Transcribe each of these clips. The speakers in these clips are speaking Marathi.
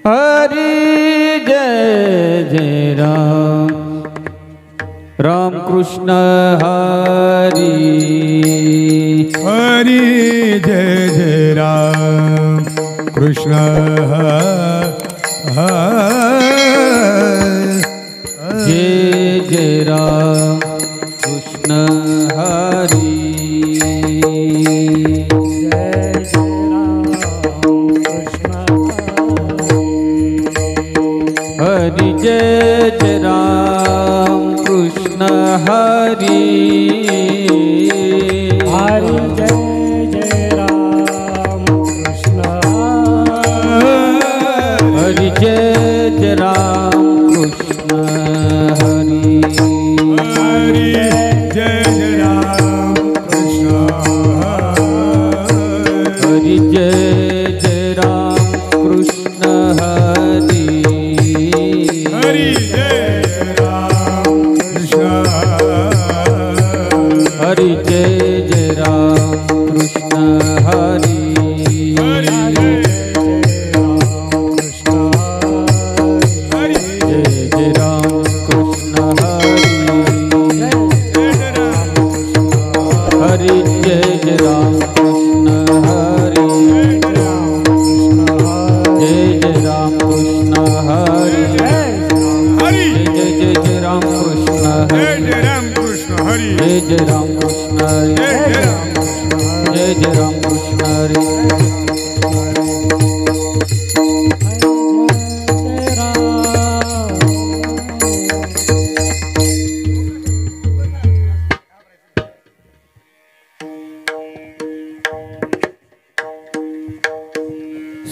हरि जय जय राम राम कृष्ण हरि हरि जय जय राम कृष्ण जय जय राम कृष्ण हरि हरि जय जय राम कृष्ण हरि हरि जय जय राम कृष्ण हरि जय जय राम कृष्ण हरि हरि जय जय राम कृष्ण हरि जय जय राम कृष्ण हरि हरि जय राम कृष्ण हरि जय जय राम कृष्ण हरि जय जय राम कृष्ण हरि हरि जय जय राम कृष्ण हरि जय जय राम कृष्ण हरि हरि जय जय जय राम कृष्ण जय हरि जय राम कृष्ण हरि जय जय राम कृष्ण हरि जय जय राम कृष्ण हरि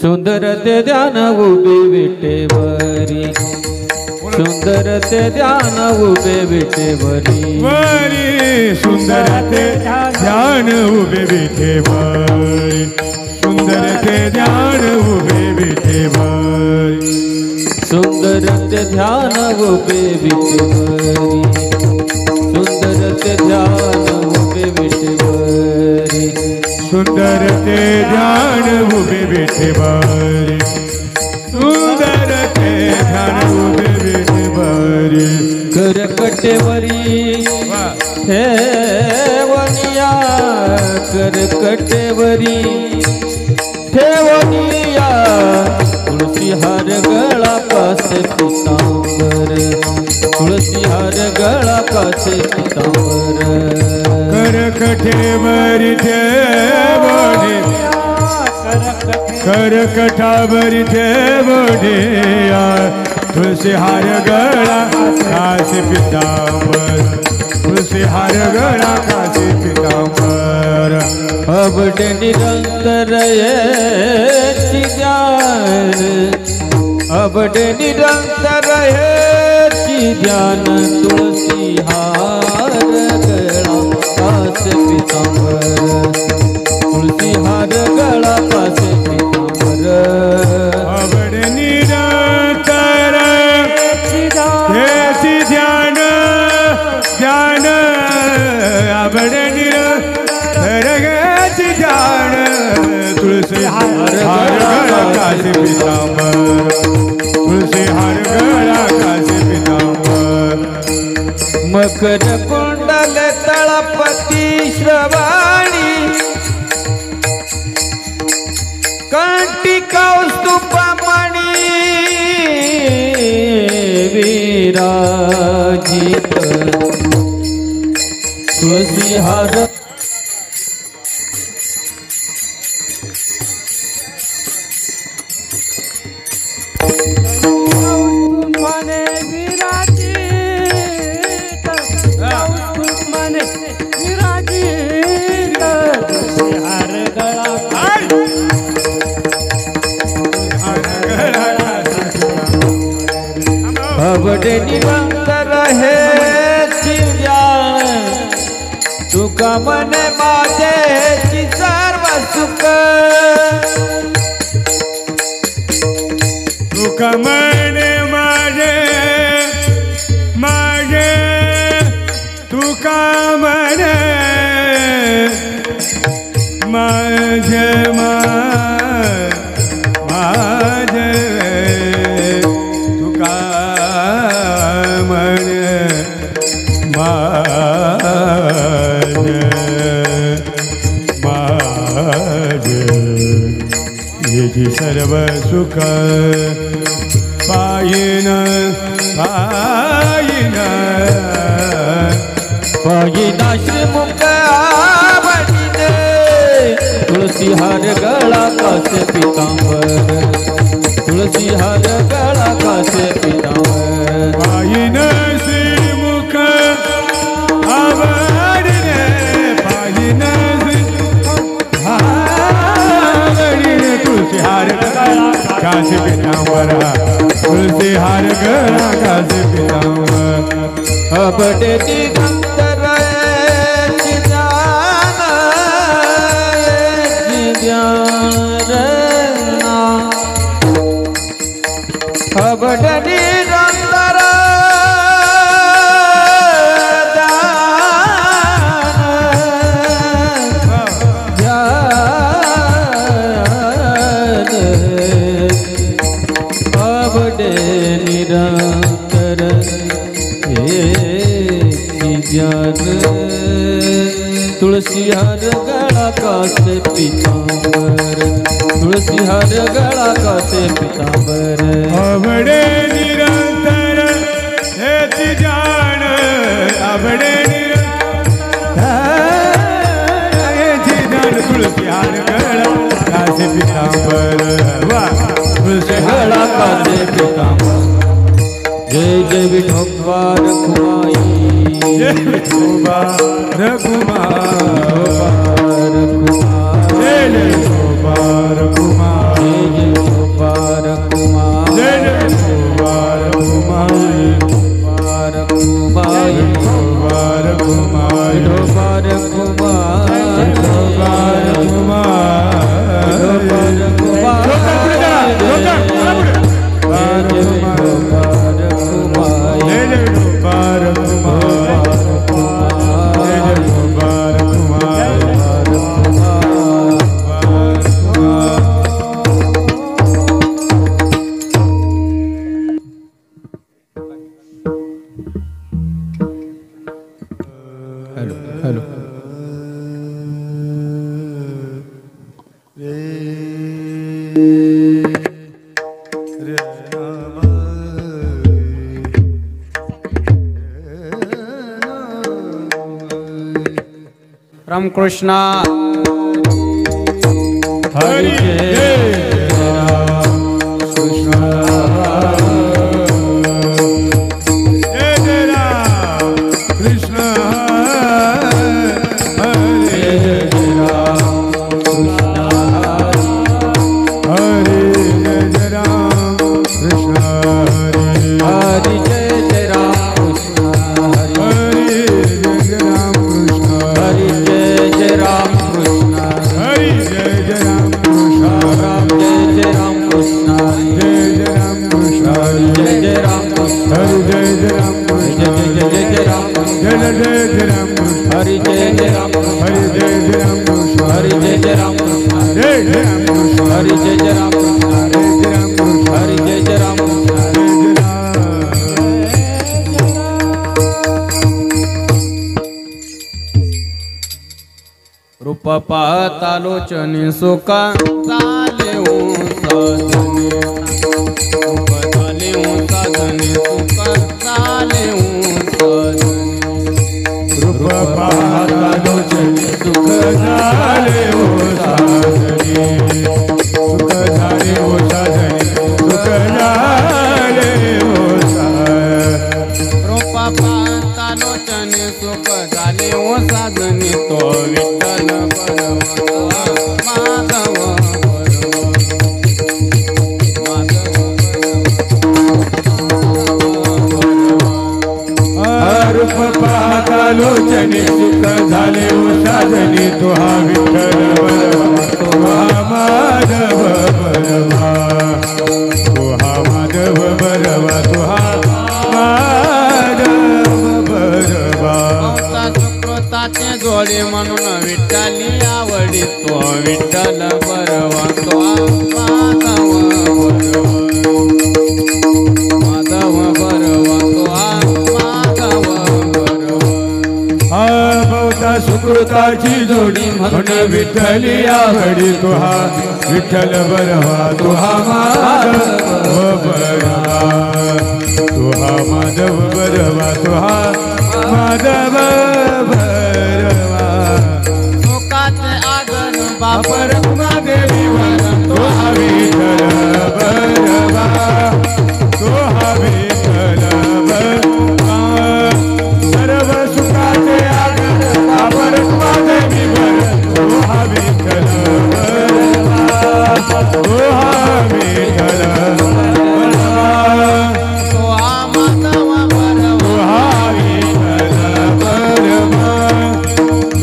सुंदर ते ध्यान उभे विटेवरी सुंदर ते ध्यान उभे विटेवरी वरी सुंदर ते ध्यान उभे विठेवरी सुंदर ते ध्यान उभे विठेवरी सुंदर ते ध्यान उभे विटेवरी सुंदर ते ध्यान उभे विटेवरी सुंदर ते ध्यान उभे विठेवरी सुंदर ते ध्यान उभे विठेवरी कर कटेवरी ठेवनिया कर कटेवरी ठेवनिया तुलसी हार गळा पासे पितांबर तुलसी हार गळा पासे पितांबर कर कठेवरी ठेवणी कर कठावरी ठेवणिया तुलसी हार गळा कासे पितांबर तुलसी हार गळा कासे पितांबर अबडे निरंतर येची ध्यान अबडे निरंतर येची ध्यान तुलसी हार गळा पासे पितांबर तुलसी हार गळा पासे पितांबर अबड निरंतर हेची ध्यान ध्यान अबड निरंतर हेची ध्यान तुलसी हार गळा कासे पितांबर तुलसी हार गळा कासे पितांबर मकर कुंडल तळपती श्रवाणी कंठी कौस्तुभमणी विराजित तुलसी हार मने विराजित मने विराजित हर गळा अबडे निरंतर हे चिजान तुका मने माझे ची सर्व सुख तुका म्हणे माझे माझे तुका म्हणे माझे माझे तुझी सर्व सुख पायीन पायीन पायीना श्रीमुख आवडीने तुळसी हार गळा कासे पितांबर तुळसी हार गळा कासे पितांबर पायीन श्रीमुख आवडीने पायीन आवडीने तुळसी हार गळा कासे पितांबर तुळसी हार गळा कासे पितांबर अबडे दिगंतर अबडे दिगंतर अबडे निरंतर ज्ञान तुळसी हार गळा कासे पितांबर तुळसी हार गळा कासे पितांबर आवडे निरंतर हेची जाण आवडे निरंतर हेची जाण तुळसी हार गळा कासे पितांबर वा तुळसी गळा कासे पितांबर जय जय विठोबा रखुमाई जय विठोबा रघुमार जय विठोबा रघुमार जय जय विठोबा रखुमाई जय विठोबा रघुमार विठोबा रखुमाई विठोबा रघुमार विठोबा रामकृष्ण हरि जय राम कृष्ण जय जय राम कृष्ण हरे जय राम कृष्ण हरे जय राम कृष्ण हरे जय जय राम कृष्ण हरे जय राम कृष्ण हरि जय जय राम कृष्ण हरि जय जय राम कृष्ण राम जय जय राम कृष्ण जय जय राम कृष्ण जय जय राम कृष्ण हरि जय जय राम कृष्ण जय जय जय राम जय जय जय राम कृष्ण हरि जय जय राम कृष्ण हरि जय जय राम कृष्ण हरि जय जय राम कृष्ण जय जय राम कृष्ण हरि जय जय राम कृष्ण जय जय राम कृष्ण हरि जय जय राम कृष्ण रूप पातालोचने सुका चाले साधने रूप झाले साधने सुका चाले साधने रूप पातालोचने सुख झाले ओ साधने सुख झाले ओ साधने सुख झाले ओ साधने रूप पातालोचने सुख झाले ओ साधने तो विठ्ठल माधव रूप पातालोचने सुख झाले ओ साधने तो हा विठ्ठल बरवा तो हा माधव बरवा तो हा माधव बरवा तो हा माधव बरवा सुकृताचे जोडे म्हणून विठ्ठली आवडी तो विठ्ठल बरवा तो माधव बरवा माधव बरवा हा बहुता सुकृताची जोडी म्हणून विठ्ठली आवडी तुहा विठ्ठल बरवा तुहा माधव बरवा तुहा माधव बरवा तुहा माधव बरवा मुखात आगन बापर देवी तुहा विठ्ठल बरवा तुहा विठ्ठल बरवा सर्व सुखाचे आगन बापर देवी तुहा विठ्ठल बरवा तुहा विठ्ठल बरवा तुहा माधव बरवा तुहा विठ्ठल बरवा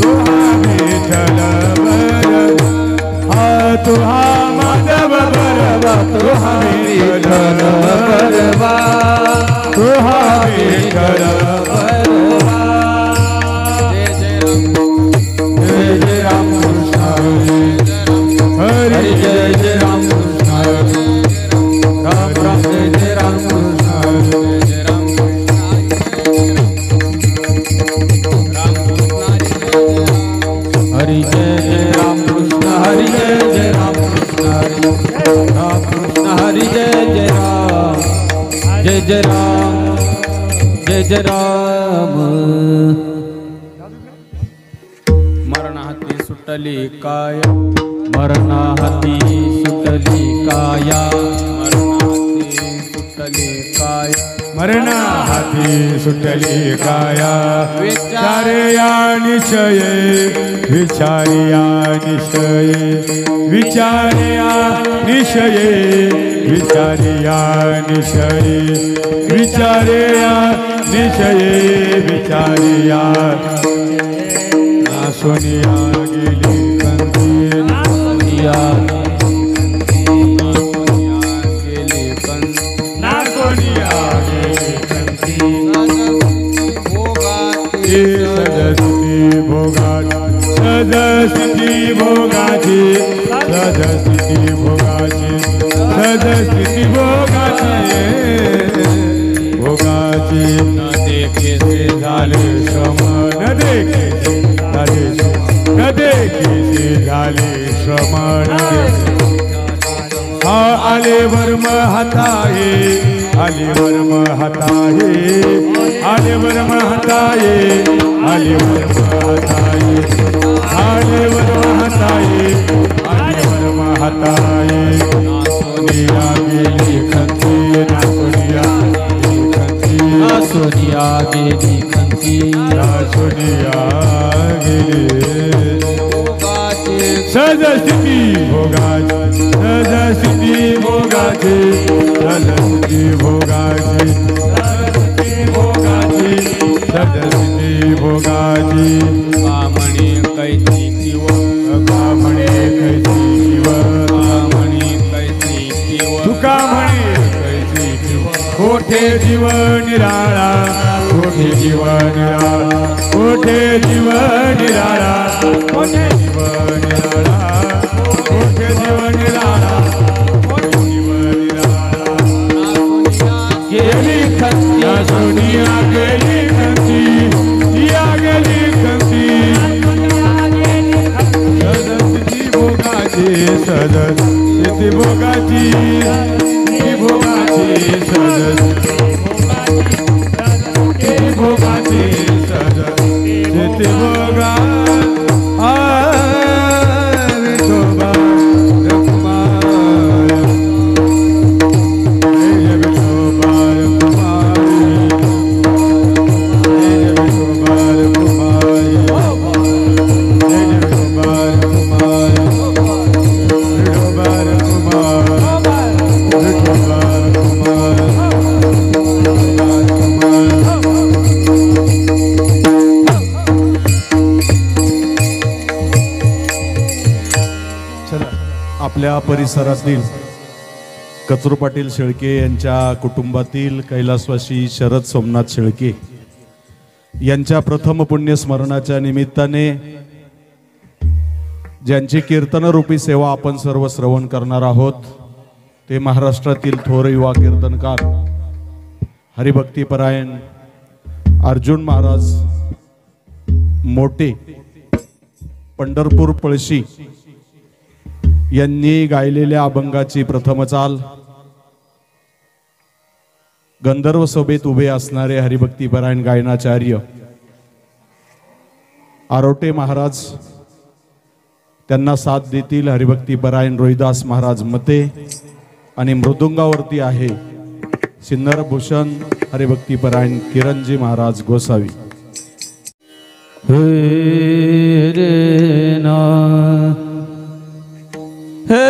तुहा विठ्ठल बरवा तुहा माधव बरवा तुहा विठ्ठल बरवा तुहा विठ्ठल बरवा जय जय राम कृष्ण हरी जय जय राम कृष्ण राम राम जय जय राम कृष्ण हरि जय जय राम कृष्ण हरि जय जय राम कृष्ण हरि राम कृष्ण हरि जय जय राम जय जय राम जय जय राम मरणाहाती सुटली काय मरणाहाती सुटली काया मरणाहाती सुटली काय मरणा हाती सुटली काया विचारया निशये विचारया निशये विचारया निशये विचारया निशये विचारया निशये विचारया सोनिया गेली कंदी सोनिया सदस्ती भोगाची सदस्ती भोगाची सदस्ती भोगाची सदस्ती भोगाची भोगाची न देखे से झाले श्रम न देखे से झाले न देखे से झाले श्रम हा आले वर्म हाताये आले वर्म हाताये आले वर्म हाताये आले वर्म हाताये आले वर्म हाताये आले वर्म हाताये सोनिया गेली खंती ना सोनिया खंती सोनिया गेली खंती सोनिया गेली सदस्ती भोगाची सदस्ती भोगाची सदस्ती भोगाची सदस्ती भोगाची सदस्ती भोगाची बामणे कैची किव बामणे कैची किव बामणे कैची किव तुका म्हणे कैची किव कोठे जीव निराळा कोठे जीव निराळा कोठे जीव निराळा कोठे जीव निराळा कोठे जीव निराळा कोठे जीव निराळा गेली खंती या सोनिया गेली खंती या गेली खंती सदस्ती भोगाची सदस्ती भोगाची भोगाची सदस्ती भोगाची सदस्ती भोगा विठोबा रखुमार जय विठोबा रखुमार जय विठोबा रखुमार जय विठोबा रखुमार विठोबा रखुमार विठोबा रखुमार आपल्या परिसरातील कचरू पाटील शेळके यांच्या कुटुंबातील कैलासवासी शरद सोमनाथ शेळके यांच्या प्रथम पुण्यस्मरणाच्या निमित्ताने ज्यांची कीर्तनरूपी सेवा आपण सर्व श्रवण करणार आहोत ते महाराष्ट्रातील थोर युवा कीर्तनकार हरिभक्तीपरायण अर्जुन महाराज मोटे पंढरपूर पळशी यांनी गायलेल्या अभंगाची प्रथम चाल गंधर्व सभेत उभे असणारे हरिभक्तीपरायण गायनाचार्य आरोटे महाराज, त्यांना साथ देतील हरिभक्तीपरायण रोहिदास महाराज मते, आणि मृदुंगावरती आहे सिन्नर भूषण हरिभक्तीपरायण किरणजी महाराज गोसावी। हे रे ना हे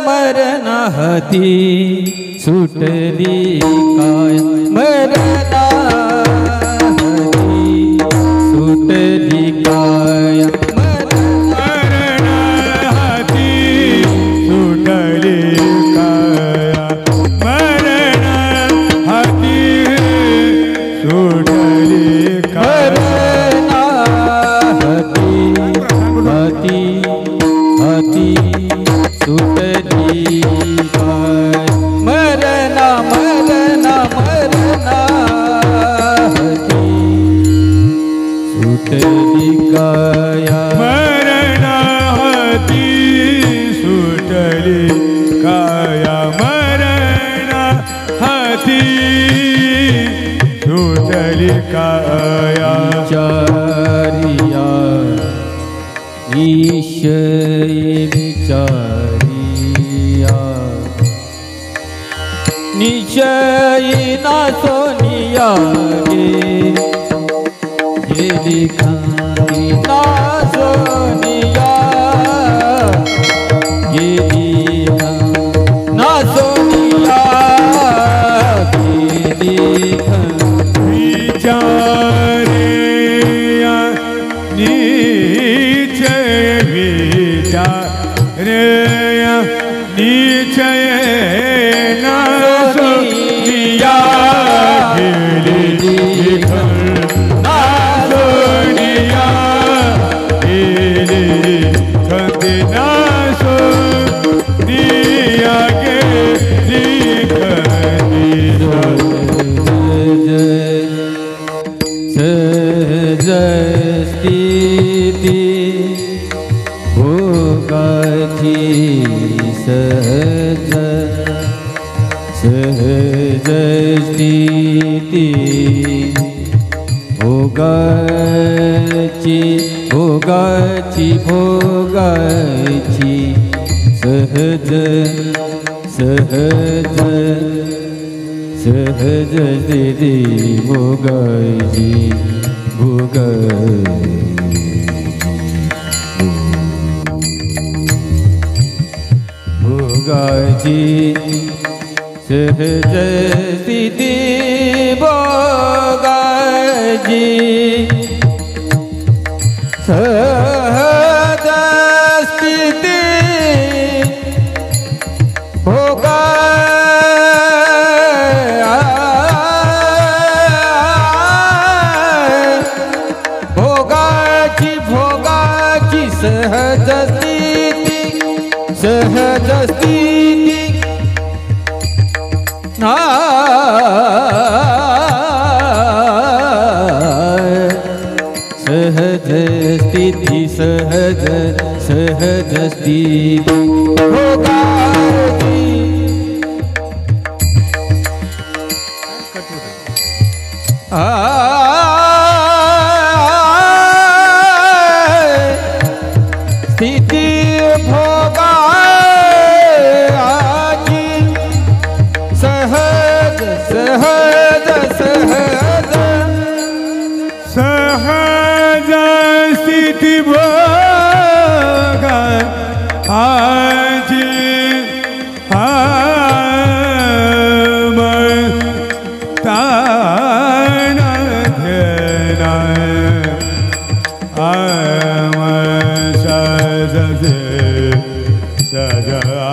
मरना हाती सुटली काय, मरना हाती सुटली काय, मरण हाती सुटली काया, मरण हाती सुटली काया, हाती हाती सुटली काय, मरना मरना मरना हाती सुटली काया, मरण हाती सुटली काया, मरण हाती सुटली काया, विचारिया ईशय विचारिया निश्चयी ना सोनिया गे लिखाई ना सोनिया गे ना सोनिया गे लिखा विचारिया निश्चय विचारिया निश्चय ना सोनिया गेली ना सोनिया गेली खंदी ना सोनिया गेली सहज स्थिती भोगाची सहज सहज स्थिती भोगाची भोगाची भोगाची सहज सहज सहज स्थिती भोगाची भोगाची भोगाची सहज स्थिती भोगाची सहज स्थिती भोगाची भोगाची सहज स्थिती सहज स्थिती ना सहज स्थिती सहज सहज स्थिती भोगाची स्थिती भोगाची सहज सहज सहज सहज स्थिती भोगा आजी तान घेना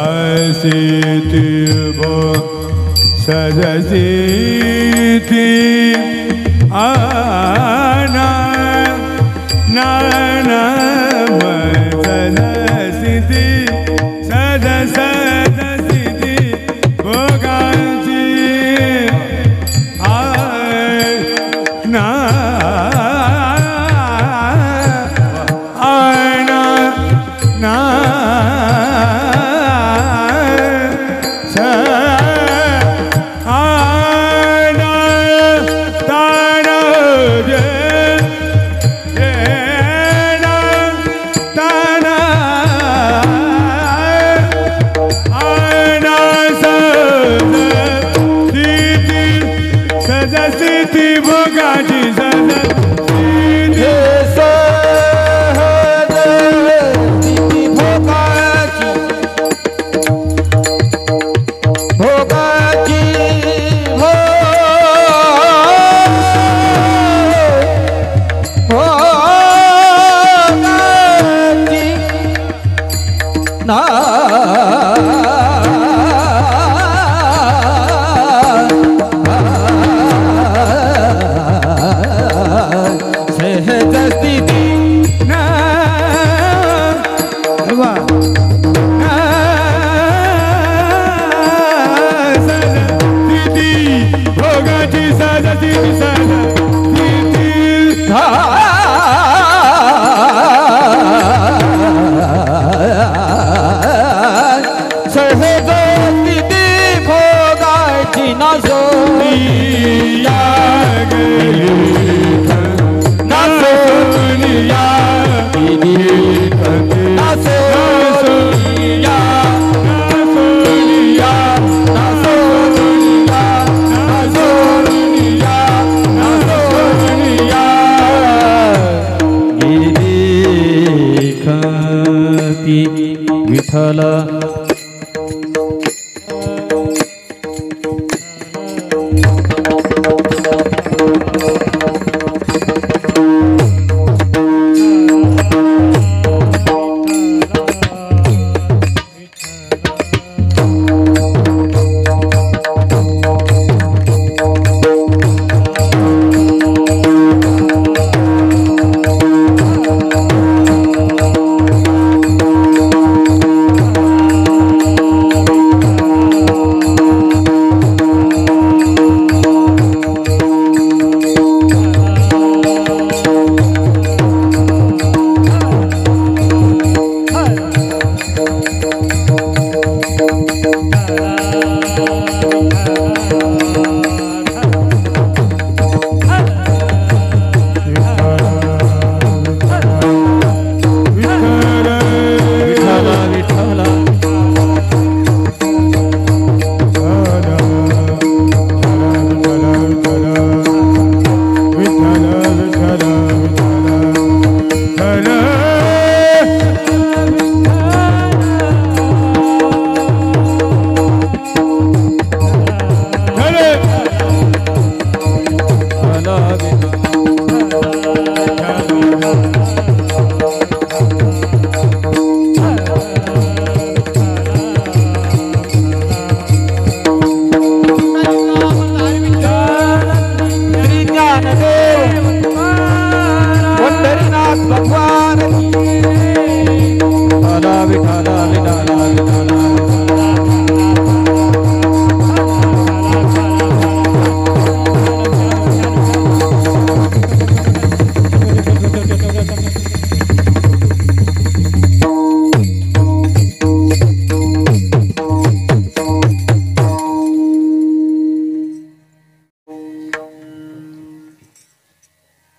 सजसिति भो सजसिति आना नाना सजसिति सज सजसिति भोगाची ना ना सहज स्थिती ना भोगाची साधती सहज स्थिती भोगाची ना सोनिया ना सोनिया ना सोनिया विठ्ठल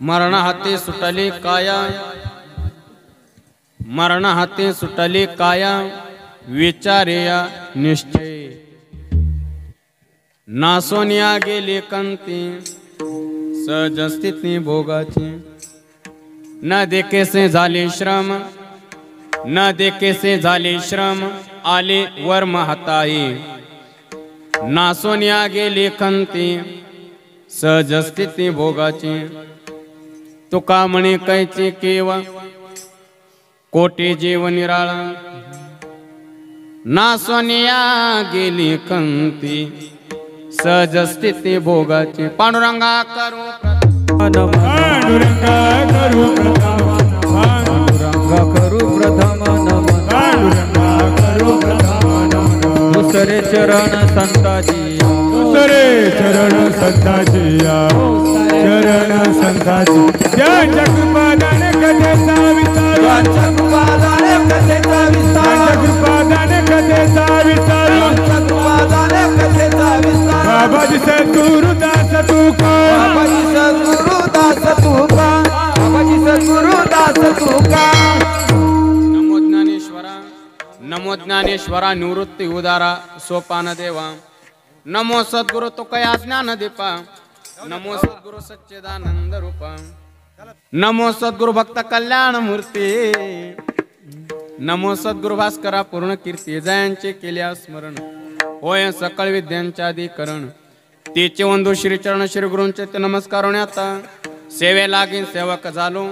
मरण हाती सुटली काया, मरण हाती सुटली काया, विचारेया निश्चय नासोनिया गेली कंती, सहज स्थिती भोगाची न देखेसे झाले श्रम, न देखेसे झाले श्रम, आले वर्म हाताई नासोनिया गेली कंती, सहज स्थिती भोगाची तुका म्हणे कैची केव कोटी जीव निराळा, नासोनिया गेली कंती, सहज स्थिती भोगाची पांडुरंगा करू पांडुरंगा करू प्रथम, पांडुरंगा करू प्रथम नमन, पांडुरंगा करू प्रथम नमन, दुसरे चरण संताची, दुसरे चरण संताची, चरण संताची ज्यांच्या कृपादाने कथेचा विस्तार, ज्यांच्या कृपादाने कथेचा विस्तार, ज्यांच्या कृपादाने कथेचा विस्तार, ज्यांच्या कृपादाने कथेचा विस्तार, बाबाजी सद्गुरुदास तुका, बाबाजी सद्गुरुदास तुका, बाबाजी सद्गुरुदास तुका. नमो ज्ञानेश्वरा, नमो ज्ञानेश्वरा निवृत्ती उदारा सोपान देवा, नमो सद्गुरु तुकया ज्ञान दीपा, नमो सद्गुरु सच्चिदानंद रूपा, नमो सद्गुरु भक्त कल्याण मूर्ती, नमो सद्गुरु भास्करा पूर्ण कीर्ती, जयांचे केल्या स्मरण होय सकळ विद्यांचे अधिकरण, तिचे वंदू श्री चरण श्री गुरूंचे ते नमस्कार आता सेवे लागीन सेवक झालो,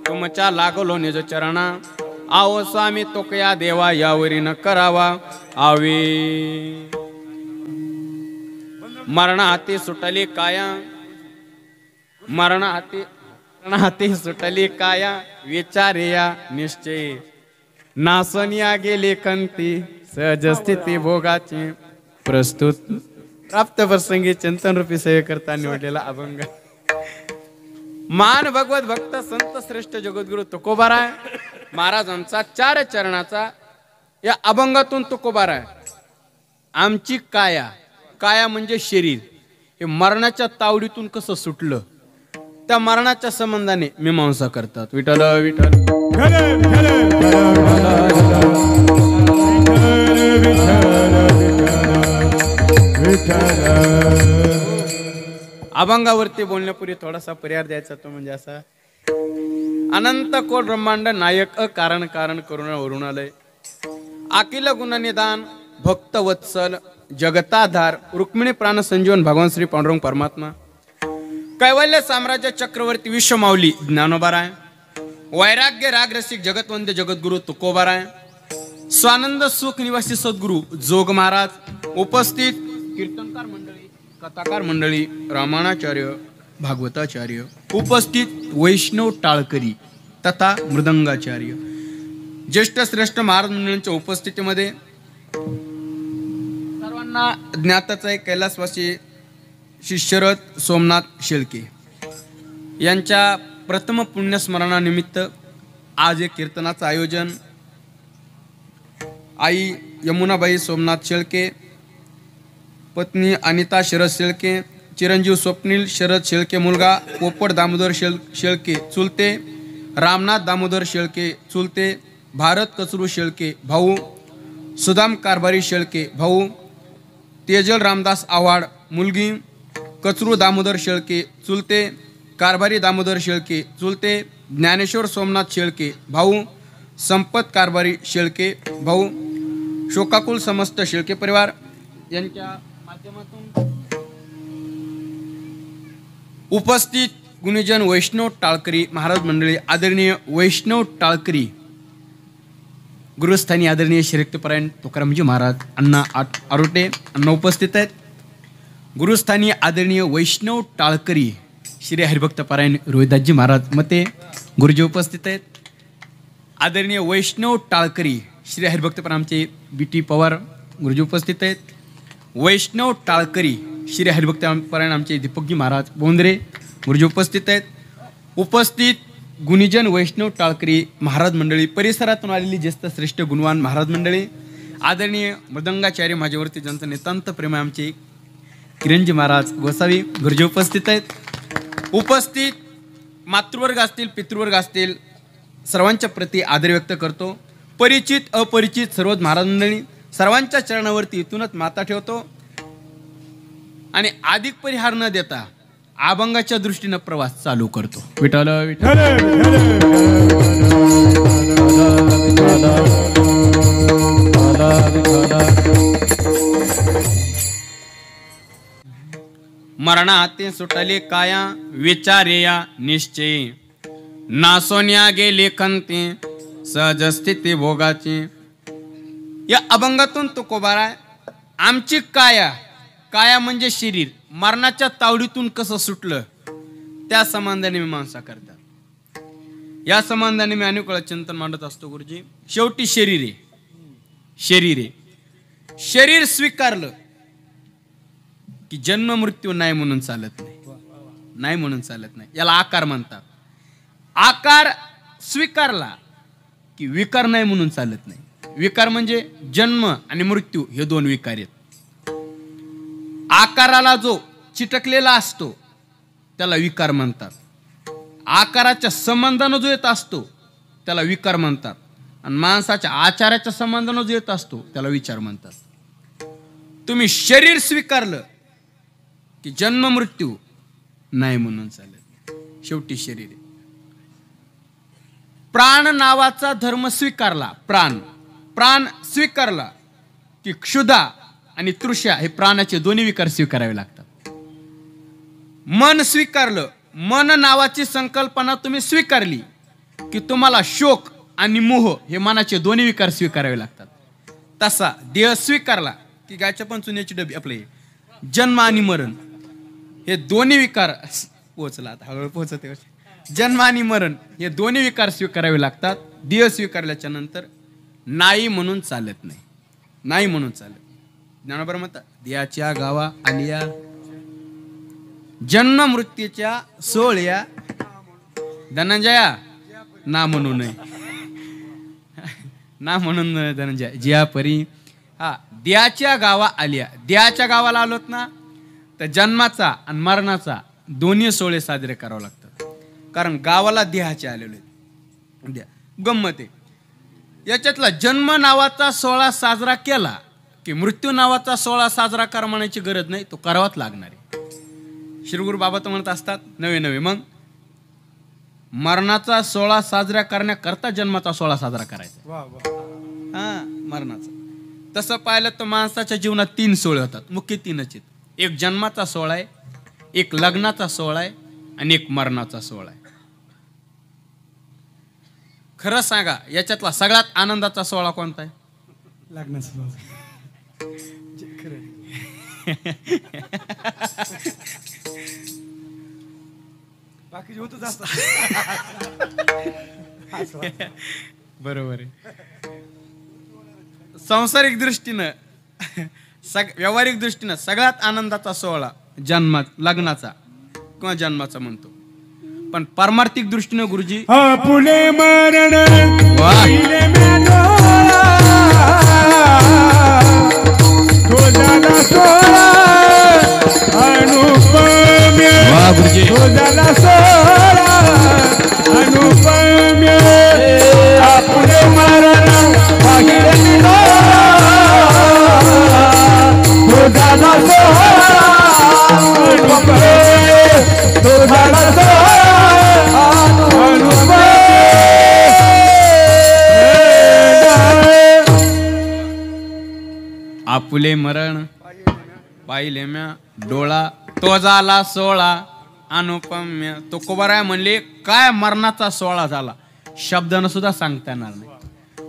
तुमच्या लागलो निज चरणा, आहो स्वामी तोकया देवा यावरी न करावा आवे मरण हाती सुटली काया मरण हाती सुटली काया विचारिया निश्चय नासनिया गेले कंती सहज स्थिती भोगाची प्रस्तुत प्राप्त प्रसंगी चिंतन रूपी सेवे करता निवडलेला अभंग मान भगवत भक्त संत श्रेष्ठ जगद्गुरु तुकोबाराय महाराजांचा 4 चरणाचा या अभंगातून तुकोबाराय आमची काया म्हणजे शरीर हे मरणाच्या तावडीतून कसं सुटलं त्या मरणाच्या संबंधाने मीमांसा करतात विठ्ठल विठ्ठल अभंगावरती बोलण्यापूर्वी थोडासा पर्याय द्यायचा तो म्हणजे असा अनंत कोट ब्रह्मांड नायक कारण कारण करुणा वरून आलय अखिल गुणनिदान भक्त वत्सल जगताधार रुक्मिणी प्राण संजीवन भगवान श्री पांडुरंग परमात्मा कैवल्य साम्राज्य चक्रवर्ती विश्वमाऊली ज्ञानोबाराय वैराग्य राग रसिक जगतवंद्य जगद्गुरु तुकोबाराय स्वानंद सुख निवासी सद्गुरु जोग महाराज उपस्थित कीर्तनकार मंडळी कथाकार मंडळी रामाणाचार्य भागवताचार्य उपस्थित वैष्णव टाळकरी तथा मृदंगाचार्य ज्येष्ठ श्रेष्ठ महाराज मंडळींच्या उपस्थितीमध्ये सर्वांना ज्ञाताच आहे कैलासवासी श्री शरद सोमनाथ शेळके यांच्या प्रथम पुण्यस्मरणानिमित्त आज एक कीर्तनाचं आयोजन आई यमुनाबाई सोमनाथ शेळके पत्नी अनिता शरद शेळके चिरंजीव स्वप्नील शरद शेळके मुलगा पोपट दामोदर शेळके चुलते रामनाथ दामोदर शेळके चुलते भारत कचरू शेळके भाऊ सुदाम कारभारी शेळके भाऊ तेजल रामदास आव्हाड मुलगी कचरू दामोदर शेळके चुलते कारभारी दामोदर शेळके चुलते ज्ञानेश्वर सोमनाथ शेळके भाऊ संपत कारभारी शेळके भाऊ शोकाकुल समस्त शेळके परिवार यांच्या माध्यमातून उपस्थित गुणीजन वैष्णव टाळकरी महाराज मंडळी आदरणीय वैष्णव टाळकरी गुरुस्थानी आदरणीय श्रीरक्तपरायण तुकारामजी महाराज अण्णा आरोटे अण्णा उपस्थित आहेत गुरुस्थानी आदरणीय वैष्णव टाळकरी श्री हरिभक्तपरायण रोहिदासजी महाराज मते गुरुजी उपस्थित आहेत आदरणीय वैष्णव टाळकरी श्री हरिभक्तपरायण आमचे BT पवार गुरुजी उपस्थित आहेत वैष्णव टाळकरी श्री हरिभक्तपरायण आमचे दीपकजी महाराज बोंद्रे गुरुजी उपस्थित आहेत उपस्थित गुणीजन वैष्णव टाळकरी महाराज मंडळी परिसरातून आलेली ज्येष्ठ श्रेष्ठ गुणवान महाराज मंडळी आदरणीय मृदंगाचार्य माझ्यावरती ज्यांचं नितांत प्रेम आमचे किरणजी महाराज गोसावी गुरुजी उपस्थित आहेत उपस्थित मातृवर्ग असतील पितृवर्ग असतील सर्वांच्या प्रती आदर व्यक्त करतो परिचित अपरिचित सर्वच महाराज मंडळी सर्वांच्या चरणावरती इथूनच माता ठेवतो आणि अधिक परिहार न देता अभंगाच्या दृष्टीने प्रवास चालू करतो विठ्ठल विठ्ठल मरणाते सुटले काया विचारेया निश्चय नासोन्या गेले कंते सहज स्थिती भोगाची या अभंगातून तुकोबाराय आमची काया म्हणजे शरीर मरणाच्या तावडीतून कसं सुटलं त्या संबंधाने मीमांसा करतात या संबंधाने मी अनेक वेळा चिंतन मांडत असतो गुरुजी शेवटी शरीर स्वीकारलं की जन्म मृत्यू नाही म्हणून चालत नाही याला आकार म्हणतात आकार स्वीकारला की विकार नाही म्हणून चालत नाही विकार म्हणजे जन्म आणि मृत्यू हे 2 विकार आहेत आकाराला जो चिटकलेला असतो त्याला विकार म्हणतात आकाराच्या संबंधाने जो येत असतो त्याला विकार म्हणतात आणि माणसाच्या आचाराच्या संबंधाने जो येत असतो त्याला विचार म्हणतात तुम्ही शरीर स्वीकारलं की जन्म मृत्यू नाही म्हणून चालत शेवटी शरीर प्राण नावाचा धर्म स्वीकारला प्राण स्वीकारला की क्षुधा आणि तृषा हे प्राणाचे दोन्ही विकार स्वीकारावे लागतात मन स्वीकारलं मन नावाची संकल्पना तुम्ही स्वीकारली की तुम्हाला शोक आणि मोह हे मनाचे दोन्ही विकार स्वीकारावे लागतात. तसा देह स्वीकारला की गायच्या पण चुन्याची डबी आपले जन्म आणि मरण हे दोन्ही विकार पोहोचला. आता हळूहळू पोहोचते. जन्म आणि मरण हे दोन्ही विकार स्वीकारावे लागतात. देह स्वीकारल्याच्या नंतर नाही म्हणून चालत नाही. नाही म्हणून चालत. ज्ञानोबा म्हणतात देहाच्या गावा आलिया जन्म मृत्यूच्या सोहळ्या धनंजया ना म्हणू नये. ना म्हणून धनंजय जिया परी हा देहाच्या गावा आलिया. देहाच्या गावाला आलोत ना तर जन्माचा आणि मरणाचा दोन्ही सोहळे साजरे करावे लागतात. कारण गावाला देहाचे आलेले आहेत. गंमत आहे याच्यातला जन्म नावाचा सोहळा साजरा केला की मृत्यू नावाचा सोहळा साजरा करा म्हणायची गरज नाही. तो करावाच लागणार आहे. श्रीगुरु बाबा तर म्हणत असतात नवे नवे मग मरणाचा सोहळा साजरा करण्याकरता जन्माचा सोहळा साजरा करायचा. हा मरणाचा. तसं पाहिलं तर माणसाच्या जीवनात 3 सोहळे होतात. मुख्य 3च आहेत. एक जन्माचा सोहळा आहे, एक लग्नाचा सोहळा आहे आणि एक मरणाचा सोहळा आहे. खरं सांगा याच्यातला सगळ्यात आनंदाचा सोहळा कोणता आहे? लग्नाचा. बाकी होतच असत. बरोबर आहे. सांसारिक दृष्टीनं व्यावहारिक दृष्टीनं सगळ्यात आनंदाचा सोहळा लग्नाचा किंवा जन्माचा म्हणतो. पण पारमार्थिक दृष्टीनं गुरुजी पुणे मरण अनुपम्य अनुपम्य पुणे मरण आपुले मरण पाहिले म्या डोळा तो झाला सोळा अनुपम्य. तो कोबाराय म्हणले काय मरणाचा सोहळा झाला शब्दानं सुद्धा सांगता येणार नाही.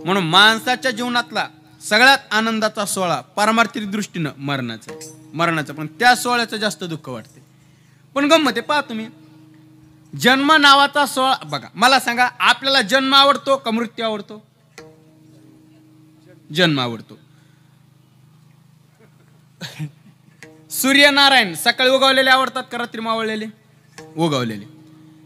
म्हणून माणसाच्या जीवनातला सगळ्यात आनंदाचा सोहळा पारमार्थिक दृष्टीनं मरणाचा पण त्या सोहळ्याचं जास्त दुःख वाटते. पण गंमत आहे पहा तुम्ही जन्म नावाचा सोहळा बघा. मला सांगा आपल्याला जन्म आवडतो का मृत्यू आवडतो? जन्म आवडतो. सूर्यनारायण सकाळी उगवलेले आवडतात का रात्री मावळलेले? उगवलेले.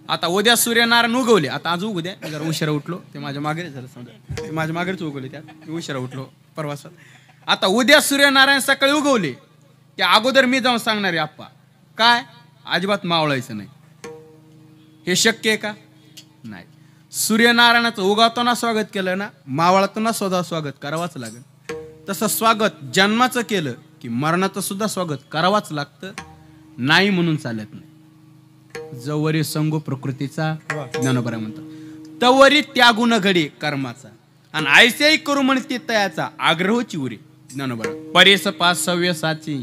आता उद्या सूर्यनारायण उगवले. आता आज उगू द्या. जरा उशिरा उठलो ते माझ्या मागे झालं समजा. ते माझ्या मागेच उगवले त्यात मी उशिरा उठलो परवासात. आता उद्या सूर्यनारायण सकाळी उगवले त्या अगोदर मी जाऊन सांगणार आहे आप्पा काय अजिबात मावळायचं नाही. हे शक्य आहे का? नाही. सूर्यनारायणाचं उगवताना स्वागत केलं ना मावळताना सुद्धा स्वागत करावाच लागेल. तसं स्वागत जन्माचं केलं की मरणाचं सुद्धा स्वागत करावाच लागतं. नाही म्हणून चालत नाही. जवरी संगो प्रकृतीचा ज्ञानोबा म्हणतात तवरी त्यागुण घडी कर्माचा आणि ऐसेही करू म्हणते तयाचा आग्रहोची उरी. ज्ञानोबा परेस पास सव्यसाची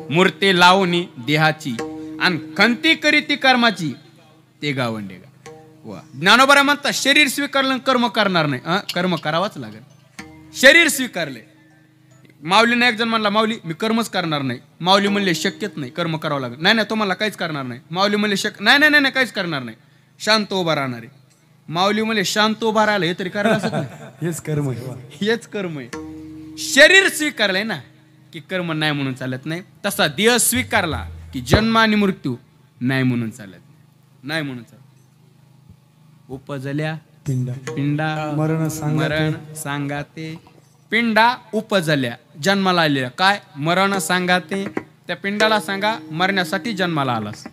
मूर्ती लावणी देहाची आणि खंती करीती कर्माची ते गावंडे गा. वा ज्ञानोबा म्हणतात शरीर स्वीकारलं कर्म करणार नाही. कर्म करावाच लागेल. शरीर स्वीकारले. माऊलीने एक जण म्हणला माऊली मी कर्मच करणार नाही. माऊली म्हणले शक्यच नाही कर्म करावं लागेल. नाही नाही तुम्हाला काहीच करणार नाही. माऊली म्हणले नाही नाही नाही काहीच करणार नाही. शांत उभा राहणार आहे. माऊली म्हणले शांत उभा राहिलं हे तरी करायला हेच कर्म आहे. हेच कर्म आहे. शरीर स्वीकारलंय ना की कर्म नाही म्हणून चालत नाही. तसा देह स्वीकारला की जन्म आणि मृत्यू नाही म्हणून चालत नाही म्हणून चालत. उपजल्या पिंडा मरण सांगाते. पिंडा उपजल्या जन्माला आलेल्या काय मरण सांगाते. त्या पिंडाला सांगा मरण्यासाठी जन्माला आलास.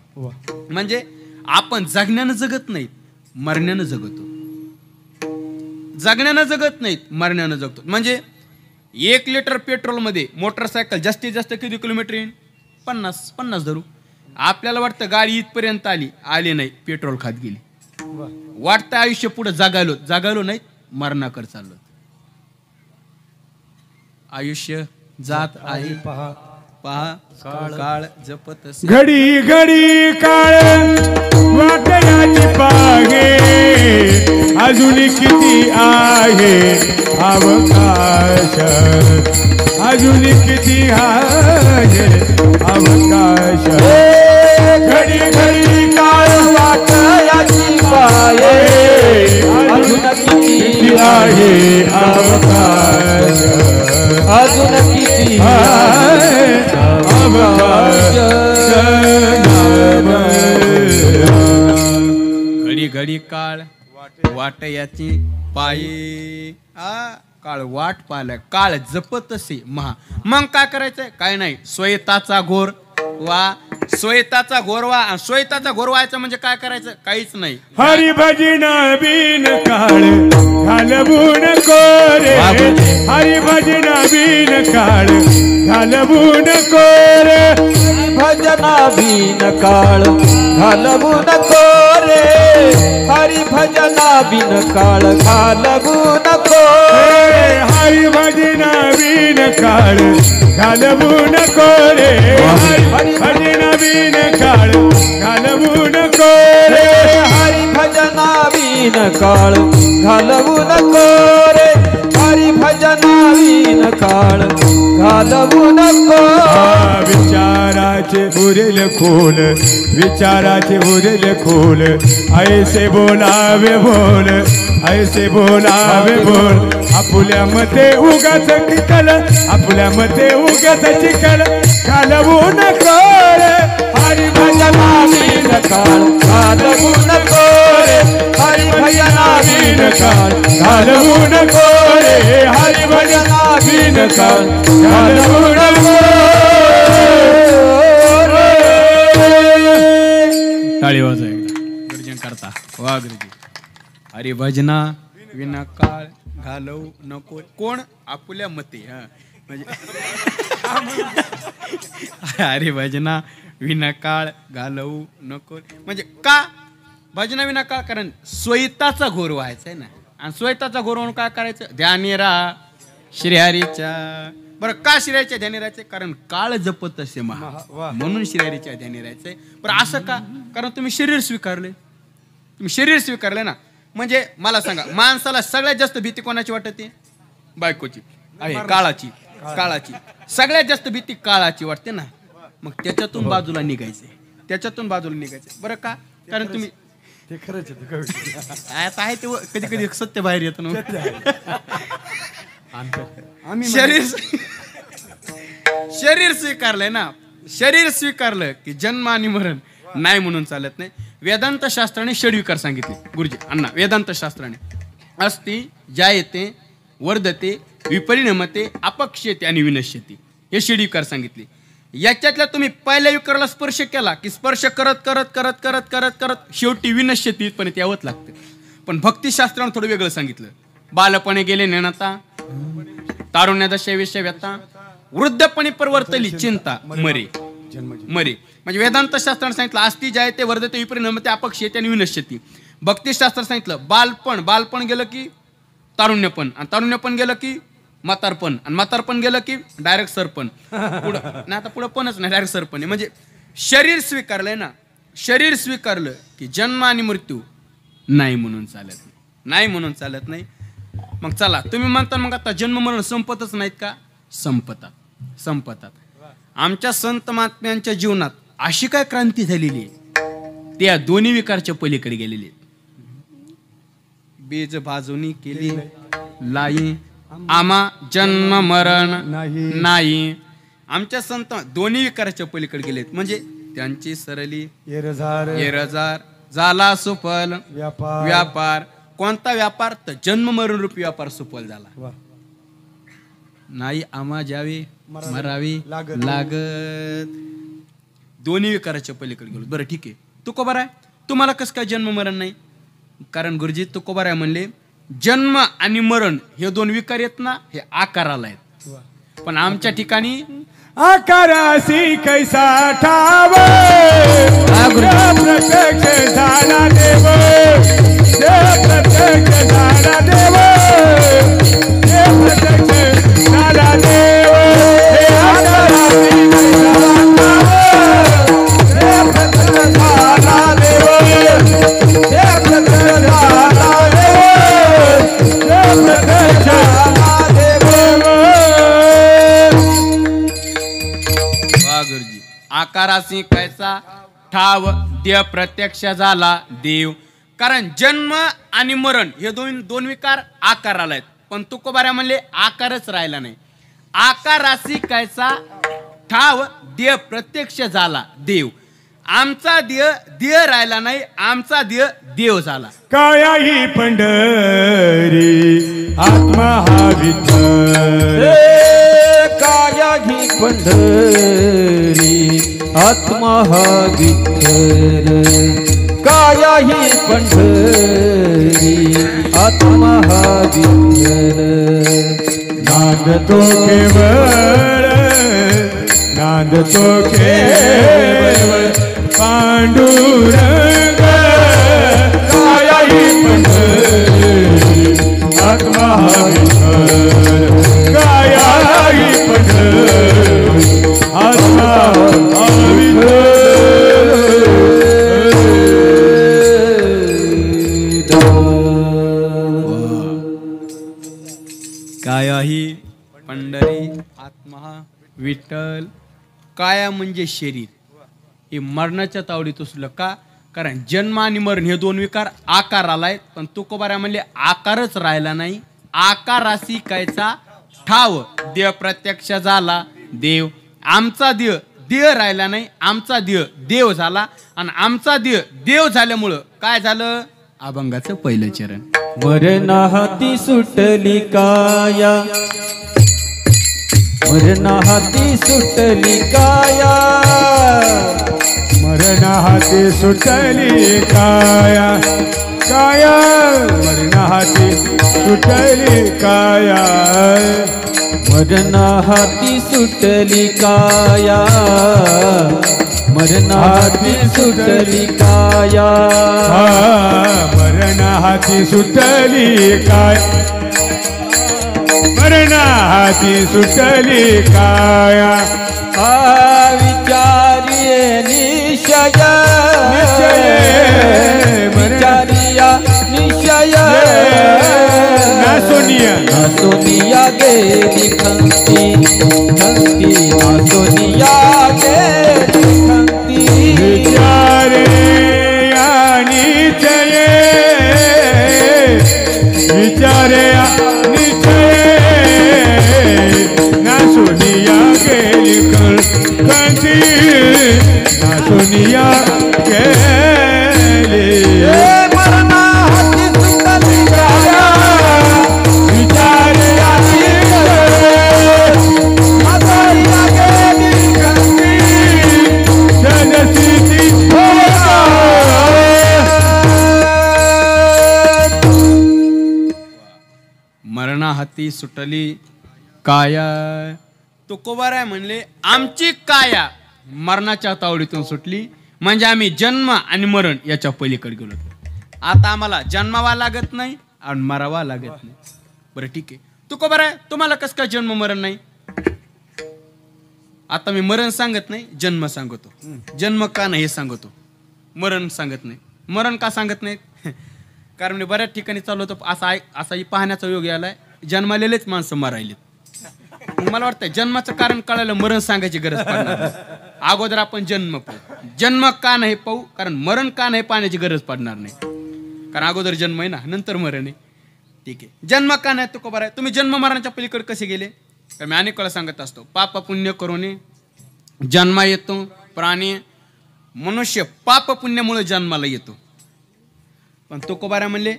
म्हणजे आपण जगण्यानं जगत नाहीत मरण्यानं जगतो. जगण्यानं जगत नाहीत मरण्यानं जगतो. म्हणजे 1 लिटर पेट्रोल मध्ये मोटरसायकल जास्तीत जास्त किती किलोमीटर येईल? 50 धरू. आपल्याला वाटतं गाडी इथपर्यंत आली नाही पेट्रोल खात गेली. वाटतं आयुष्य पुढे जगालो नाहीत मरणाकडे चाललो. आयुष्य जात आहे पहा काळ जपत घडी घडी काळ वाट याची पाहे अजून किती आहे अवकाश अजून किती आहे अवकाश घडी घडी काळ वाट याची पाहे अजून किती आहे अवकाश अजून किती घडी घडी काळ वाट याची पायी काळ वाट पाहिलं काळ जपत असे महा मग काय करायचंय काय नाही स्वयताचा घोर वा स्वयताचा घोर वा स्वयताचा घोर व्हायचं म्हणजे काय करायचं काहीच नाही हरिभजन बिन काळ घालवून कोरे हरिभजन बिन काळ घालवून कोरे भजना बिन काळ घालवून कोरे हरी भजना बिन काळ घालवून कोरे हरिभजन बिन काळ घालवून कोरे हरिभजन बिन काळ घालवून कोरे हरी भजना बिन काळ घालवून कोरे हरी भजना बिन काळ घालवून कोरे विचाराचे उरेल खोल विचाराचे उरेल खोल ऐसे बोलावे बोल ऐसे बोलावे बोल आपुल्या मते उगाच चिकल आपुल्या मते उगाच चिकल घालवून कोरे हरी भजना बिन काळ घालवून कोरे हरी भजना बिन काळ घालवून कोरे हरी भजना बिन काळ घालवून टाळी वाजा गर्जन करता वा गुरुजी हरी भजना विना काळ घालवू नको कोण आपुल्या मते म्हणजे हरी भजना विना काळ घालवू नको म्हणजे का भजना विना काळ कारण स्वयताचा घोर व्हायचा आहे ना आणि स्वयताचा घोर म्हणून काय करायचं ध्यानी राहा श्रीहरीच्या बरं का श्रीहरीच्या ध्यानी राहायचंय कारण काळ जपत असे महा म्हणून श्रीहरीच्या ध्यानी राहायचंय बरं असं का कारण तुम्ही शरीर स्वीकारले तुम्ही शरीर स्वीकारले ना म्हणजे मला सांगा माणसाला सगळ्यात जास्त भीती कोणाची वाटते बायकोची आहे काळाची काळाची सगळ्यात जास्त भीती काळाची वाटते ना मग त्याच्यातून बाजूला निघायचंय त्याच्यातून बाजूला निघायचंय बरं का कारण तुम्ही ते खरंच आता आहे ते कधी कधी सत्य बाहेर येतं ना आम्ही शरीर शरीर स्वीकारलंय ना शरीर स्वीकारलं की जन्म आणि मरण नाही म्हणून चालत नाही वेदांत शास्त्राने षड्विकार सांगितले गुरुजी अण्णा वेदांत शास्त्राने अस्ति जायते वर्धते विपरिणमते अपक्ष्यते आणि विनश्यते हे षड्विकार सांगितले याच्यातल्या तुम्ही पहिल्या विकाराला स्पर्श केला की स्पर्श करत करत करत करत करत करत शेवटी विनश्यती इथपर्यंत यावंच लागतं पण भक्तिशास्त्रानं थोडं वेगळं सांगितलं बालपणे गेले नेणता तारुण्यदशा विषय व्यथा वृद्धपणे परवर्तली चिंता मरे मरे म्हणजे वेदांत शास्त्राने सांगितलं अस्ति जायते वर्धते विपरिणमते अपक्ष्यते आणि विनश्यती भक्तिशास्त्राने सांगितलं बालपण गेलं की तारुण्यपण आणि तारुण्यपण गेलं की म्हातारपण आणि म्हातारपण गेलं की डायरेक्ट सरपण पुढं नाही आता पुढं पणच नाही डायरेक्ट सरपण आहे म्हणजे शरीर स्वीकारलंय ना शरीर स्वीकारलं की जन्म आणि मृत्यू नाही म्हणून चालत नाही मग चला तुम्ही म्हणता मग आता जन्म मरण संपतच नाहीत का संपतात आमच्या संत महात्म्यांच्या जीवनात अशी काय क्रांती झालेली आहे त्या दोन्ही विकारच्या पलीकडे गेलेली बीज भाजूनी केली लाई आमा जन्म मरण नाही आमच्या संत दोन्ही विकाराच्या पलीकडे गेलेत म्हणजे त्यांची सरली येरजार झाला सुफल व्यापार कोणता व्यापार तर जन्म मरण रूपी व्यापार सुफल झाला नाही आम्हा जावे मरावी लागत दोन्ही विकाराच्या पलीकडे गेलो बरं ठीक आहे तुकोबार आहे तुम्हाला कसं काय जन्म मरण नाही कारण गुरुजी तुकोबार आहे म्हणले जन्म आणि मरण हे दोन विकार आहेत ना हे आकाराला आहेत पण आमच्या ठिकाणी आकारासी कैसा ठाव प्रत्यक्ष झाला देव प्रत्यक्ष झाला देव प्रत्यक्ष झाला देव आकारासी कैसा ठाव प्रत्यक्ष झाला देव आकारासी कैसा ठाव देह प्रत्यक्ष झाला देव. कारण जन्म आणि मरण हे दोन विकार आकाराला आहेत, पण तुकोबाऱ्या म्हणले आकारच राहिला नाही. आकारासी कैसा ठाव देह प्रत्यक्ष झाला देव. आमचा देह राहिला नाही, आमचा देव झाला. काया ही पंढरी आत्मा हा विठ्ठल. काया ही पंढरी आत्मा हा विठ्ठल. काया ही पंढरी आत्मा हा विठ्ठल. नांदतो केवळ नांदतो केवळ पांडुरंग. काया ही पंढरी आत्मा हा विठ्ठल. काया ही पंढरी आत्मा हा विठ्ठल. काया ही पंढरी आत्मा विठ्ठल. काया म्हणजे शरीर, हे मरणाच्या तावडीत असलं का? कारण जन्म आणि मरण हे दोन विकार आकाराला आहेत, पण तुकोबाऱ्या म्हणले आकारच राहिला नाही. आकारासी कैसा ठाव देह प्रत्यक्ष झाला देव. आमचा देह राहिला नाही, आमचा देव झाला. आणि आमचा देव झाल्यामुळं काय झालं? अभंगाचं पहिलं चरण. मरणा हाती सुटली काया. मरणा हाती सुटली काया. मरणा हाती सुटली काया. काया मरणा हाती सुटली काया. मरणा हाती सुटली काया. मरणा हाती सुटली काया. मरणा हाती सुटली काय. मरणा हाती सुटली काया. विचारिये निशय. विचारिया निशय. सोनिया गेली खंती. खंती सोनिया गेली खंती. विचारे निचय. विचारे निचय. ना सोनिया गेली खंती. ना सोनिया गेली. मरणा हाती सुटली काया. विचारे मरणा हाती सुटली काया. तुकोबाराय म्हणले आमची काया मरणाच्या तावडीतून सुटली, म्हणजे आम्ही जन्म आणि मरण याच्या पलीकडे गेलो. आता आम्हाला जन्मावा लागत नाही आणि मरावा लागत नाही. बरं ठीक आहे, तुकोबाराय तुम्हाला कसं काय जन्म मरण नाही? आता मी मरण सांगत नाही, जन्म सांगतो. जन्म का नाही हे सांगतो, मरण सांगत नाही. मरण का सांगत नाहीत? कारण मी बऱ्याच ठिकाणी चालू होतो, असा पाहण्याचा योग आलाय जन्मालेलेच माणसं मरायलेत. मला वाटतं जन्माचं कारण कळायला मरण सांगायची गरज पडणार नाही. अगोदर आपण जन्म पाहू. जन्म का नाही पाहू, कारण मरण का नाही पाहण्याची गरज पडणार नाही. कारण अगोदर जन्म आहे ना, नंतर मरण आहे. ठीक आहे, जन्म का नाही तो बरं आहे. तुम्ही जन्म मरणाच्या पलीकडे कसे गेले? तर मी अनेक वेळा सांगत असतो, पाप पुण्य करून जन्मा येतो प्राणी. मनुष्य पाप पुण्यामुळे जन्माला येतो, पण तुकोबारा म्हणले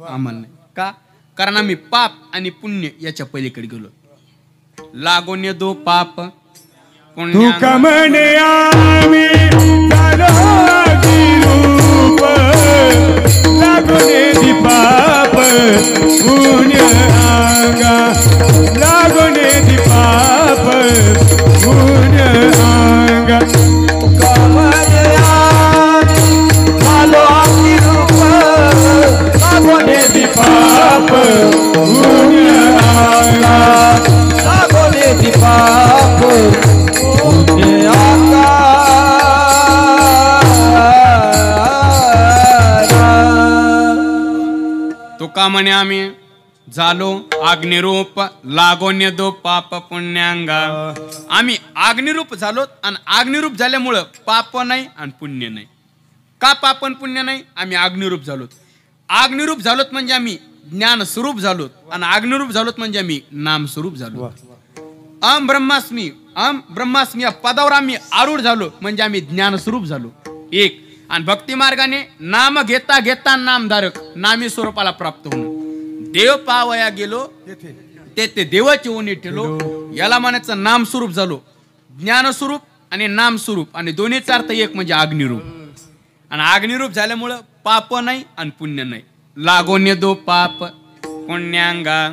आम्हाला नाही. का? कारण आम्ही पाप आणि पुण्य याच्या पलीकडे गेलो. लागून दो पाप तू कमने आम्ही झालो रूप. लागून दी पाप पुण्य अंगा. लागून दी पाप पुण्य अंगा. पाप पुण्य अंगा. लागोले दी पाप पुण्य अंगा. तो का म्हणे आम्ही झालो अग्निरूप लागोन्य दो पाप पुण्यांगा. आम्ही अग्निरूप झालो आणि अग्निरूप झाल्यामुळं पाप नाही आणि पुण्य नाही. का पाप आणि पुण्य नाही? आम्ही अग्निरूप झालोत. अग्निरूप झालोत म्हणजे आम्ही ज्ञान स्वरूप झालोत आणि अग्निरूप झालोत म्हणजे आम्ही नाम स्वरूप झालो. अहम ब्रह्मास्मी या पदावर आम्ही आरूढ झालो म्हणजे आम्ही ज्ञान स्वरूप झालो. एक आणि भक्ती मार्गाने नाम घेता घेता नामधारक नामी स्वरूपाला प्राप्त होणं. देव पावया गेलो ते देवाची ओणी ठेलो. याला म्हणायचं नाम स्वरूप झालो. ज्ञान स्वरूप आणि नाम स्वरूप आणि दोन्हीचा अर्थ एक म्हणजे अग्निरूप. आणि अग्निरूप झाल्यामुळं पाप नाही आणि पुण्य नाही. लागोन्य दो पाप पुण्यांगा.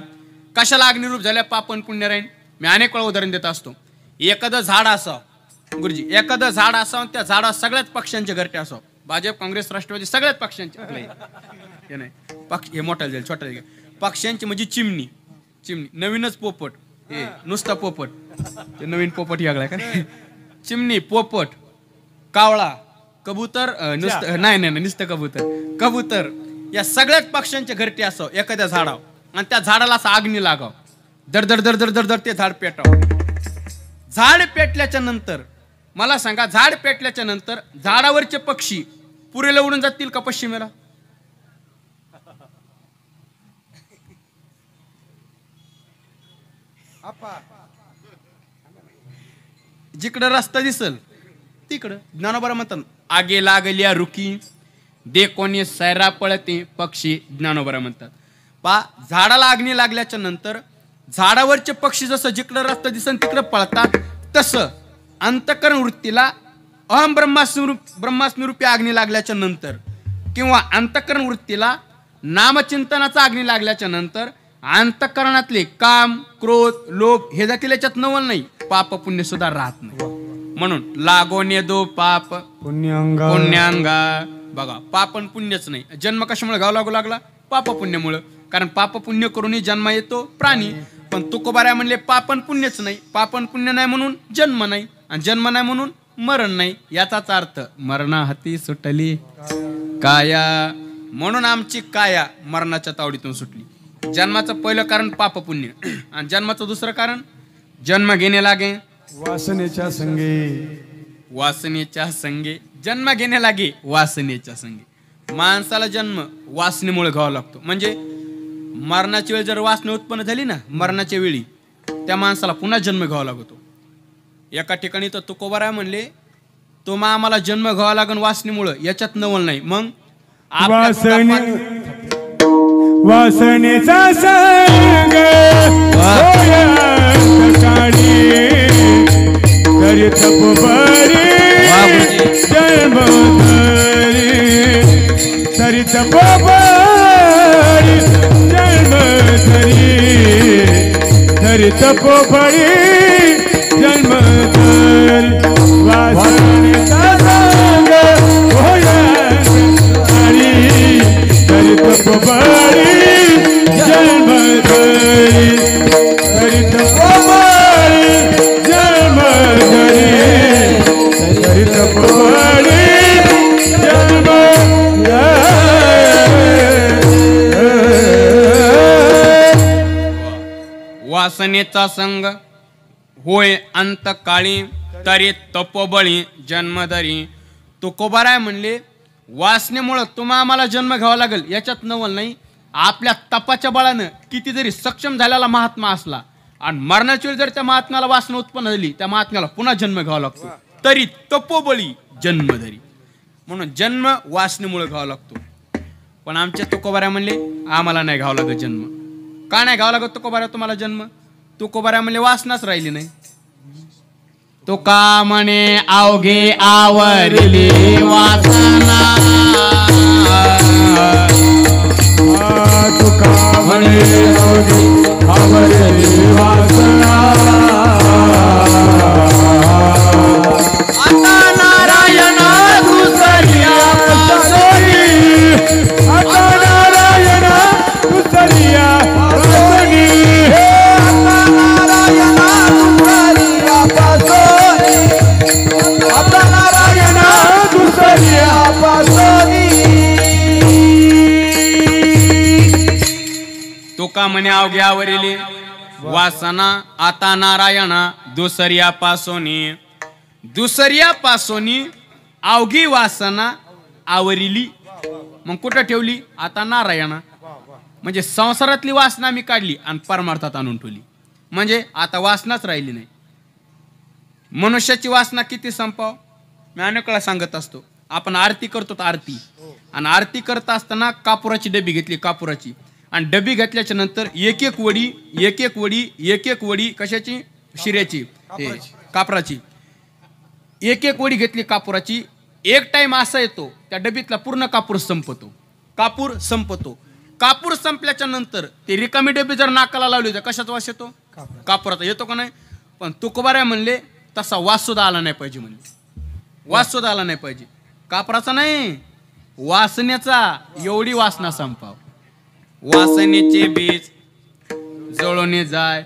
कशाला अग्निरूप झाल्या पाप आणि पुण्य राहील? मी अनेक वेळा उदाहरण देत असतो. एखादं झाड असावं गुरुजी, एखादं झाड असावं त्या झाडावर सगळ्याच पक्षांचे घरटे असावं. भाजप काँग्रेस राष्ट्रवादी सगळ्याच पक्षांचे हे नाही पक्ष हे मोठा जाईल छोटा जाईल पक्षांची म्हणजे चिमणी नवीनच पोपट हे नुसता पोपट ते नवीन पोपट यागला का चिमणी पोपट कावळा कबूतर नुसतं नाही नुसतं कबूतर या सगळ्याच पक्ष्यांचे घरटे असावं एखाद्या झाडावर आणि त्या झाडाला असं आग्नी लागाव दर दर दर दर दर दर ते झाड पेटाव. झाड पेटल्याच्या नंतर मला सांगा झाड पेटल्याच्या नंतर झाडावरचे पक्षी पुरेला उडून जातील का पश्चिमेला? जिकडं रस्ता दिसल तिकडं. ज्ञानोबा म्हणतात आगे लागल्या रुकी दे कोणी सैरा पळते पक्षी. ज्ञानोबा म्हणतात पा झाडाला अग्नी लागल्याच्या नंतर झाडावरचे पक्षी जसं जिकडं रस्ता दिसन तिकडं पळतात तसं अंतःकरण वृत्तीला अहम ब्रह्मास्मी रूपी अग्नी लागल्याच्या नंतर किंवा अंतःकरण वृत्तीला नामचिंतनाचा अग्नी लागल्याच्या नंतर अंतःकरणातले काम क्रोध लोभ हे जातील याच्यात नवल नाही. पाप पुण्य सुद्धा राहत नाही. म्हणून लागोने दो पाप पुण्यांगा. बघा पाप आणि पुण्यच नाही. जन्म कशामुळे घाव लागू लागला? पाप पुण्यामुळं. कारण पाप पुण्य करूनही जन्म येतो प्राणी. पण तुकोबाऱ्या म्हणले पाप आणि पुण्यच नाही. पाप आणि पुण्य नाही म्हणून जन्म नाही आणि जन्म नाही म्हणून मरण नाही. याचाच अर्थ मरणा हाती सुटली काया. म्हणून आमची काया मरणाच्या तावडीतून सुटली. जन्माचं पहिलं कारण पाप पुण्य आणि जन्माचं दुसरं कारण जन्म घेणे लागे वासनेच्या संगे. जन्म घेणे लागे वासनेच्या संगे. माणसाला जन्म वासनेमुळे घ्यावा लागतो. म्हणजे मरणाची वेळ जर वासना उत्पन्न झाली ना मरणाच्या वेळी त्या माणसाला पुन्हा जन्म घ्यावा लागतो. एका ठिकाणी तर तुकोबाराय म्हणले तो मग आम्हाला जन्म घ्यावा लागन वासनेमुळं याच्यात नवल नाही. मग वासनेचा संग तरी तपोबरी जन्म तरी तपोबरी जन्म तरी तपोबरी जन्म वासनेचा संग तरी तपोबरी जन्म तरी तपोबरी जन्म तरी तपोबरी जन्म. वासनेचा संग होय अंतकाळी तरी तपोबळी जन्मधरी. तुकोबाराय म्हणले वासनेमुळं तुम्हा आम्हाला जन्म घ्यावा लागेल याच्यात नवल नाही. आपल्या तपाच्या बळानं किती जरी सक्षम झालेला महात्मा असला आणि मरणाची वेळ जर त्या महात्म्याला वासना उत्पन्न झाली त्या महात्म्याला पुन्हा जन्म घ्यावा लागतो. तरी तपोबळी जन्मधरी. म्हणून जन्म वासनेमुळे घ्यावा लागतो. पण आमच्या तुकोबाऱ्या म्हणले आम्हाला नाही घ्यावा लागत जन्म. का नाही घ्यावा लागत तुकोबाऱ्या तुम्हाला जन्म? तुकोबाऱ्या म्हणले वासनाच राहिली नाही. तो का म्हणे अवघे आवरली वासना तुका म्हणे अवघे आवरली वासना. आता नारायणा दुसऱ्या सोनी आता नारायणा दुसऱ्या सोनी आता नारायणा दुसऱ्या पासोनी. आता नारायणा दुसऱ्या पासोनी. तुका म्हणे अवघ्यावरील वासना आता नारायणा दुसऱ्यापासोनी अवघी वासना आवरिली. मग कुठं ठेवली? आता नारायणा. म्हणजे संसारातली वासना मी काढली आणि परमार्थात आणून ठेवली. म्हणजे आता वासनाच राहिली नाही. मनुष्याची वासना किती संपाव? मी अनेक वेळा सांगत असतो. आपण आरती करतो तर आरती, आणि आरती करत असताना कापुराची डबी घेतली, कापुराची, आणि डबी घेतल्याच्या नंतर एक एक वडी कशाची? शिऱ्याची, कापराची. एक वडी घेतली कापुराची. एक टाइम असा येतो त्या डबीतला पूर्ण कापूर संपतो. कापूर संपल्याच्या नंतर ते रिकामी डबी जर नाकाला लावली तर कशाचा वास येतो? कापुराचा येतो का नाही? पण तुकोबाराय म्हणले तसा वास सुद्धा आला नाही पाहिजे. वास सुद्धा आला नाही पाहिजे. कापराचा नाही, वासनेचा. एवढी वासना संपाव. वासनेचे बीज जळून जाय,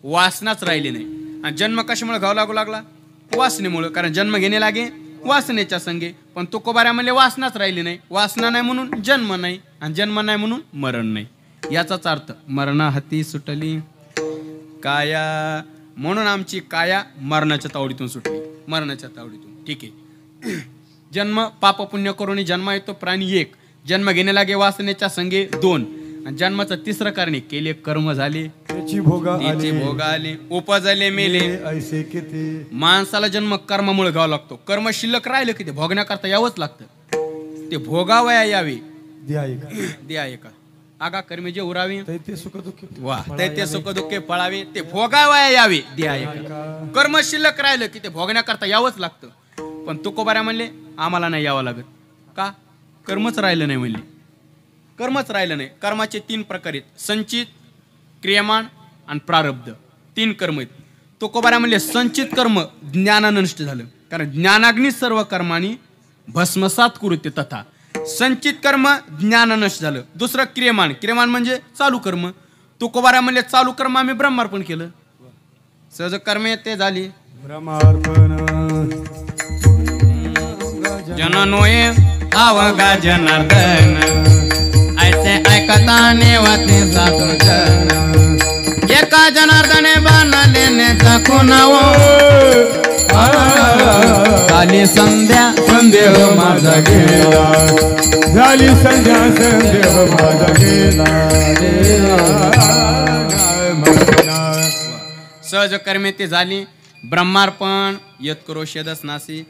वासनाच राहिली नाही. आणि जन्म कशामुळे घाव लागू लागला? वासनेमुळे. कारण जन्म घेणे लागे वासनेच्या संगे. पण तुकोबाऱ्या म्हणले वासनाच राहिली नाही. वासना नाही म्हणून जन्म नाही, आणि जन्म नाही म्हणून मरण नाही. याचाच अर्थ मरणा हाती सुटली काया. म्हणून आमची काया मरणाच्या तावडीतून सुटली, मरणाच्या तावडीतून. ठीक आहे. जन्म पाप पुण्य करून जन्म येतो प्राणी एक. जन्म घेणे लागे वासनेच्या संगे दोन. आणि जन्माचं तिसरं कारणे केले कर्म झाले, त्याची भोगा आले, उपजले मेले. ऐसे किती माणसाला जन्म कर्मामुळे घ्यावा लागतो. कर्म शिल्लक राहिलं की ते भोगण्याकरता यावंच लागतं. ते भोगावया यावे द्या एका आगा कर्मे जे उरावे दैत्य सुख दुःख वा दैत्य सुख दुःखे पळावे. ते भोगावया यावे द्या एका. कर्म शिल्लक राहिलं की ते भोगण्याकरता यावंच लागतं. पण तुकोबाऱ्या म्हणले आम्हाला नाही यावं लागत. का? कर्मच राहिलं नाही म्हणले. कर्मच राहिलं नाही. कर्माचे 3 प्रकार आहेत: संचित, क्रियमाण आणि प्रारब्ध. 3 कर्म आहेत. तुकोबाऱ्या म्हणले संचित कर्म ज्ञानानं नष्ट झालं. कारण ज्ञानाग्नी सर्व कर्मानी भस्मसात कुरुते तथा. संचित कर्म ज्ञान नष्ट झालं. दुसरं क्रियमाण. क्रियमाण म्हणजे चालू कर्म. तुकोबाऱ्या म्हणले चालू कर्म आम्ही ब्रह्मार्पण केलं. सहज कर्म ते झाली ब्रह्मार्पण. जननोये अवघा जनार्दन ऐसे ऐकता नेवाते साधू जन. एका जनार्दने बाणलेने खुनावो झाली संध्या संदेह माझा गेला. झाली संध्या संदेह माझा गेला. सहज कर्मे ते झाली ब्रह्मार्पण. यत करोषेदस नासी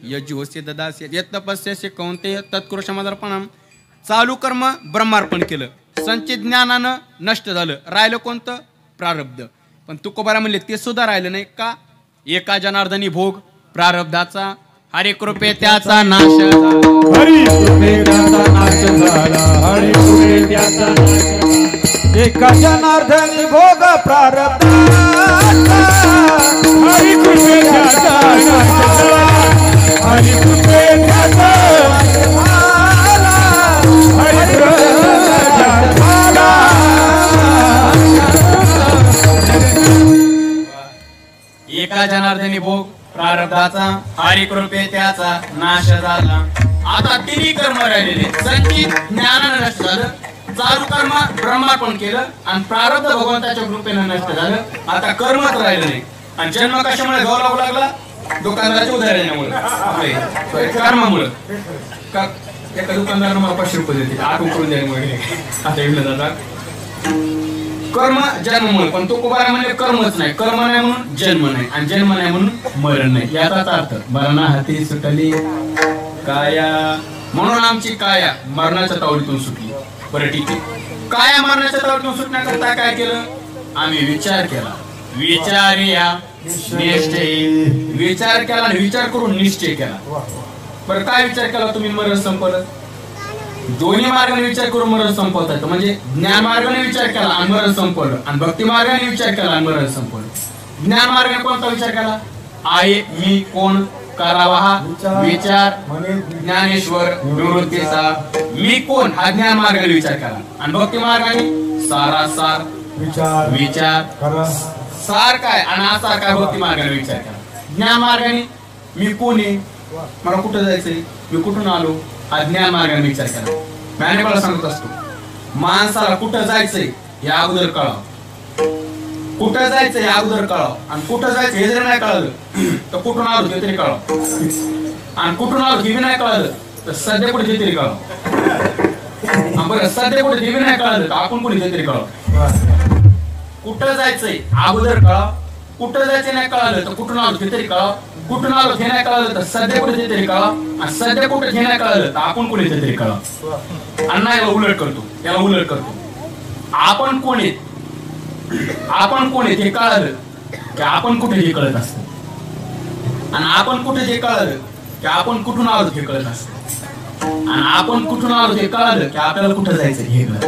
यज्जुहोस्य ददास्य यत तपस्यस्य कौंतेय तत्करो समादर्पणम. चालू कर्म ब्रह्मार्पण केलं. संचित ज्ञानानं नष्ट झालं. राहिलं कोणतं? प्रारब्ध. पण तुकोबारा म्हणले ते सुद्धा राहिलं नाही. का? एका जनार्दनी भोग प्रारब्धाचा. हरी कृपे त्याचा नाश झाला. हरी कृपे त्याचा नाश झाला. हरी कृपे त्याचा एका जनार्दनी भोग प्रारब्धाचा. हरी कृपे त्याचा नाश झाला. हरी कृपे त्याचा हरी झाला. एका जनार्दनी भोग प्रारब्धाचा. हरी कृपे त्याचा नाश झाला. आता 3 कर्म राहिलेले. संचित ज्ञानानं नष्ट झालं, चालू कर्म ब्रह्मार्पण केलं, आणि प्रारब्ध भगवंताच्या कृपेनं नष्ट झालं. आता कर्मच राहिलं नाही. आणि जन्म कशामुळे घ्यावा लागू लागला? दुकानदाराच्या उदाहरणामुळे, कर्मामुळे. का एका दुकानदारानं मला 500 रुपये देते, 8 उकळून द्यायमुळे आता येऊन जातात. कर्म जन्ममुळे. पण तुकोबारा म्हणजे कर्मच नाही. कर्म नाही म्हणून जन्म नाही, आणि जन्म नाही म्हणून मरण नाही. याचाच अर्थ मरणा हाती सुटली काया. म्हणून आमची काया मरणाच्या तावडीतून सुटली. बरं ठीक आहे. काया मरणाच्या तावडीतून सुटण्याकरता काय केलं? आम्ही विचार केला. विचारिया निश्चय. विचार केला आणि विचार करून निश्चय केला. बरं काय विचार केला तुम्ही? मरण संपलं. दोन्ही मार्गाने विचार करून मरण संपवता येतं. म्हणजे ज्ञान मार्गाने विचार केला आणि मरण संपवलं, आणि भक्ती मार्गाने विचार केला आणि मरण संपवलं. ज्ञान मार्गाने कोणता विचार केला? आहे मी कोण करावा हा विचार. ज्ञानेश्वर निवृत्तीचा मी कोण हा ज्ञान मार्गाने विचार केला. आणि भक्ती मार्गाने सारासार विचार. सार काय आणि आसार काय भक्ती मार्गाने विचार केला. ज्ञान मार्गाने मी कोण आहे, मला कुठं जायचंय, मी कुठून आलो, हा ज्ञान मार्गाने विचार केला. मी अनेक वेळा सांगत असतो, माणसाला कुठं जायचंय या अगोदर कळावं, कुठं जायचं या अगोदर कळावं, आणि कुठं जायचं हे जर नाही कळालं तर कुठून आलो ते तरी कळावं, आणि कुठून आलो हे नाही कळालं तर सध्या कुठे ते तरी कळावं. बरं सध्या कुठे ते नाही कळालं तर आपण कुठे ते तरी कळावं. कुठं जायचंय अगोदर कळावं, कुठं जायचं नाही कळालं तर कुठून आलो ते तरी कळावं, कुठून आलो हे नाही कळालं तर सध्या कुठे ते तरी कळावं, आणि सध्या कुठे हे नाही कळालं तर आपण कुठे ते तरी कळावं. अण्णा याला उलट करतो, याला उलट करतो. आपण कोण आहेत, आपण कोण आहेत हे कळालं की आपण कुठे हे कळत असत, आणि आपण कुठे जे कळालं की आपण कुठून आलो हे कळत असत, आणि आपण कुठून आलो हे कळालं की आपल्याला कुठं जायचं हे कळत.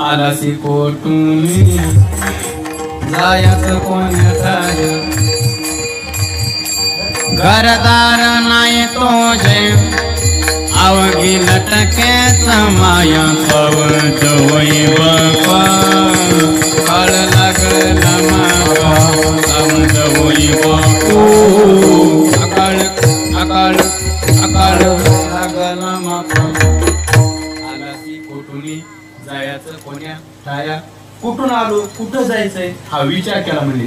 आलासी कोठून जायचं कोणत्या घरदार नाही तोजे अवघी लटकेच माया पवत वैव काळ लागला पवत वैव अकाळ अकाळ अकाळ लागला मापा. आलासी कोठून जायचं कोण्या ठाया, कुठून आलो कुठं जायचंय हा विचार केला. म्हणजे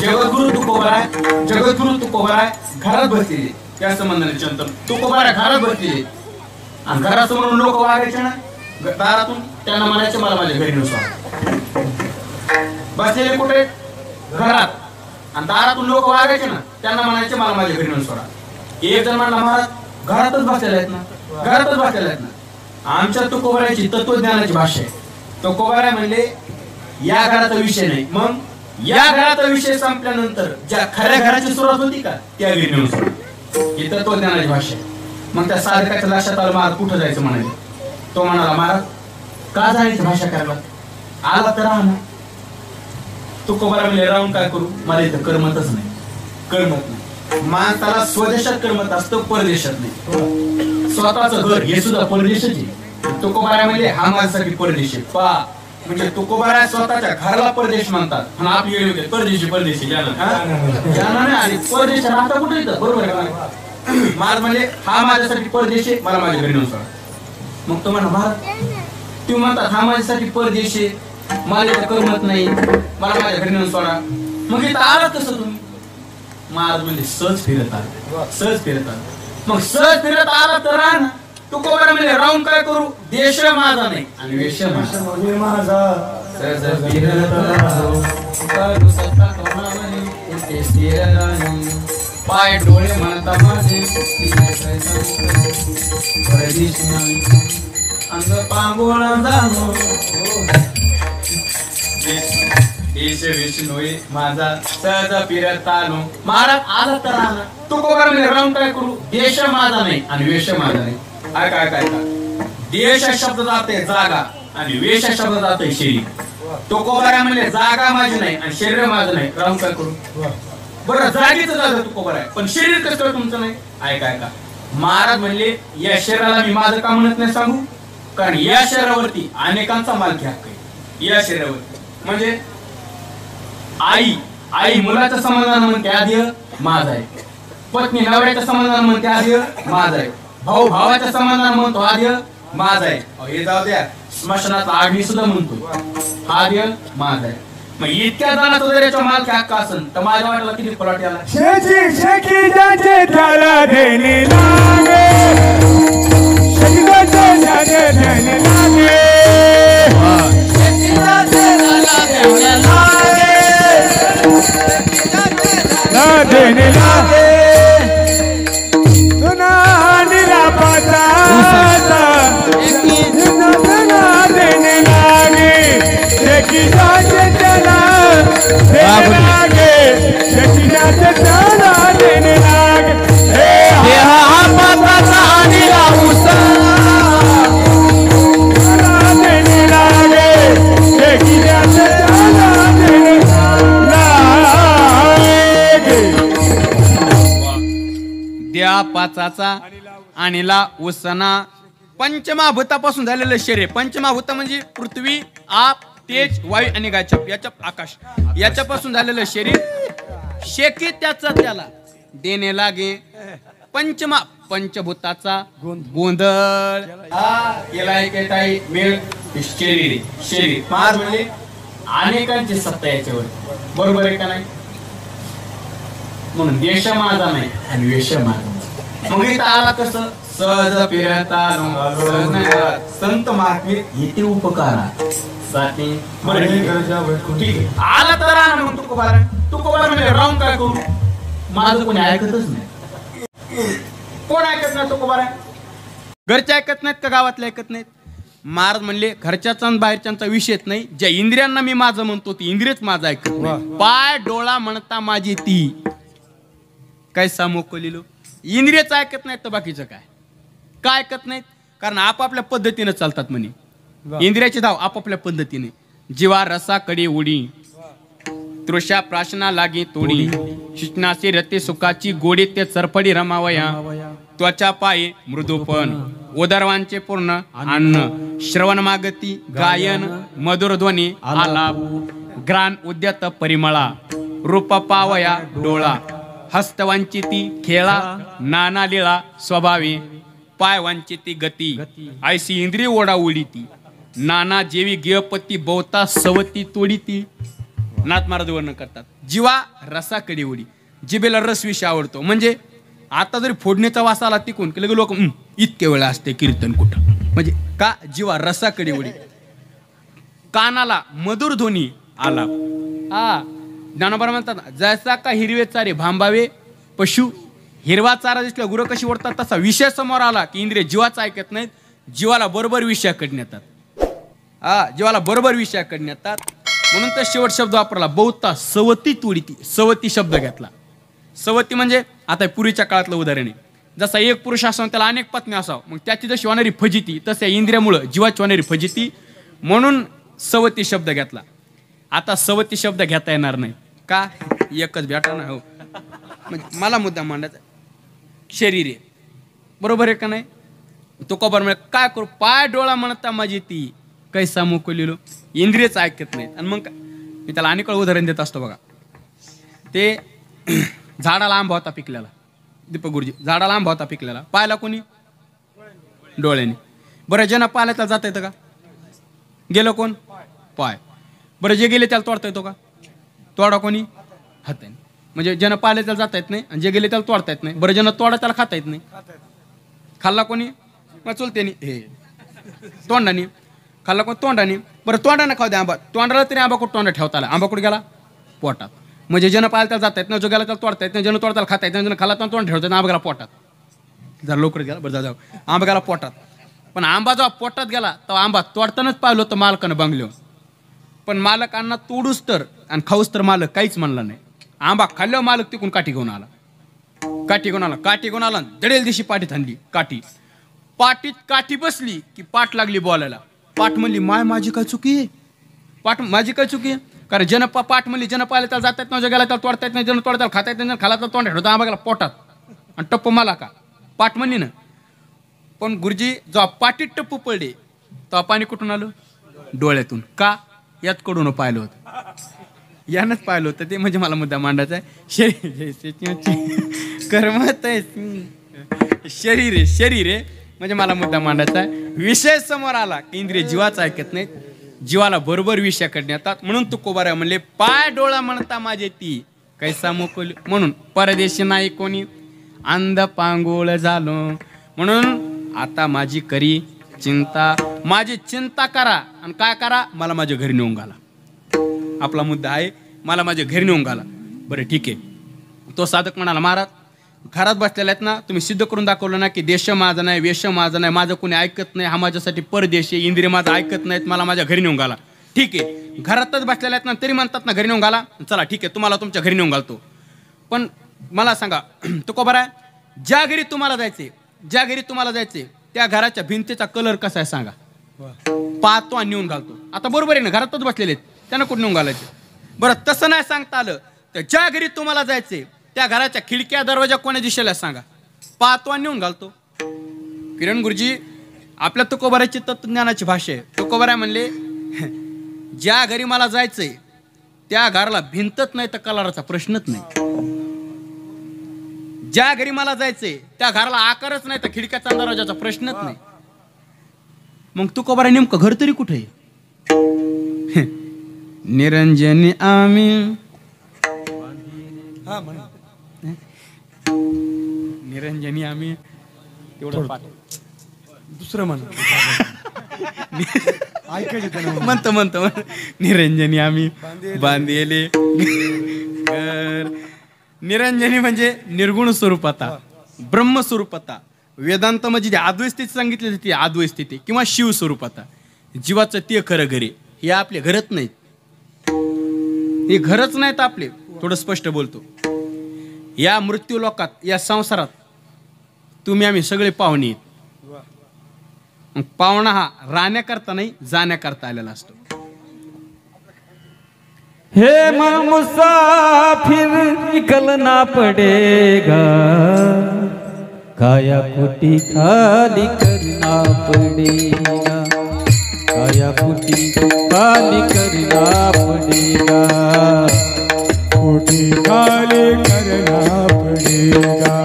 जगद्गुरु तुकोबाराय, जगद्गुरु तुकोबाराय घरात बसलेले त्या संबंधाने चिंतन. तुकोबाराय घरात बसलेले आणि घरासमोरून लोक वागायचे ना, दारातून त्यांना म्हणायचे मला माझ्या घरी नसवा. बसलेले कुठे घरात, आणि दारातून लोक वागायचे ना त्यांना म्हणायचे मला माझ्या घरी नसवा. एक जण म्हणला महाराज घरातच बसलेले आहेत ना, घरातच बसलेले आहेत ना. आमच्या तुकोबारायची तत्वज्ञानाची भाषा आहे. तुकोबाराय म्हणले या घराचा विषय नाही, मग या घराचा विषय संपल्यानंतर ज्या खऱ्या घराची सुरुवात होती का त्या घरी नेऊन सोडा. ही तत्वज्ञानाची भाषा आहे. मग त्या साधकाच्या लक्षात आलं महाराज कुठं जायचं म्हणाले. तो म्हणाला महाराज का जायचं भाषा करायला, आला तर राहा ना. तुकोबाराय म्हणले राहून काय करू, मला इथं करमतच नाही, करमत नाही. माणसाला स्वदेशात करमत असतं, परदेशात नाही. स्वतःचं घर हे सुद्धा परदेशच आहे. तुकोबाराय म्हणजे हा माझ्यासाठी परदेश आहे. पा म्हणजे तुकोबाराय स्वतःच्या घराला परदेश म्हणतात, आणि आपली वेळ होते परदेशी परदेशी ज्ञानाने आणि परदेश राहता कुठे येतं, बरोबर आहे. महाराज म्हणजे हा माझ्यासाठी परदेश आहे, मला माझ्या घरी नेऊन सोडा. मग तो म्हणा महाराज तुम्ही म्हणतात हा माझ्यासाठी परदेश आहे, मला इथं करमत नाही, मला माझ्या घरी नेऊन सोडा. मग इथं आलात कसं तुम्ही. महाराज म्हणजे सहज फिरत आला, सहज फिरत आला. मग सहज फिरत आला तर राहा ना. तुकोबाराय म्हणजे राहून काय करू, देश माझा नाही आणि वेश माझा. सहज फिरत पाय डोळे म्हणता माझे अंग पांगोळ जाणो देश विष्णू माझा सहज फिरत आलो. महाराज आला तर आला. तुकोबाराय म्हणजे राहून काय करू, देश माझा नाही आणि वेश माझा नाही. काय काय काय काय देश शब्द जाते जागा आणि वेश शब्द जाते शरीर. तुकोबाराय म्हणजे जागा माझी नाही आणि शरीर माझं नाही, राहून काय करू. बरं जागेच जागा तुकोबाराय पण शरीर कसं तुमचं नाही. काय का महाराज म्हणले या शरीराला मी माझं का म्हणत नाही सांगू, कारण या शरीरावरती अनेकांचा मालकी हक्क आहे. या शरीरावरती म्हणजे आई आई मुलाच्या समाधान म्हणते आधी माझा आहे, पत्नी नवऱ्याच्या समाधान म्हणते आधी माझा आहे, भाऊ भावाच्या समाधान म्हणतो आधी माझा आहे. हे जाऊ द्या स्मशानात आगणी सुद्धा म्हणतो आधी माझा आहे. मग इतक्या जणांचा जर याच्या मालकी हक्क असेल तर माझ्या वाट्याला किती पलट याला. शेती शेती जाचे त्याला देणे लागे, शेती जाचे त्याला देणे लागे, देणे लागे. तुना निला पाता देणे लागे, शेती जाचे त्याला देणे लागे, शेती जाचे त्याला देणे लागे. हा पाताचा निला उसा देणे लागे, शेती जाचे त्याला देणे लागे. द्या पाचाचा आणिला उसना. पंचमहाभूतापासून झालेलं शरीर. पंचमहाभूत म्हणजे पृथ्वी, आप, तेज, वायू आणि गायचप याच्या आकाश याच्यापासून झालेलं शरीर. शेकी त्याचा त्याला देणे लागे. पंचभूताचा गोंधळ केलाय काय ताई वेळ शरीर महाराज म्हणले अनेकांची सत्ता याच्यावर, बरोबर आहे का नाही? म्हणून देश माझा नाही आणि वेश माझा. मग इथं आला कसं सहज फिरता संत महात्मे येते उपकारासाठी आला तर आला. मग तुकोबार म्हणजे राहून काय करू, माझं कोणी ऐकतच नाही. कोण ऐकत नाही तुकोबार? घरचे ऐकत नाहीत का गावातले ऐकत नाहीत? महाराज म्हणले घरच्याचा आणि बाहेरच्यांचा विषयच नाही, ज्या इंद्रियांना मी माझं म्हणतो ती इंद्रियच माझं ऐकत नाही. पाय डोळा म्हणता माझी ती काय सामोकलिलो. इंद्रियच ऐकत नाहीत तर बाकीचं काय ऐकत नाहीत? कारण आपापल्या पद्धतीने चालतात म्हणे. इंद्रियाची धाव आपापल्या पद्धतीने. जीवा रसा कडे उडी, तृषा प्राशना लागे तोडी, शिष्णासी रते सुखाची गोडी, ते चरफडी रमावया, त्वचा पाये मृदूपण, उदरवांचे पूर्ण अन्न, श्रवण मागती गायन, मधुर ध्वनी आलाप, ग्राण उद्यत परिमळा, रूप पावया डोळा, हस्तवांचिती खेळा, नाना लीळा स्वभावी, पाय वांचिती गती, ऐशी इंद्रिय ओढा उडीती, नाना जेवी गिळपती बहुता सवती तोडीती. नाथ महाराज वर्णन करतात. जीवा रसाकडे उडी, जिभेला रस विषय आवडतो. म्हणजे आता जरी फोडणीचा वास आला तिकून की लोक इतके वेळा असते कीर्तन कुठं, म्हणजे का जीवा रसाकडे उडी. कानाला मधुर ध्वनी आला. ज्ञानोबा म्हणतात जसा का हिरवे चारे भांबावे पशु, हिरवा चारा दिसला गुरं कशी ओढतात तसा विषय समोर आला की इंद्रिय जीवाचा ऐकत नाहीत, जीवाला बरोबर विषयाकडे नेतात. जीवाला बरोबर विषयाकडे नेतात. म्हणून तर शेवट शब्द वापरला बहुता सवती तोडीती. सवती शब्द घेतला. सवती म्हणजे आता पूर्वीच्या काळातलं उदाहरण आहे. जसा एक पुरुष असावा त्याला अनेक पत्नी असावं, मग त्याची जशी होणारी फजिती तसे इंद्रियामुळं जीवाची होणारी फजिती, म्हणून सवती शब्द घेतला. आता सवती शब्द घेता येणार नाही का, एकच भेटा ना. हो म्हणजे मला मुद्दा मांडायचा शरीर आहे, बरोबर आहे का नाही? तो कबर म्हणजे काय करू, पाय डोळा म्हणता माझी ती कैसा मोकलिलो. इंद्रियच ऐकत नाहीत. आणि मग मी त्याला अनेक उदाहरण देत असतो बघा. ते झाडाला आंबा होता पिकलेला, दीपक गुरुजी झाडाला आंबा होता पिकलेला, पाहिला कोणी? डोळ्याने. बरं ज्यांना पाहिलं त्याला जाता येतं का? गेलं कोण? पाय. बरं जे गेले त्याला तोडता येतो का? तोडा कोणी? हाताने. म्हणजे ज्यांना पाहिलं त्याला जाता येत नाही आणि जे गेले त्याला तोडता येत नाही. बरं ज्यांना तोडा त्याला खाता येत नाही. खाल्ला कोणी? मग चुलतेनी हे तोंडाने. खाल्ला कोण? तोंडाने. बरं तोंडाने खाऊ द्या आंबा, तोंडाला तरी आंबा कुठं तोंडात ठेवता आला, आंबा कुठे गेला? पोटात. म्हणजे ज्यानं पाहिलं त्याला जाता येत नाही, जो गेला त्याला तोडता येत नाही, ज्यानं तोडा त्याला खाता येत नाही, ज्यानं खाल्ला त्याला तोंड ठेवता येत नाही, आंबा गेला पोटात. जरा लवकर गेला, बरं जाऊ आंबा गेला पोटात. पण आंबा जेव्हा पोटात गेला तेव्हा आंबा तोडतानाच पाहिलं होतं मालकानं बंगल्यावर. पण मालकांना तोडूच तर आणि खाऊच तर मालक काहीच म्हणला नाही. आंबा खाल्ल्यावर मालक तिकून काठी घेऊन आला. काठी घेऊन आला दडेल दिवशी पाठीत आणली काठी. पाठीत काठी बसली की पाठ लागली बोलायला. पाठ म्हणली माय माझी काय चुकी आहे, पाठ माझी काय चुकी आहे. कारण ज्यानं पाठ म्हणली ज्यानं पाहिलं त्याला जाता येत नाही, जगाला त्याला तोडता येत नाही, ज्यानं तोडता त्याला खाता येत नाही, खाला तर तोंड ठेवता आंबा गेला पोटात आणि टप्प मला का पाठ म्हणली ना. पण गुरुजी जेव्हा पाठीत टप्पू पडले तेव्हा पाणी कुठून आलं? डोळ्यातून. का? यात कडून पाहिलं होतं, यानंच पाहिलं होतं. ते म्हणजे मला मुद्दा मांडायचा आहे. कर्मत शरीर आहे म्हणजे मला मुद्दा मांडायचा आहे. विषय समोर आला की इंद्रिय जीवाचा ऐकत नाहीत, जीवाला बरोबर विषयाकडे येतात. म्हणून तुकोबाराय म्हणले पाय डोळा म्हणता माझे ती कैसा मोकली. म्हणून परदेशी नाही कोणी अंध पांगोळ झालो. म्हणून आता माझी करी चिंता, माझी चिंता करा आणि काय करा, मला माझ्या घरी नेऊन घाला. आपला मुद्दा आहे मला माझ्या घरी नेऊन घाला. बरं ठीक आहे. तो साधक म्हणाला महाराज घरात बसलेला आहेत ना, तुम्ही सिद्ध करून दाखवलं ना की देश माझा नाही, वेश माझा नाही, माझं कोणी ऐकत नाही, हा माझ्यासाठी परदेश आहे, इंद्रिय माझं ऐकत नाहीत, मला माझ्या घरी नेऊन घाला. ठीक आहे, घरातच बसलेल्या आहेत ना तरी म्हणतात ना घरी नेऊन घाला. चला ठीक आहे, तुम्हाला तुमच्या घरी नेऊन घालतो. पण मला सांगा तुकोबाराय, ज्या घरी तुम्हाला जायचे त्या घराच्या भिंतीचा कलर कसा आहे सांगा. पाहतो आणि नेऊन घालतो. आता बरोबर आहे ना, घरातच बसलेले आहेत, त्यांना कुठे नेऊन घालायचे? बरं तसं नाही सांगता आलं तर ज्या घरी तुम्हाला जायचे त्या घराच्या खिडक्या दरवाजा कोणा दिशेला सांगा, पाहतो आणि नेऊन घालतो. किरण गुरुजी आपल्या तुकोबारायची तत्वज्ञानाची भाषा आहे. तुकोबाराय म्हणले ज्या घरी मला जायचंय त्या घराला भिंतच नाही तर कलराचा प्रश्नच नाही. ज्या घरी मला जायचंय त्या घराला आकारच नाही तर खिडक्याचा दरवाजाचा प्रश्नच नाही. मग तू कबरा नेमकं घर तरी कुठे आहे? निरंजनी आम्ही निरंजनी आम्ही तेवढं पाठ दुसरं म्हण ऐकायचं म्हणतो निरंजनी आम्ही बांधलेले घर. निरंजनी म्हणजे निर्गुण स्वरूपाता, ब्रह्म स्वरूपाता. वेदांत म्हणजे जे अद्वैत स्थिती सांगितली ती अद्वैत स्थिती किंवा शिव स्वरूपाता. जीवाचं ते खरं घरी हे आपले घरच नाहीत. हे घरच नाहीत आपले. थोडं स्पष्ट बोलतो. या मृत्यू लोकात, या संसारात तुम्ही आम्ही सगळे पाहुणे आहेत. पाहुणा हा राहण्याकरता नाही जाण्याकरता आलेला असतो. हे मन मुसाफिर निकलना पडेगा, काया कुटी खाली करना पडेगा, काया कुटी खाली करना पडेगा, कोठी खाली करना पडेगा,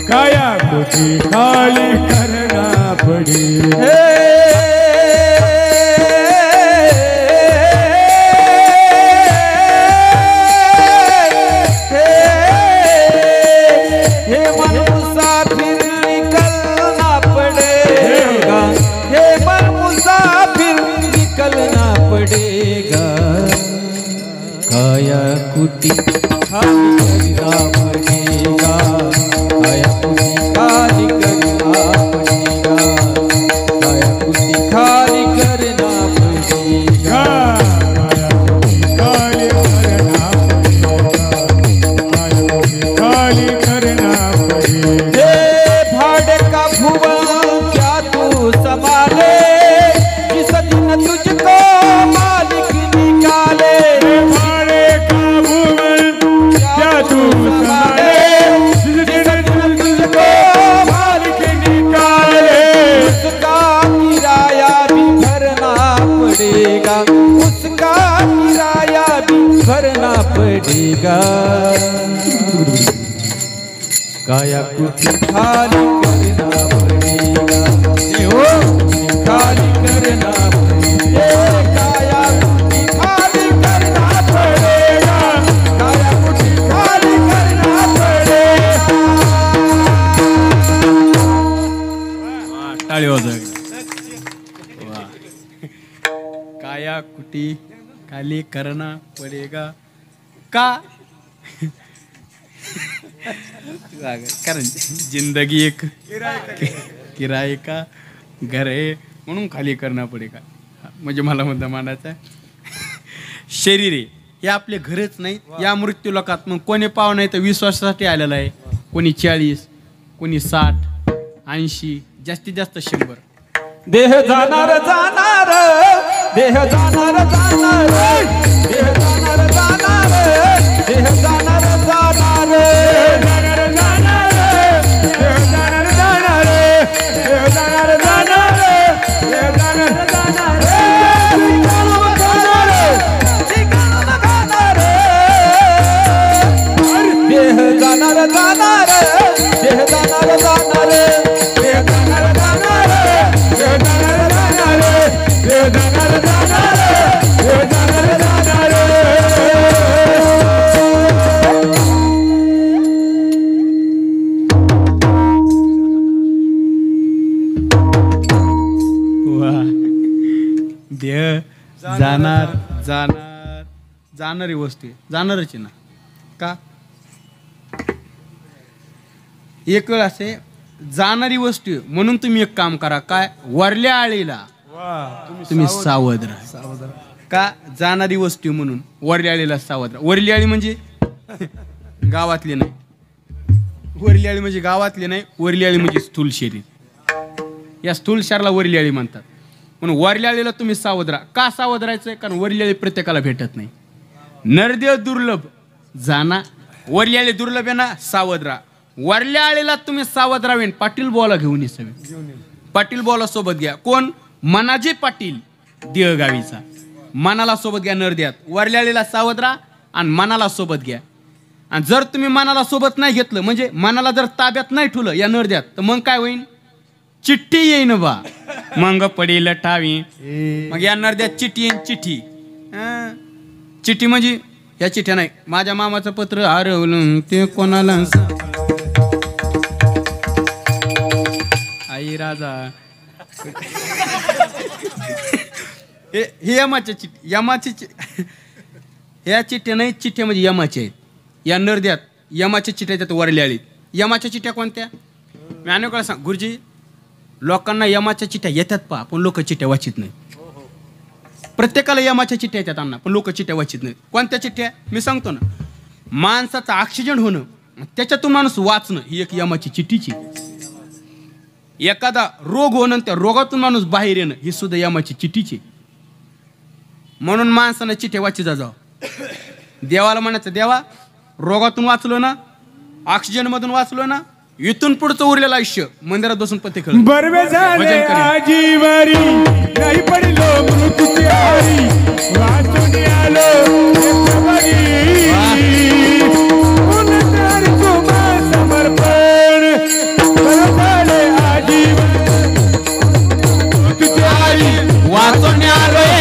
काया कोठी खाली करना पडेगा. काया कुटी खाली करना पड़ेगा, काया कुटी खाली करना पड़ेगा, काया कुटी खाली करना पड़ेगा, काया कोठी खाली करना पडेगा. भाड़ का भुवन क्या तू संभाले, जिस दिन तुझको मालिक निकाले, उसका किराया भी भरना पड़ेगा. काया कुटी खाली करना पड़ेगा, खाली करना पड़ेगा, काया कुटी खाली करना पड़ेगा, काया कुटी खाली करना पड़ेगा. टाळी वाजवा. काया कुटी खाली करना पडेगा का? कारण जिंदगी एक किराए का घर आहे म्हणून खाली करना पडेगा. म्हणजे मला मुद्दा मांडायचा शरीर आहे हे आपले घरच नाही. या मृत्यू लोकात मग कोणी पाव नाही तर 20 वर्षासाठी आलेला आहे, कोणी 40, कोणी 60, 80, जास्तीत जास्त 100. देह जाणार जाणार, देह जाणार जाणार, देह जाणार जाणार, देह जाणार जाणार, जाणार जाणार, देव जाणार जाणार, देव जाणार जाणार, देव जाणार जाणार, देह जाणार जाणार, देह जाणार जाणार, देव जाणार जाणार, देव जाणार जाणार, देव जाणार जाणार, देव जाणार जाणार. देह जाणार जाणार जाणारी वस्तू आहे, जाणारच आहे ना का? एक वेळ असे जाणारी वस्तू आहे म्हणून तुम्ही एक काम करा. काय? वरल्या आळीला तुम्ही सावध राहा. का? जाणारी वस्तू आहे म्हणून वरल्या आळीला सावध राहा. वरली आळी म्हणजे गावातली नाही, वरली आळी म्हणजे गावातली नाही, वरली आळी म्हणजे स्थूल शरीर. या स्थूल शरीराला वरली आळी म्हणतात. म्हणून वरल्या आळीला तुम्ही सावध राहा. का सावध राहायचंय? कारण वरली आळी प्रत्येकाला भेटत नाही. नरदेव दुर्लभ जाना, वरली आळी दुर्लभ आहे ना, सावध राहा. वरल्या आळीला तुम्ही सावध राहावे. पाटील बोला घेऊन ये सगळे, पाटील बोला सोबत घ्या. कोण? मनाजी पाटील देहगावीचा. मनाला सोबत घ्या नरदेवात. वरल्या आळीला सावध राहा आणि मनाला सोबत घ्या. आणि जर तुम्ही मनाला सोबत नाही घेतलं म्हणजे मनाला जर ताब्यात नाही ठेवलं या नरद्यात तर मग काय होईल चिठ्ठी येईन बा मग पडील ठावी मग या नरद्यात चिठ्ठी येईन चिठ्ठी चिठ्ठी म्हणजे या चिठ्ठ्या नाही माझ्या मामाचं पत्र हरवलं ते कोणाला आई राजा हे यमाच्या चिठ्ठी यमाची ह्या चिठ्ठ्या नाही चिठ्ठ्या म्हणजे यमाच्या आहेत या नरद्यात यमाच्या चिठ्ठ्या त्यात वरल्या आलीत यमाच्या चिठ्ठ्या कोणत्या मी अनेक वेळा सांग गुरुजी लोकांना यमाच्या चिठ्ठ्या येतात पहा पण लोक चिठ्ठ्या वाचित नाही प्रत्येकाला यमाच्या चिठ्ठ्या येतात त्यांना पण लोक चिठ्ठ्या वाचित नाही कोणत्या चिठ्ठ्या मी सांगतो ना माणसाचं ऑक्सिजन होणं त्याच्यातून माणूस वाचणं ही एक यमाची चिठ्ठीची एखादा रोग होणं त्या रोगातून माणूस बाहेर येणं ही सुद्धा यमाची चिठ्ठीची म्हणून माणसानं चिठ्ठ्या वाचित जावं देवाला म्हणायचं देवा रोगातून वाचलो ना ऑक्सिजन मधून वाचलो ना इथून पुढचं उरलेलं आयुष्य मंदिरात बसून पत्ते खेळ बरवे झाले आजीवारी नाही पडलो मृत्यूची आरी वाचून आलो समर्पण झाले आजीवारी वाचून आलोय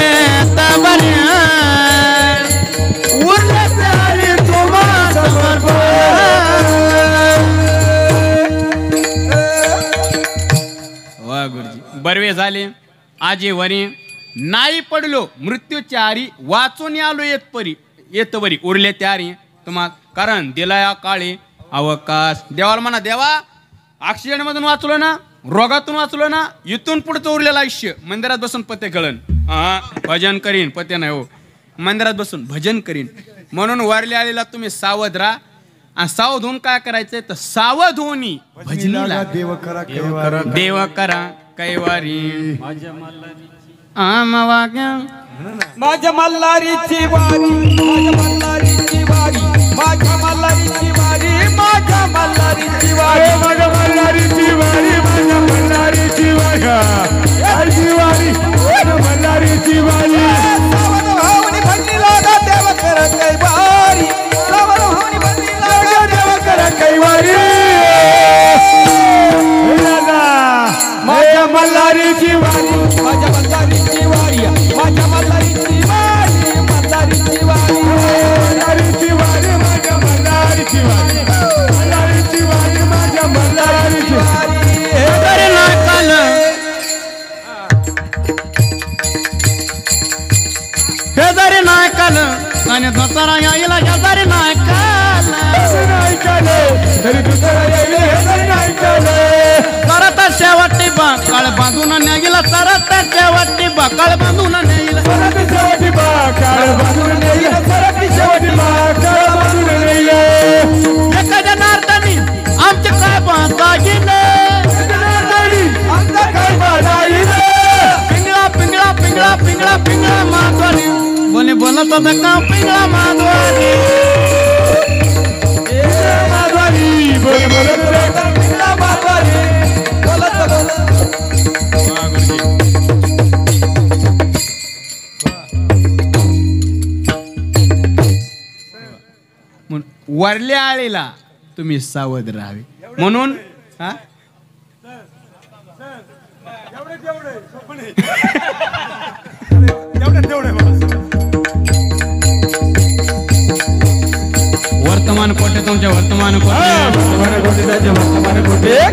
बर्वे झाले आजेवरी नाही पडलो मृत्यूच्या आरी वाचून आलो येतवरी उरले त्यारी तुम्हा कारण दिला या काळी अवकाश देवाला म्हणा देवा ऑक्सिजन मधून वाचलो ना रोगातून वाचलो ना इथून पुढचं उरलेलं आयुष्य मंदिरात बसून पत्ते खेळन भजन करीन पत्ते नाही हो मंदिरात बसून भजन करीन म्हणून वारले आलेला तुम्ही सावध राहा आणि सावध होऊन काय करायचंय तर सावध होऊनी भजनीला देव करा कैवारी माझ्या मल्हारीची वारी माझ्या मल्हारीची वारी माझ्या मल्हारीची वारी माझ्या मल्हारीची वारी माझ्या मल्हारीची वारी माझ्या मल्हारीची वारी मल्हारीची वारी सावध भावनी भजनी लागा देव कर कैवारी सावध भावनी भजनी लागा देव कर कैवारी माझ्या मल्हारीची वारी माझ्या मल्हारीची वारी माझ्या मल्हारीची वारी मल्हारीची वारी मल्हारीची वारी माझ्या मल्हारीची वारी मल्हारीची वारी माझ्या मल्हारीची वारी तरी नाही काल हे जरी नाही काल आणि दुसरा यायला हे जरी नाही काल नाही काले तरी दुसरा येईल हे तरी नाही काले सरत शेवटी बाकाळ बांधून नेला सरत शेवटी बाकाळ बांधून नेला सरत शेवटी बाकाळ बांधून नेईल सरत शेवटी बाकाळ बांधून नेईल एका जनार्दनी आमचे काय बांधायले आमचा काय बांधायले पिंगळा पिंगळा पिंगळा पिंगळा पिंगळा माधवानी बोले बोलत होता का पिंगळा माधवानी माधवानी बोल बोलत होता पिंगळा माधवानी बोलत वरल्या आळेला तुम्ही सावध राहावे म्हणून हा वर्तमान कोटे तुमच्या वर्तमान कोटे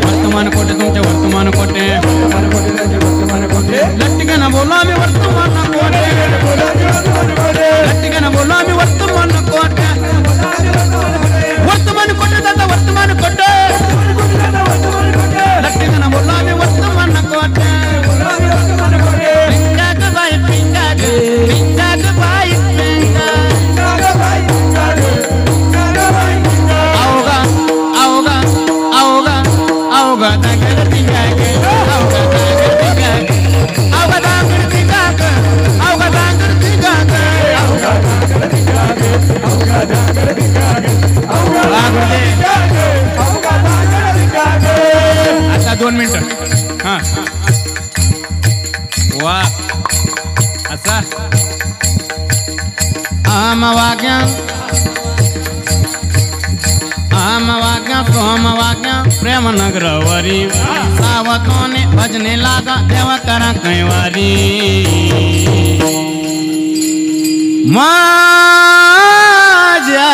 वर्तमान कोटे तुमच्या वर्तमान कोटे लट्टिकांना बोलो आम्ही वर्तमान कोटे लट्टिकांना बोलो आम्ही वर्तमान कोटे वर्तमान कोटे दादा वर्तमान कोटे लट्टिकांना बोलो आम्ही वर्तमान कोटे पिंगाग बाई पिंगाग पिंगाग बाई पिंगाग आओगा आओगा आओगा आओगा दागर पिंगाग आओगा दागर पिंगाग आओगा दागर पिंगाग आओगा दागर पिंगाग आओगा दागर पिंगाग आओगा दागर पिंगाग आओगा दागर पिंगाग आता 2 मिनिटं हां वा असा आम वाग्या सोम वाक्य प्रेम नगरवरी सावतोने भजने लागा देव करा कैवारी माझ्या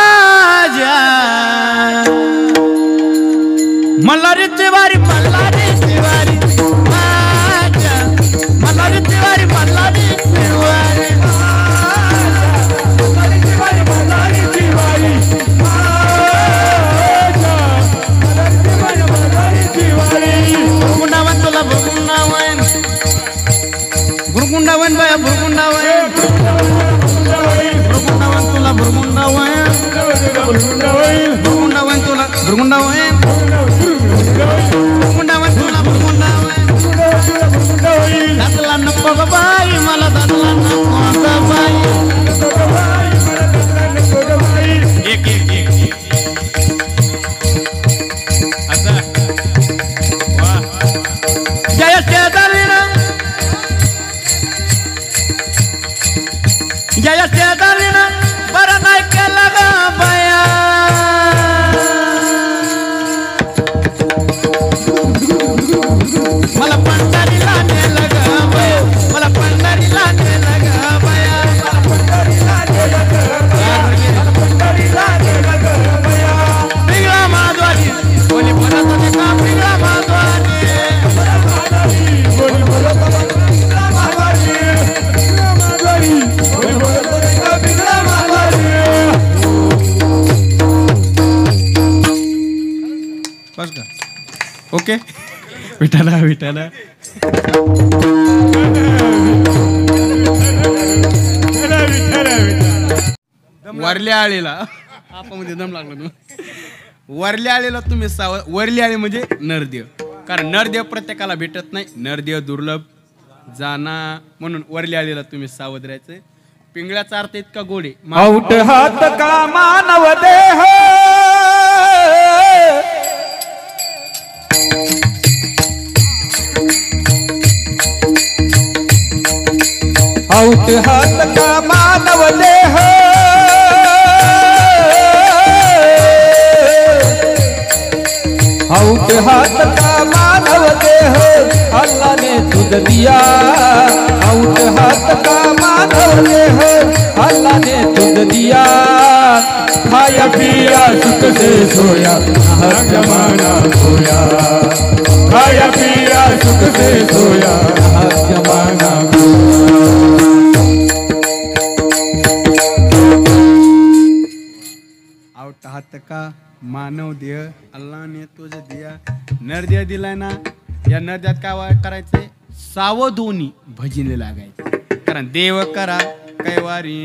माझ्या मल्हारी तिवारी मल्हारी तिवारी माझ्या मल्हारी तिवारी मल्हारी तिवारी गुरुकुंडावन तुला गुरुकुंडावन गुरुकुंडावन बाया गुरुकुंडावन गुरुकुंडावन तुला गुरुकुंडावन गुरुकुंडावन तुला गुरुकुंडावन गुरुकुंडावन तुला गुरुकुंडावन दादला नको ग बाई मला दादला नको ग बाई एक एक एक आता वाह जय शेजारीना जय शेजारीना बरं नाही केलं ग बाया मला पंढरीला नेलं ग बाया मला पंढरीला नेलं ग बाया पिंगळा माधवारी कोणी बोलत होते का पिंगळा माधवारी बस का ओके विठाला विठाला वरल्या आळीला आपामध्ये दम लागला तू वरल्या आळीला तुम्ही वरली आळी म्हणजे नरदेव कारण नरदेव प्रत्येकाला भेटत नाही नरदेव दुर्लभ जाना म्हणून वरल्या आळीला तुम्ही सावध राहायचंय पिंगळ्याचा अर्थ इतका गोडे आउट हात का मानव देह आउट हात का मानव देह आउट हात का मानव देह अल्लाह ने तुझ दिया आउट हात का मानव देह अल्लाह ने तुझ दिया खाया पिया सुख से सोया हर जमाना खोया खाया पिया सुख से सोया हर जमाना आउट हात का मानव देह अल्लाने तुझ दिया नरदेह दिलाय ना या नरद्यात काय करायचंय सावधोनी भजने लागायचे कारण देव करा कैवारी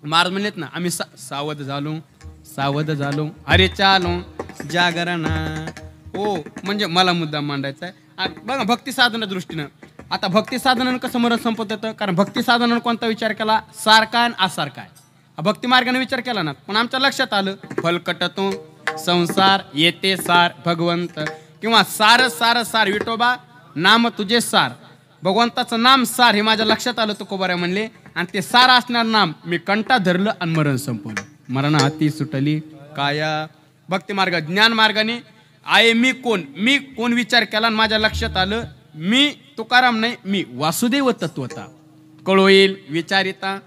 महाराज म्हणलेत ना आम्ही सावध झालो अरे चालो जागरणा ओ म्हणजे मला मुद्दा मांडायचा आहे बघा भक्ती साधना दृष्टीनं आता भक्ती साधनानं कसं मरण संपत येतं कारण भक्ती साधनानं कोणता विचार केला सारखा आणि असारखा आहे भक्ती मार्गाने विचार केला ना पण आमच्या लक्षात आलं फलकटतो संसार येते सार भगवंत किंवा सार सार सार विठोबा नाम तुझे सार भगवंताचं नाम सार हे माझ्या लक्षात आलं तुकोबारा म्हणले आणि ते सार असणार नाम मी कंटा धरलं आणि मरण संपवलं मरणा हाती सुटली काया भक्ती मार्ग ज्ञान मार्गाने आहे मी कोण विचार केला आणि माझ्या लक्षात आलं मी तुकाराम नाही मी वासुदेव तत्वता कळो येईल विचारिता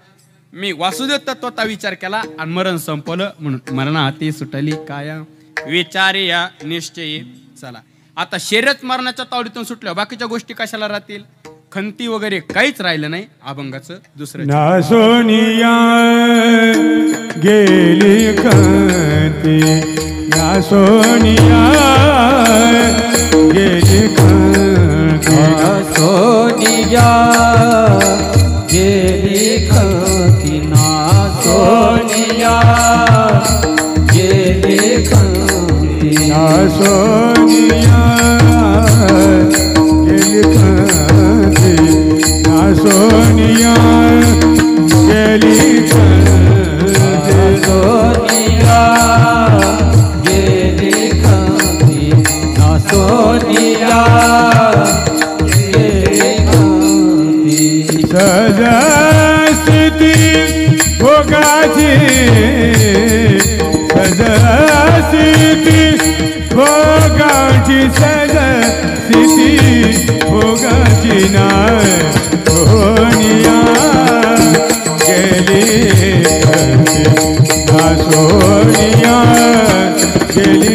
मी वासुदेव तत्वता विचार केला आणि मरण संपवलं म्हणून मरणा हाती सुटली काया विचारे या निश्चयी चला आता शर्यत मरणाच्या तावडीतून सुटल्या बाकीच्या गोष्टी कशाला राहतील खंती वगैरे काहीच राहिलं नाही अभंगाचं दुसरं ना सोनिया गेली खंती ना सोनिया गेली खंती सोनिया गेली खंती ना सोनिया गेली खंती ना सोनिया गेली खंती ना सोनिया गेली खंती सोनिया गेली खंती ना सोनिया गेली खंती सदा स्थिती सजसिती भोगाची सजसिती भोगाची नाय सोनिया गेली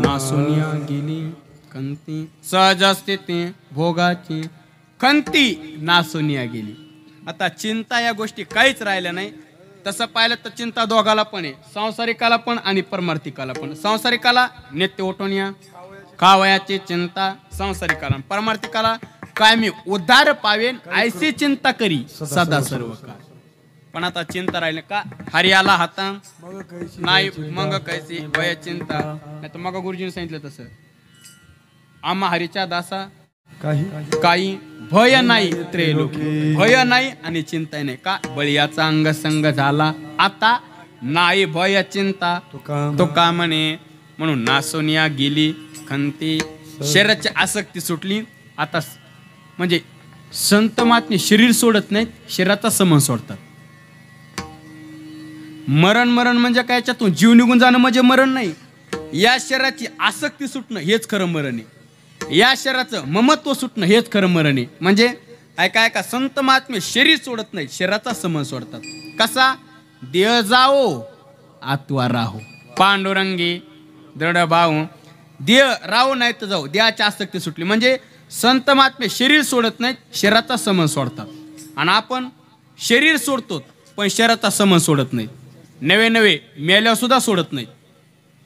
ना सोनिया गेली सहजस्थिती भोगाची खंती नासोनिया गेली. आता चिंता या गोष्टी काहीच राहिल्या नाही. तसं पाहिलं तर चिंता दोघाला पण आहे, सांसारिकाला पण आणि परमार्थिकाला पण. सांसारिकाला नित्य ओटोनिया खावयाची चिंता सांसारिकाला, परमार्थिकाला काय मी उद्धार पावेन ऐसी चिंता करी सदा सर्व काळ. पण आता चिंता राहिले का हरियाला हाता नाही मग कैसी भय चिंता. नाही तर मग गुरुजीने सांगितलं तसं आम्हा हरीच्या दासा काही भय नाही त्रैलोक, भय नाही आणि चिंता नाही. का बळीयाचा अंग संग झाला आता नाही भय चिंता तो का म्हणे. म्हणून नासोनिया गेली खंती शरीराची आसक्ती सुटली. आता म्हणजे संत महात्मे शरीर सोडत नाहीत, शरीराचा समन सोडतात. मरण मरण म्हणजे काय, याच्यातून जीव निघून जाणं म्हणजे मरण नाही. या शरीराची आसक्ती सुटणं हेच खरं मरण आहे. या शरीराचं ममत्व सुटणं हेच खरं मरण आहे. म्हणजे ऐका ऐका संत महात्मे शरीर सोडत नाहीत, शरीराचा समन सोडतात. कसा देह जाओ आत्वा राहो पांडुरंगी दृढ भाऊ. देह राहो नाही तर जाऊ, देहाची आसक्ती सुटली. म्हणजे संत महात्मे शरीर सोडत नाहीत, शरीराचा समन सोडतात. आणि आपण शरीर सोडतो पण शरीराचा समन सोडत नाहीत. नवे नवे मेल्यावर सुद्धा सोडत नाहीत.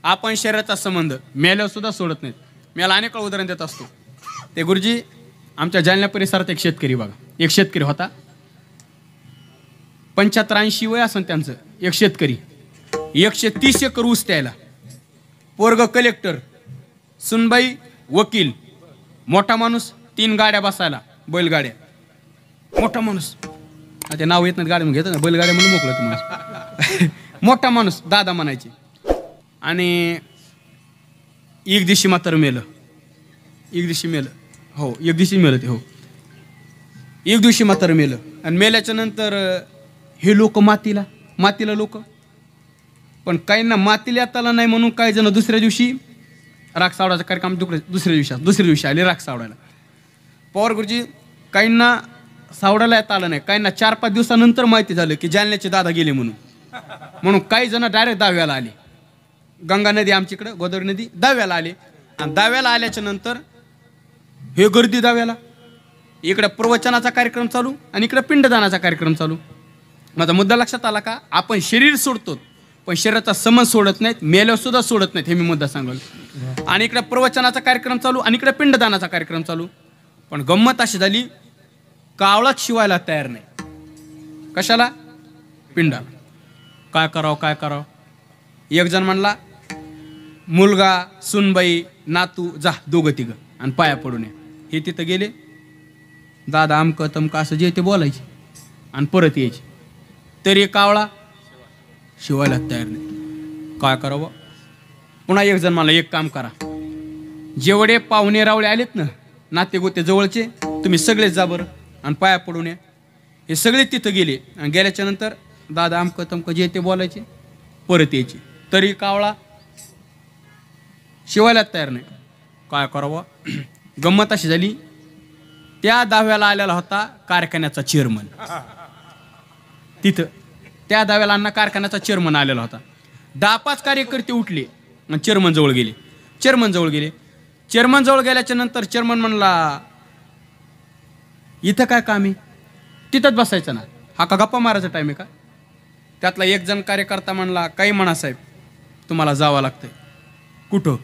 आपण शरीराचा संबंध मेल्यावर सुद्धा सोडत नाहीत. मी याला अनेक उदाहरण देत असतो. ते गुरुजी आमच्या जालना परिसरात एक शेतकरी बघा, एक शेतकरी होता 75-80 वय असन त्यांचं. एक शेतकरी 130 एकर ऊस द्यायला, पोरग कलेक्टर, सुनबाई वकील, मोठा माणूस 3 गाड्या बसायला बैलगाड्या. मोठा माणूस ते नाव येत नाही गाडी घेत ना बैलगाड्या म्हणून मोकळं तुम्हाला. मोठा माणूस दादा म्हणायचे. आणि एक दिवशी मात्र मेलं. एक दिवशी मेलं, हो एक दिवशी मेलं ते, हो एक दिवशी मात्र मेलं. आणि मेल्याच्या नंतर हे लोक मातीला लोक, पण काहींना मातीला येताला नाही म्हणून काही जण दुसऱ्या दिवशी राख सावडायचा कार्यक्रम दुसऱ्या दिवशी आले राख सावडायला. पवार गुरुजी काहींना सावडायला येता आलं नाही, काहींना 4-5 दिवसानंतर माहिती झालं की जालन्याचे दादा गेले म्हणून काही जण डायरेक्ट दाव्याला आले. गंगा नदी आमच्याकडे गोदावरी नदी दाव्याला आले. आणि दाव्याला आल्याच्या नंतर हे गर्दी दाव्याला, इकडे प्रवचनाचा कार्यक्रम चालू आणि इकडे पिंडदानाचा कार्यक्रम चालू. माझा मुद्दा लक्षात आला का? आपण शरीर सोडतो पण शरीराचा समज सोडत नाहीत, मेल्यावर सुद्धा सोडत नाहीत. हे मी मुद्दा सांगलो. आणि इकडे प्रवचनाचा कार्यक्रम चालू आणि इकडे पिंडदानाचा कार्यक्रम चालू. पण गंमत अशी झाली, कावळाच शिवायला तयार नाही. कशाला? पिंडाला. काय करावं? एक जण म्हणला मुलगा सुनबाई नातू जा दोघं तिघं आणि पाया पडून ये. हे तिथं गेले, दादा अमकं तमकं असं जे ते बोलायचे आणि परत यायचे. तरी कावळा शिवायला तयार नाही. काय करावं? पुन्हा एक जण मला एक काम करा, जेवढे पाहुणे रावळे आलेत ना नाते गोते जवळचे, तुम्ही सगळेच जा बरं आणि पाया पडून या. हे सगळे तिथं गेले आणि गेल्याच्या नंतर दादा अमकं तमकं जे ते बोलायचे परत यायचे. तरी कावळा शिवायला तयार नाही. काय करावं? गंमत अशी झाली, त्या दाव्याला आलेला होता कारखान्याचा चेअरमन. तिथं त्या दाव्याला अण्णा कारखान्याचा चेअरमन आलेला होता. 10-5 कार्यकर्ते उठले आणि चेअरमन जवळ गेले. चेअरमन जवळ गेल्याच्या नंतर चेअरमन म्हणला इथं काय काम आहे? तिथंच बसायचं ना, हा का गप्पा मारायचा टाइम आहे का? त्यातला एक जण कार्यकर्ता म्हणला काही म्हणा साहेब, तुम्हाला जावं लागतंय. कुठं?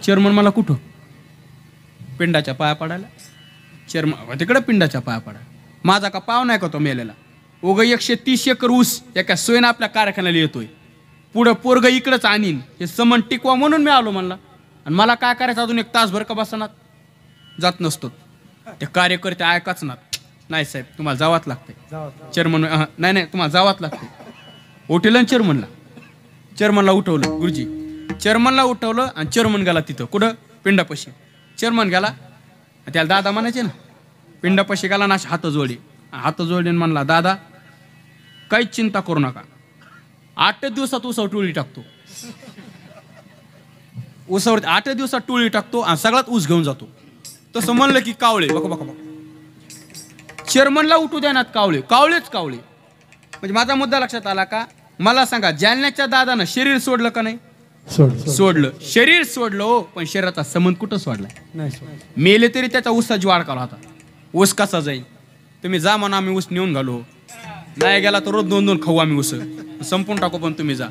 चेअरमन मला कुठं? पिंडाच्या पाया पडायला. चेअरमन तिकडे पिंडाच्या पाया पडायला. माझा का पाव नाही का तो मेलेला? उगं 130 एकर ऊस एका सोयीनं आपल्या कारखान्याला येतोय. पुढं पोरग इकडंच आणीन हे समन टिकवा म्हणून मी आलो म्हणला. आणि मला काय करायचं अजून एक तासभर का बसणार जात नसतो. ते कार्यकर्ते ऐकाच ना, नाही साहेब तुम्हाला जावाच लागतंय. चेअरमन नाही नाही तुम्हाला जावाच लागतंय. उठवलं चेअरमनला उठवलं गुरुजी. चेअरमनला उठवलं आणि चेअरमन गेला तिथं कुठं पिंडापाशी. चेअरमन गेला त्याला दादा म्हणायचे ना. पिंडापाशी गेला ना हात जोडले म्हणला दादा काहीच चिंता करू नका, 8 दिवसात उसावर टोळी टाकतो. उसावर 8 दिवसात टोळी टाकतो आणि सगळ्यात ऊस घेऊन जातो. तसं म्हणलं की कावळे बघा चेअरमनला उठू द्या ना. कावळेच म्हणजे माझा मुद्दा लक्षात आला का. मला सांगा जालन्याच्या दादानं शरीर सोडलं का नाही? सोडलं. शरीर सोडलं हो, पण शरीराचा संबंध कुठं सोडलाय? मेले तरी त्याचा ऊसाची वाढ करा होता. ऊस कसा जाईल? तुम्ही जा म्हणा आम्ही ऊस नेऊन घालू, नाही गेला तर रोज 2-2 खाऊ आम्ही ऊस संपून टाकू, पण तुम्ही जा.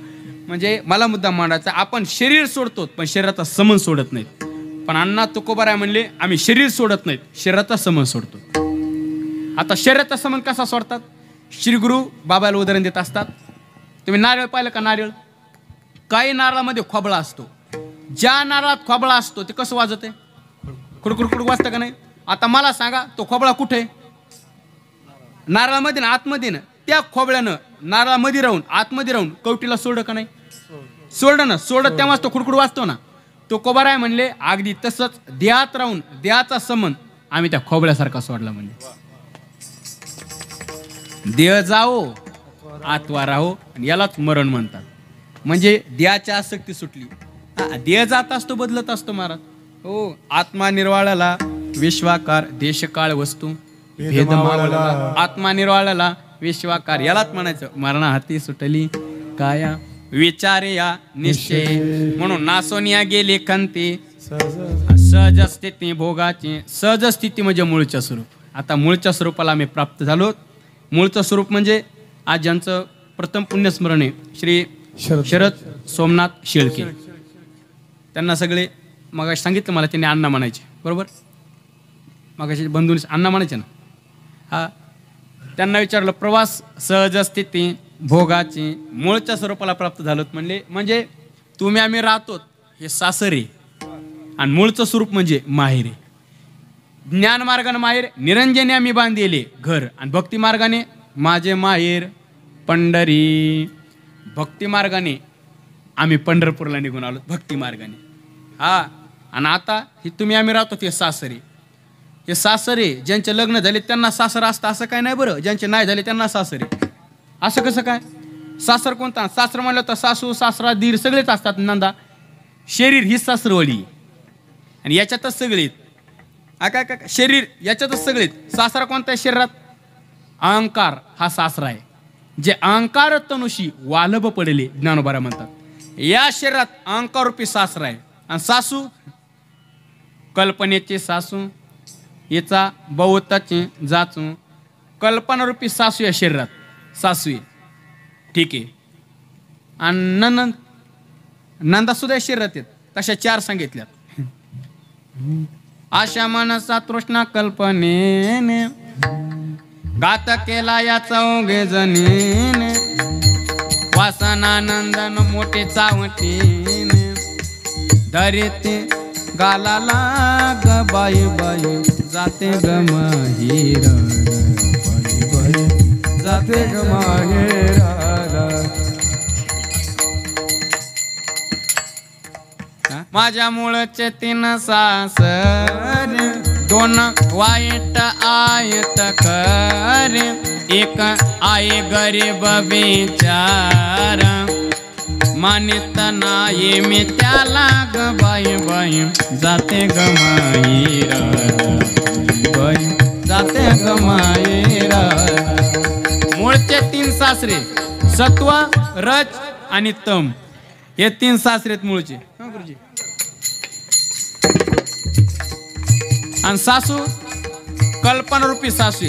म्हणजे मला मुद्दा मांडायचा आपण शरीर सोडतो पण शरीराचा संबंध सोडत नाहीत. पण अण्णा तुकोबाराय म्हणले आम्ही शरीर सोडत नाहीत, शरीराचा संबंध सोडतो. आता शरीराचा संबंध कसा सोडतात? श्री गुरु बाबाला उदाहरण देत असतात. तुम्ही नारळ पाहिलं का? नारळ काही नारळामध्ये खोबळा असतो. ज्या नारळात खोबळा असतो ते कसं वाजत आहे? खुडखुड वाजतं का नाही? आता मला सांगा तो खोबळा कुठे? नारळामध्ये ना आतमध्ये ना. त्या खोबळ्यानं नारळामध्ये राहून आतमध्ये राहून कवटीला सोडलं का नाही? सोडलं ना. सोडत तेव्हाच तो खुडखुड वाजतो ना. तो कोबाराय म्हणले अगदी तसंच देहात राहून देहाचा संबंध आम्ही त्या खोबळ्यासारखा सोडला. म्हणजे देह जाओ आत्वा राहो, यालाच मरण म्हणतात. म्हणजे देहाची आसक्ती सुटली. देह जात असतो बदलत असतो महाराज. हो, आत्मा निर्वाळाला विश्वाकार देशकाळ वस्तू भेद मावळला. आत्मा निर्वाळाला विश्वाकार यालाच म्हणायचं मरणा हाती सुटली काया विचारे या निश्चय. म्हणून नासोनिया गेले खंते सहज स्थिती भोगाची. सहज स्थिती म्हणजे मूळच्या स्वरूप. आता मूळच्या स्वरूपाला आम्ही प्राप्त झालो. मूळचं स्वरूप म्हणजे आज ज्यांचं प्रथम पुण्यस्मरण आहे श्री शरद सोमनाथ शेळके. त्यांना सगळे मग सांगितलं मला त्यांनी अण्णा म्हणायचे बरोबर. मगाशी बंधूंनी अण्णा म्हणायचे ना. हा त्यांना विचारलं प्रवास सहज स्थिती भोगाची मूळच्या स्वरूपाला प्राप्त झालोत म्हणले. म्हणजे तुम्ही आम्ही राहतो हे सासरे आणि मूळचं स्वरूप म्हणजे माहेर आहे. ज्ञान मार्गाने माहेर, निरंजने आम्ही बांधलेले घर आणि भक्ती मार्गाने माझे माहेर पंढरी. भक्ती मार्गाने आम्ही पंढरपूरला निघून आलो भक्ती मार्गाने. हा आणि आता हे तुम्ही आम्ही राहतो ते सासरे. हे सासरे ज्यांचे लग्न झाले त्यांना सासर असतं असं काय नाही बरं. ज्यांचे नाही झाले त्यांना सासरे. असं कसं काय? सासर कोणता? सासर म्हणलं तर सासू सासरा दीर सगळेच असतात. नंदा शरीर ही सासरवडी आणि याच्यातच सगळे काय काय शरीर याच्यातच सगळे. सासरा कोणता आहे शरीरात? अहंकार हा सासरा आहे. जे अहंकार तनुशी वालभ पडले ज्ञानोबारा म्हणतात. या शरीरात अहंकार रूपी सासरा आहे. आणि सासू कल्पनेचे सासू याचा बहुताचे जाचू. कल्पना रूपी सासू या शरीरात सासू आहे. ठीक आहे. आणि नंदा सुद्धा शरीरात आहेत. तशा 4 सांगितल्यात. आशा मनसा तृष्णा कल्पनेने घात केला या चौघे जणीने. वासनानंदन मोठे चावटीने धरिते गालाला ग बाई बाई जाते ग माहेर जाते ग माहेर. माझ्या मुळचे 3 सासर 2 वाईट आयत खरे. एक आहे गरीब बिचार मानित नाही मी त्याला ग बाई बाई जाते ग माहेर बाई जाते ग माहेर. मूळचे 3 सासरे सत्व रज आणि तम हे 3 सासरे आहेत मूळचे. गुरुजी आणि सासू कल्पनारूपी सासू.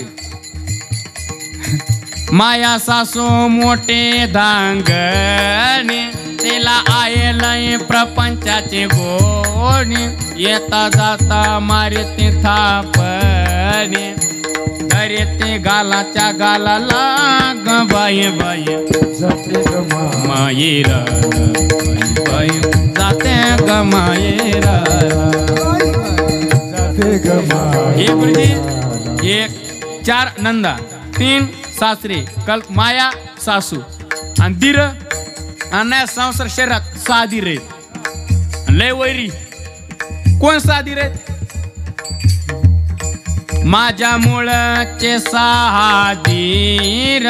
माया सासू मोठे धांगणे तिला आयलय प्रपंचाचे गोणी. येता जाता मारते थापणे अरे ते गालाच्या गालाला ग बाई बाई जाते ग मायेरा बाई जाते ग मायेरा जाते ग हे गुरुजी एक 4 नंदा 3 सासरे कल्प माया सासू आणि दीर आणि संसार शरीरात 6 दीर आहेत लय वैरी कोण 6 दीर आहेत माझ्या मुळचे 6 दीर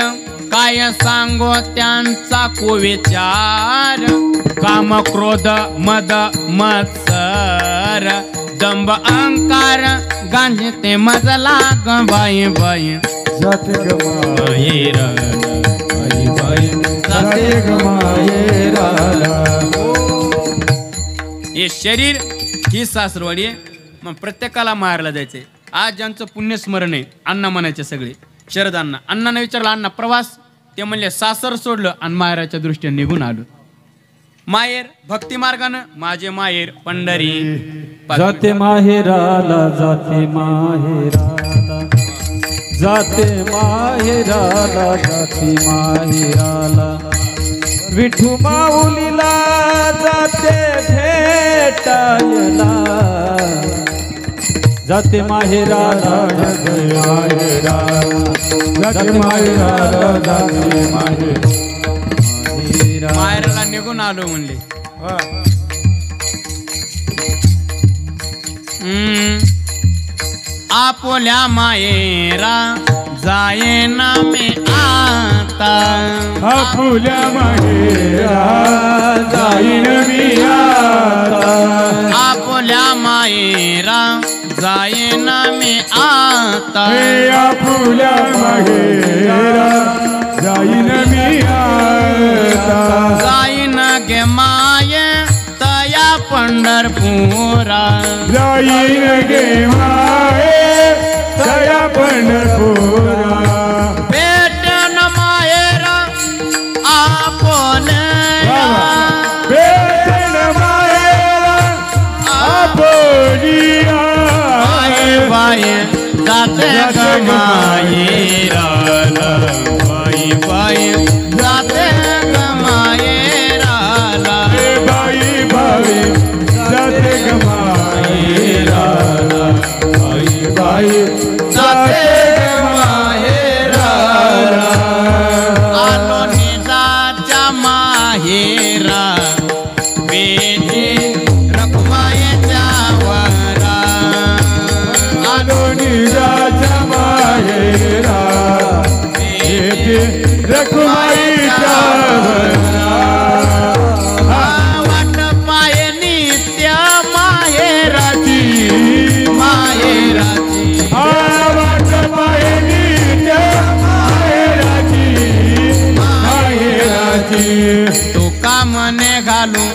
काय सांगो त्यांचा कुविचार काम क्रोध मद मत्सर दंभ अहंकार गांजे ते मजला ग बाई बाई जाते ग मायेरा बाई बाई जाते ग मायेराला हे शरीर ही सासरवाडी आहे मग प्रत्येकाला मारायला जायचंय आज ज्यांचं पुण्यस्मरण आहे अण्णा म्हणायचे सगळे शरद अण्णा अण्णाने विचारलं अण्णा प्रवास ते म्हणले सासर सोडलं आणि माहेराच्या दृष्टीने निघून आलो माहेर भक्ती मार्गानं माझे माहेर पंढरी जाते माहेराला जाते माहेराला जाते माहेराला जाते माहेराला विठू माऊलीला जाते भेटायला जाते माहेराला जाते मायेराला जाते मायेराला जाते मायेराला माहेराला निघून आलो म्हणले आपोल्या मायेरा जायना मी आता आपुल्या माहेरा जाईन मी आता आपोल्या मायेरा जायना मी आता हे आपुल्या माहेरा जाईन मी आता जाईन गे माये तया पंढरपुरा जाईन गे माये तया पंढरपुरा भेटन मायेरा आपोल्या भेटन माहेरा आपोलिया बाई जाते ग मायेरा बाई बाई जाते ग मायेराला बाई बाई जाते ग माहेराला बाई बाई जाते ग माहेराला आलो निजाच्या माहेरा बेटी रखमायेच्या वरा आलो निजाच्या माहेरा येथे रखुमाईच्या वरा वाट पाये नित्य माहेराची माहेराची वाट पाहिली माहेराची माहेराची तुका मने घालू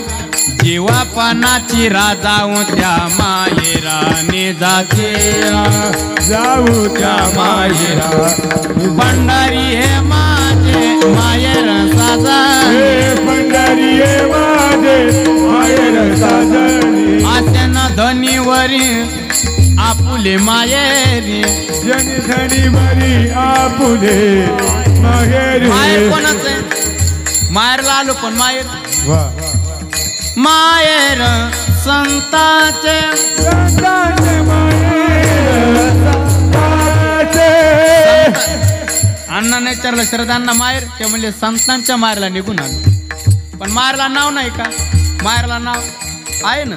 जीवापणाची राजाऊ त्या माहेराने जाते जाऊ त्या माहेरा पंढरी हे माझे माहेर साजा हे पंढरी हे माझे माहेर साजणी आसन धनीवरी आपुले माहेरी जनी धनी बरी आपुले माहेरी माहेर कोणाच आहे माहेरला आलो पण माहेर वा माहेर संताचे संतांचे माहेर संतांचे अण्णाने विचारलं शरदांना माहेर ते म्हणले संतांच्या माहेरला निघून आलो पण माहेरला नाव नाही का माहेरला नाव आहे ना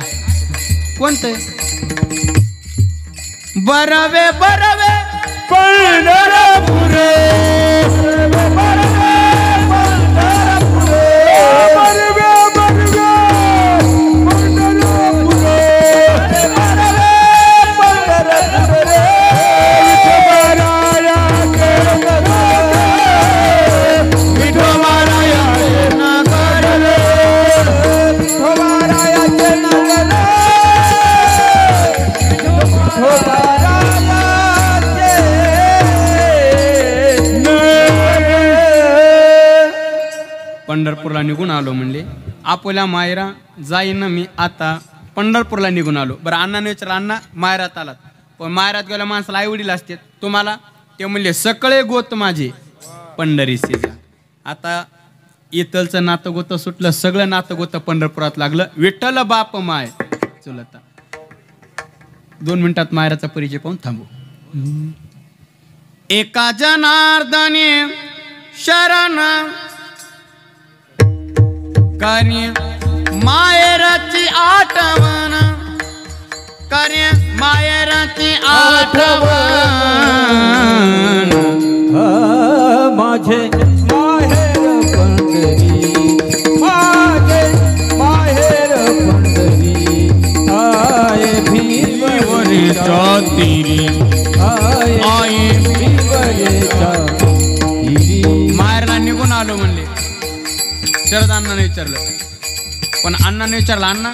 कोणतं बरवे बरवे पंढरपुरे बरवे पंढरपुरे बरवे बरवे पंढरपुरे बरवे पंढरपुरे विठोबाराया विठोबाराया नगर विठोबाराया नगर पंढरपूरला निघून आलो म्हणले आपोल्या मायरा जाईन मी आता पंढरपूरला निघून आलो बरं अण्णाने विचारलं अण्णा मायरात आलात पण मायरात गेल्या माणसाला आई वडील असतात तुम्हाला ते म्हणले सकळे गोत माझे पंढरीचे जा. आता इथलचं नातं गोतं सुटलं, सगळं नातं गोतं पंढरपुरात लागलं. विठ्ठल बाप माय चलता. 2 मिनिटात मायराचा परिचय पाहून थांबू. एका जनार्दने शरण कार्य मायराची आठवण, कार्य मायराची आठवण. माझे माहेर पंढरी, माझे माहेर पंढरी, आये भीवरेच्या तीरी, आये भीवरेच्या तीरी. माहेरला निघून आलो म्हणले. शरद अण्णाने विचारलं, पण अण्णाने विचारलं, अण्णा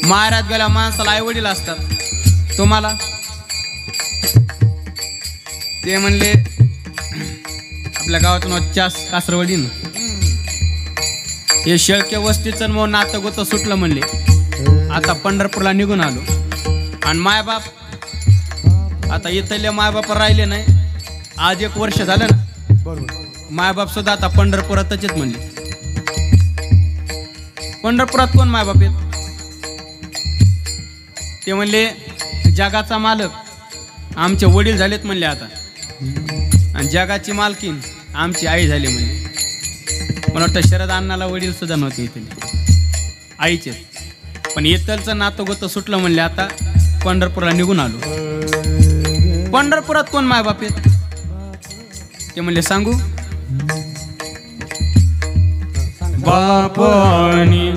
माहेरात गेल्या माणसाला आई वडील असतात, तुम्हाला? ते म्हणले आपल्या गावातून कासरवडी ना, हे शेळके वस्तीचं मग नातं गोतं सुटलं म्हणले. आता पंढरपूरला निघून आलो. आणि मायबाप आता इथले मायबाप राहिले नाही. आज 1 वर्ष झालं ना, मायबाप सुद्धा आता पंढरपुरातच आहेत म्हणले. पंढरपुरात कोण मायबाप आहेत? ते म्हणले जगाचा मालक आमचे वडील झालेत म्हणले आता, आणि जगाची मालकीन आमची आई झाली म्हणले. मला वाटतं शरद अण्णाला वडील सुद्धा नव्हते इथले, आईचे. पण इथलचं नातं गोतं सुटलं म्हणले. आता पंढरपूरला निघून आलो. पंढरपुरात कोण मायबाप आहेत? ते म्हणले सांगू. बाप आणि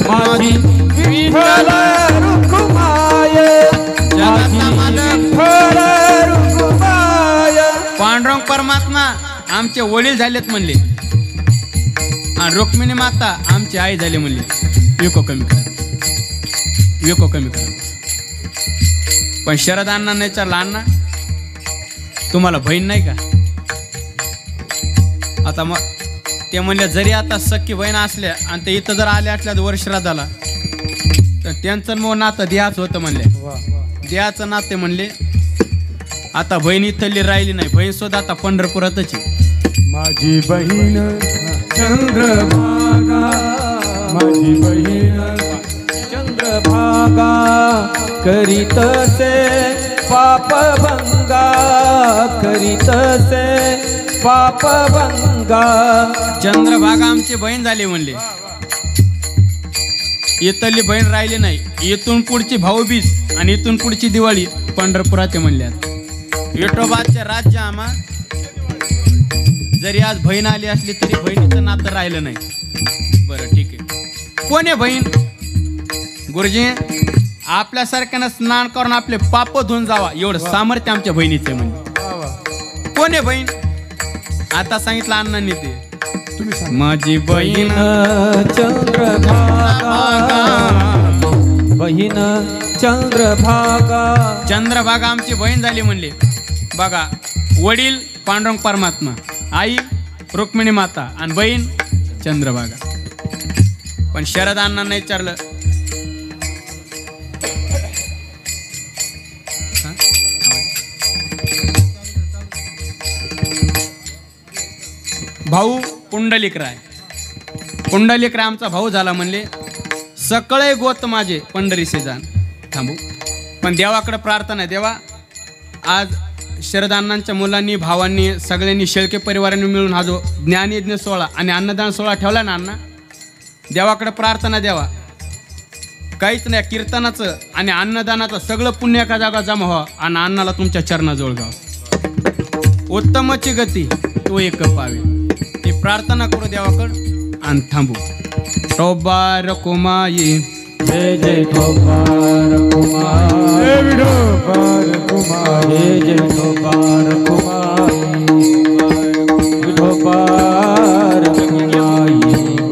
माझी विठ्ठल रुक्माय, पांडुरंग परमात्मा आमचे वडील झालेत म्हणले, आणि रुक्मिणी माता आमची आई झाली म्हणले. विको कमी करा, विको कमी करा. पण शरद अण्णांना विचारलं, अण्णा तुम्हाला बहीण नाही का? आता मग ते म्हणले जरी आता सख्खी बहीण असल्या आणि ते इथं जर आल्या असल्या वर्षराधाला, तर त्यांचं मग नातं देहाचं होतं म्हणले. देहाचं नाते म्हणले. आता बहीण इथली राहिली नाही, बहीण सुद्धा आता पंढरपुरातच आहे. माझी बहीण चंद्रभागा, माझी बहीण चंद्रभागा करीतसे पापभंगा, करीतसे पापभंगा. चंद्रभागा आमची बहीण झाली म्हणले. इथली बहीण राहिली नाही. इथून पुढची भाऊबीज आणि इथून पुढची दिवाळी पंढरपुरात आहे म्हणल्यात. विठोबाचे राज्य आम्हा जरी आज बहीण आली असली तरी बहिणीचं नातं राहिलं नाही. बरं ठीक आहे. कोण आहे बहीण? गुरुजी आपल्यासारख्यानं स्नान करून आपले पाप धुवून जावा एवढं सामर्थ्य आमच्या बहिणीचे म्हणजे. कोण आहे बहीण? आता सांगितलं अण्णांनी ते. माझी बहीण चंद्रभागा, बहीण चंद्रभागा. चंद्रभागा आमची बहीण झाली म्हणले. बघा, वडील पांडुरंग परमात्मा, आई रुक्मिणी माता आणि बहीण चंद्रभागा. पण शरद अण्णांना विचारलं, भाऊ पुंडलिकराय. पुंडलिकराय आमचा भाऊ झाला म्हणले. सकळे गोत माझे पंढरीसे जाण. थांबू. पण देवाकडे प्रार्थना आहे. देवा आज शरद अण्णांच्या मुलांनी, भावांनी, सगळ्यांनी, शेळके परिवारांनी मिळून हा जो ज्ञानयज्ञ सोहळा आणि अन्नदान सोहळा ठेवला ना अण्णा, देवाकडे प्रार्थना द्यावा काहीच नाही, कीर्तनाचं आणि अन्नदानाचं सगळं पुण्य एका जागा जमा व्हा आणि अण्णाला तुमच्या चरणाजवळ गाव. उत्तमची गती तो एक पावे. ही प्रार्थना करू देवाकडं आणि थांबू. टोबार कुमाई जय जय गोपाल कुमार, जय विठोबार कुमार, जय जय गोपाल कुमार, विठोबार कुमाई, जय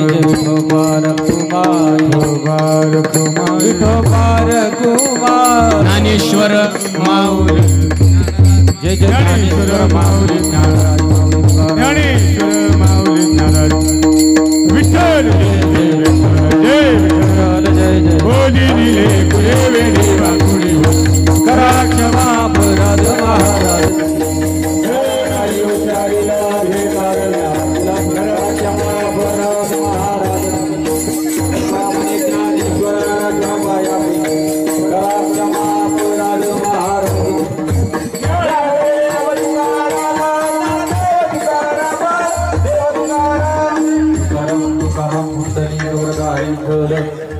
जय विठोबार कुमार, विठोबार कुमार, विठोबार कुमार. ज्ञानेश्वर माऊली, जय जय ज्ञानेश्वर माऊली, ज्ञानेश्वर माऊली, ज्ञानेश्वर माऊली, ज्ञानेश्वर विठ्ठल.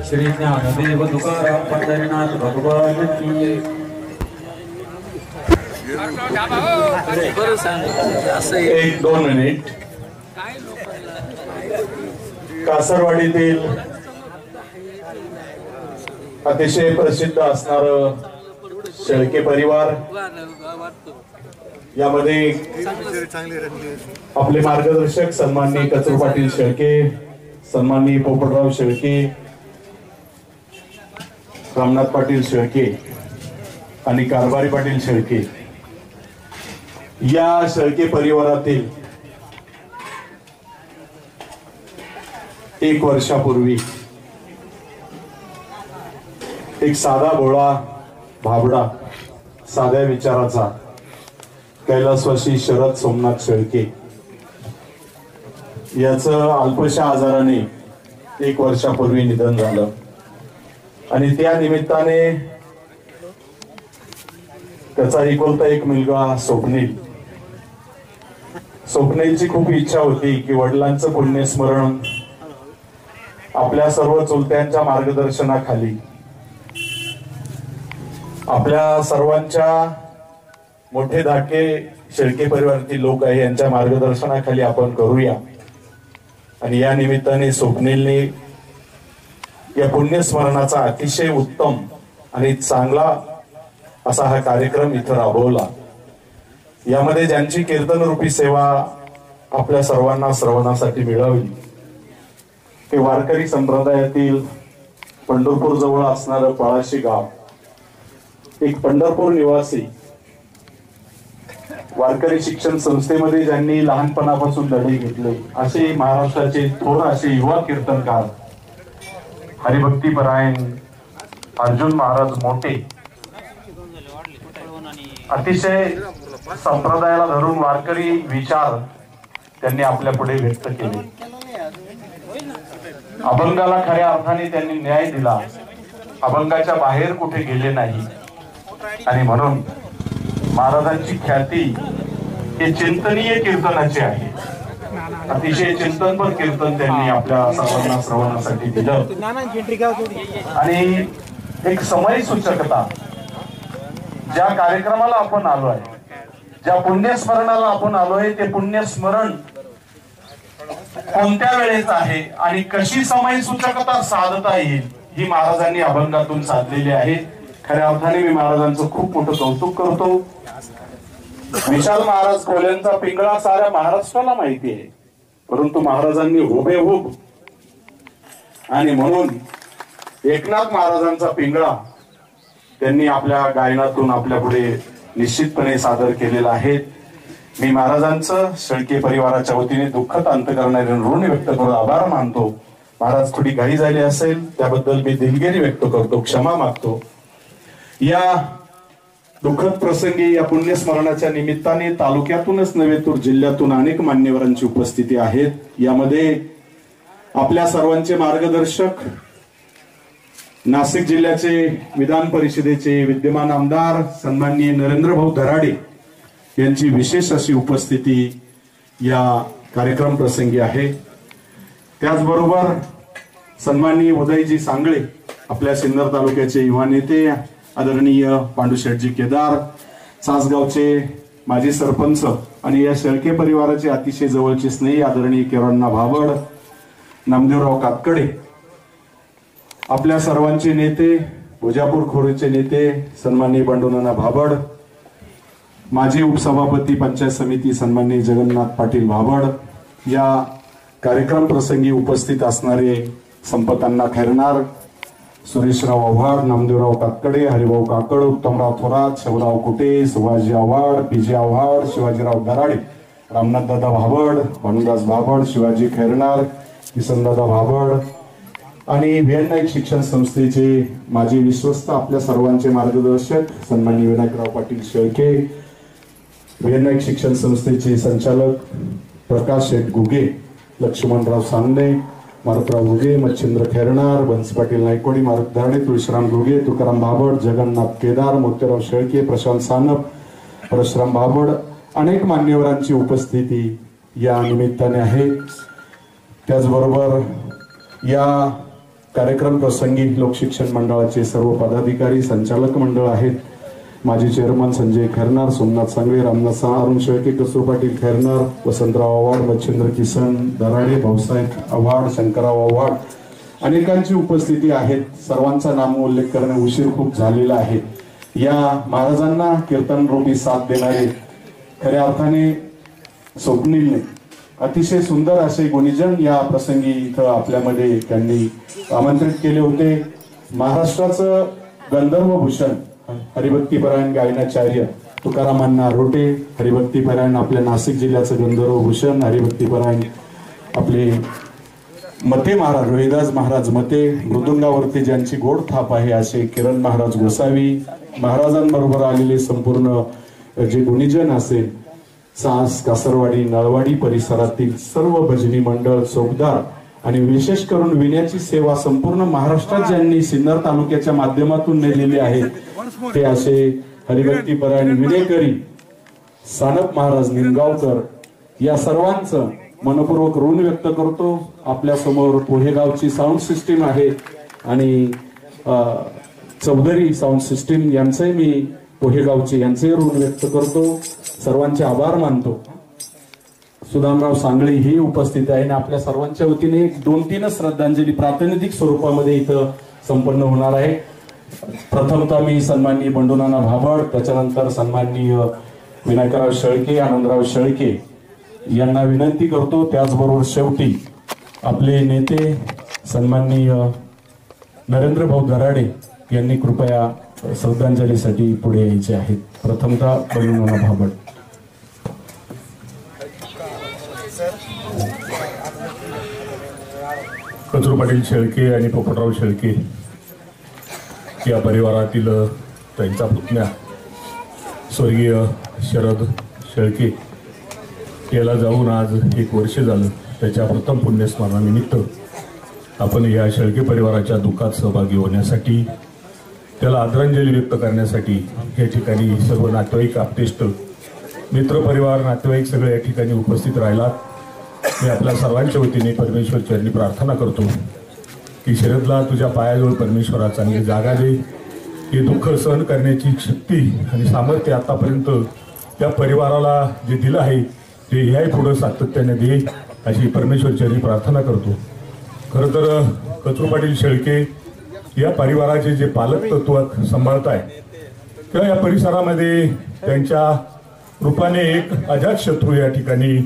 श्री ज्ञानदेव तुकाराम पंढरीनाथ भगवान की एक 2 मिनिट. कासरवाडीतील अतिशय प्रसिद्ध असणार शेळके परिवार, यामध्ये आपले मार्गदर्शक सन्माननीय कचरू पाटील शेळके, सन्माननीय पोपटराव शेळके, रामनाथ पाटील शेळके आणि कारभारी पाटील शेळके, या शेळके परिवारातील 1 वर्षापूर्वी एक साधा भोळा भाबडा, साध्या विचाराचा कैलासवासी शरद सोमनाथ शेळके याचं अल्पशा आजाराने 1 वर्षापूर्वी निधन झालं. आणि त्या निमित्ताने त्याचा एकुलता एक मुलगा स्वप्नीलची खूप इच्छा होती की वडिलांचं पुण्यस्मरण आपल्या सर्व चुलत्यांच्या मार्गदर्शनाखाली, आपल्या सर्वांच्या मोठे धाके शेळके परिवारातील लोक आहे यांच्या मार्गदर्शनाखाली आपण करूया. आणि या निमित्ताने स्वप्नीलने या पुण्यस्मरणाचा अतिशय उत्तम आणि चांगला असा हा कार्यक्रम इथं राबवला. यामध्ये ज्यांची कीर्तनरूपी सेवा आपल्या सर्वांना श्रवणासाठी मिळावी ते वारकरी संप्रदायातील पंढरपूर जवळ असणारं पळाशी गाव, एक पंढरपूर निवासी वारकरी शिक्षण संस्थेमध्ये ज्यांनी लहानपणापासून धडे घेतले असे महाराष्ट्राचे थोर असे युवा कीर्तनकार हरिभक्तीपरायण अर्जुन महाराज मोठे, अतिशय संप्रदायाला धरून वारकरी विचार त्यांनी आपल्या पुढे व्यक्त केले. अभंगाला खऱ्या अर्थाने त्यांनी न्याय दिला, अभंगाच्या बाहेर कुठे गेले नाही. आणि म्हणून महाराजांची ख्याती हे चिंतनीय कीर्तनाचे आहे. अतिशय चिंतनपर कीर्तन त्यांनी आपल्या सर्वांना श्रवणासाठी दिलं. आणि एक समय सूचकता, ज्या कार्यक्रमाला आपण आलोय, ज्या पुण्यस्मरणाला आपण आलोय, ते पुण्यस्मरण कोणत्या वेळेस आहे आणि कशी समय सूचकता साधता येईल ही महाराजांनी अभंगातून साधलेली आहे. खऱ्या अर्थाने मी महाराजांचं खूप मोठं कौतुक करतो. विशाल महाराज कोल्यांचा पिंगळा साऱ्या महाराष्ट्राला माहिती आहे, परंतु महाराजांनी हुबेहूब आणि म्हणून एकनाथ महाराजांचा पिंगळा त्यांनी आपल्या गायनातून आपल्या पुढे निश्चितपणे सादर केलेला आहे. मी महाराजांचं शेळके परिवाराच्या वतीने दुःखद अंतकरणाने ऋण व्यक्त करून आभार मानतो. महाराज थोडी घाई झाली असेल त्याबद्दल मी दिलगिरी व्यक्त करतो, क्षमा मागतो. या दुःखद प्रसंगी या पुण्यस्मरणाच्या निमित्ताने तालुक्यातूनच नव्हे तर जिल्ह्यातून अनेक मान्यवरांची उपस्थिती आहेत. यामध्ये आपल्या सर्वांचे मार्गदर्शक नाशिक जिल्ह्याचे विधान परिषदेचे विद्यमान आमदार सन्माननीय नरेंद्र भाऊ धराडे यांची विशेष अशी उपस्थिती या कार्यक्रम प्रसंगी आहे. त्याचबरोबर सन्माननीय उदयजी सांगळे आपल्या सिन्नर तालुक्याचे युवा नेते, आदरणीय पांडुशेठजी केदार, चासगावचे माजी सरपंच आणि या शेळके परिवाराचे अतिशय जवळचे स्नेही आदरणीय किरणा भाबड, नामदेवराव कातकडे, आपल्या सर्वांचे नेते, भोजापूर खोरेचे नेते सन्माननीय बंडूनाना भाबड, माजी उपसभापती पंचायत समिती सन्माननीय जगन्नाथ पाटील भाबड, या कार्यक्रम प्रसंगी उपस्थित असणारे संपतांना खैरनार, सुरेशराव आव्हाड, नामदेवराव कातकडे, हरिभाऊ काकड, उत्तमराव थोरात, शिवराव कुटे, सुभाषजी आव्हाड, पीजे आव्हाड, शिवाजीराव दराडे, रामनाथ दादा भाबड, भानुदास भाबड, शिवाजी खैरनार, किसनदादा भाबड आणि व्हीएन नाईक शिक्षण संस्थेचे माजी विश्वस्त, आपल्या सर्वांचे मार्गदर्शक सन्माननीय विनायकराव पाटील शेळके, व्हीएन नाईक शिक्षण संस्थेचे संचालक प्रकाश शेठ घुगे, लक्ष्मणराव सांगणे, मारुतराव घुगे, मच्छिंद्र खैरनार, बंसी पाटील नायकवाडी, मारुत धारणे, तुळशीराम घुगे, तुकाराम भाबड, जगन्नाथ केदार, मोतीराव शेळके, प्रशांत सानप, परशुराम भाबड, अनेक मान्यवरांची उपस्थिती या निमित्ताने आहे. त्याचबरोबर या कार्यक्रम प्रसंगी लोकशिक्षण मंडळाचे सर्व पदाधिकारी संचालक मंडळ आहेत, माजी चेअरमन संजय खैरनार, सोमनाथ सांगवे, रामनाथ साहा, अरुण शेळके, कस्तूर पाटील खैरनार, वसंतराव आव्हाड, मच्छिंद्र किसन दराडे, भाऊसाहेब आव्हाड, शंकरराव आव्हाड, अनेकांची उपस्थिती आहेत. सर्वांचा नामोल्लेख करणे उशीर खूप झालेला आहे. या महाराजांना कीर्तन रूपी साथ देणारे खऱ्या अर्थाने स्वप्नीलने अतिशय सुंदर असे गुणीजन या प्रसंगी इथं आपल्यामध्ये त्यांनी आमंत्रित केले होते. महाराष्ट्राचं गंधर्वभूषण हरिभक्तीपरायण गायनाचार्य तुकारामांना रोटे, हरिभक्तीपरायण आपल्या नाशिक जिल्ह्याचं गंधर्वभूषण हरिभक्तीपरायण आपले मते महाराज, रोहिदास महाराज मते, मृदुंगावरती ज्यांची गोड थाप आहे असे किरण महाराज गोसावी, महाराजांबरोबर आलेले संपूर्ण जे गुणीजन असेल, सास, कासरवाडी, नळवाडी परिसरातील सर्व भजनी मंडळ, चौकदार आणि विशेष करून विण्याची सेवा संपूर्ण महाराष्ट्रात ज्यांनी सिन्नर तालुक्याच्या माध्यमातून नेलेली आहे ते असे हरिभक्तीपरायण विनेकरी सानप महाराज निमगावकर, या सर्वांचं मनपूर्वक ऋण व्यक्त करतो. आपल्या समोर पोहेगावची साऊंड सिस्टीम आहे आणि चौधरी साऊंड सिस्टीम यांचंही मी पोहेगावचे यांचे ऋण व्यक्त करतो. सर्वांचे आभार मानतो. सुदामराव सांगळे हे उपस्थित आहे आणि आपल्या सर्वांच्या वतीने 2-3 श्रद्धांजली प्रातिनिधिक स्वरूपामध्ये इथं संपन्न होणार आहे. प्रथमतः मी सन्माननीय बंडूनाना भाभड, त्याच्यानंतर सन्माननीय विनायकराव शेळके, आनंदराव शेळके यांना विनंती करतो. त्याचबरोबर शेवटी आपले नेते सन्माननीय नरेंद्र भाऊ दराडे यांनी कृपया श्रद्धांजलीसाठी पुढे यायचे आहेत. प्रथमतः बंडूनाना भाभड. कचरू पाटील शेळके आणि पोपटराव शेळके या परिवारातील त्यांचा पुतण्या स्वर्गीय शरद शेळके याला जाऊन आज 1 वर्ष झालं. त्याच्या प्रथम पुण्यस्मरणानिमित्त आपण या शेळके परिवाराच्या दुःखात सहभागी होण्यासाठी, त्याला आदरांजली व्यक्त करण्यासाठी या ठिकाणी सर्व नातेवाईक, आप्तेष्ट, मित्रपरिवार, नातेवाईक सगळे या ठिकाणी उपस्थित राहिलात. मी आपल्या सर्वांच्या वतीने परमेश्वर चरणी प्रार्थना करतो की शरदला तुझ्या पायाजवळ परमेश्वरा चांगली जागा दे. हे दुःख सहन करण्याची शक्ती आणि सामर्थ्य आतापर्यंत त्या परिवाराला जे दिलं आहे ते ह्याही पुढे सातत्याने दे अशी परमेश्वर चरणी प्रार्थना करतो. खरं तर कचरू पाटील शेळके या परिवाराचे जे पालक तत्व सांभाळत आहे किंवा या परिसरामध्ये त्यांच्या रूपाने एक अजात शत्रू या ठिकाणी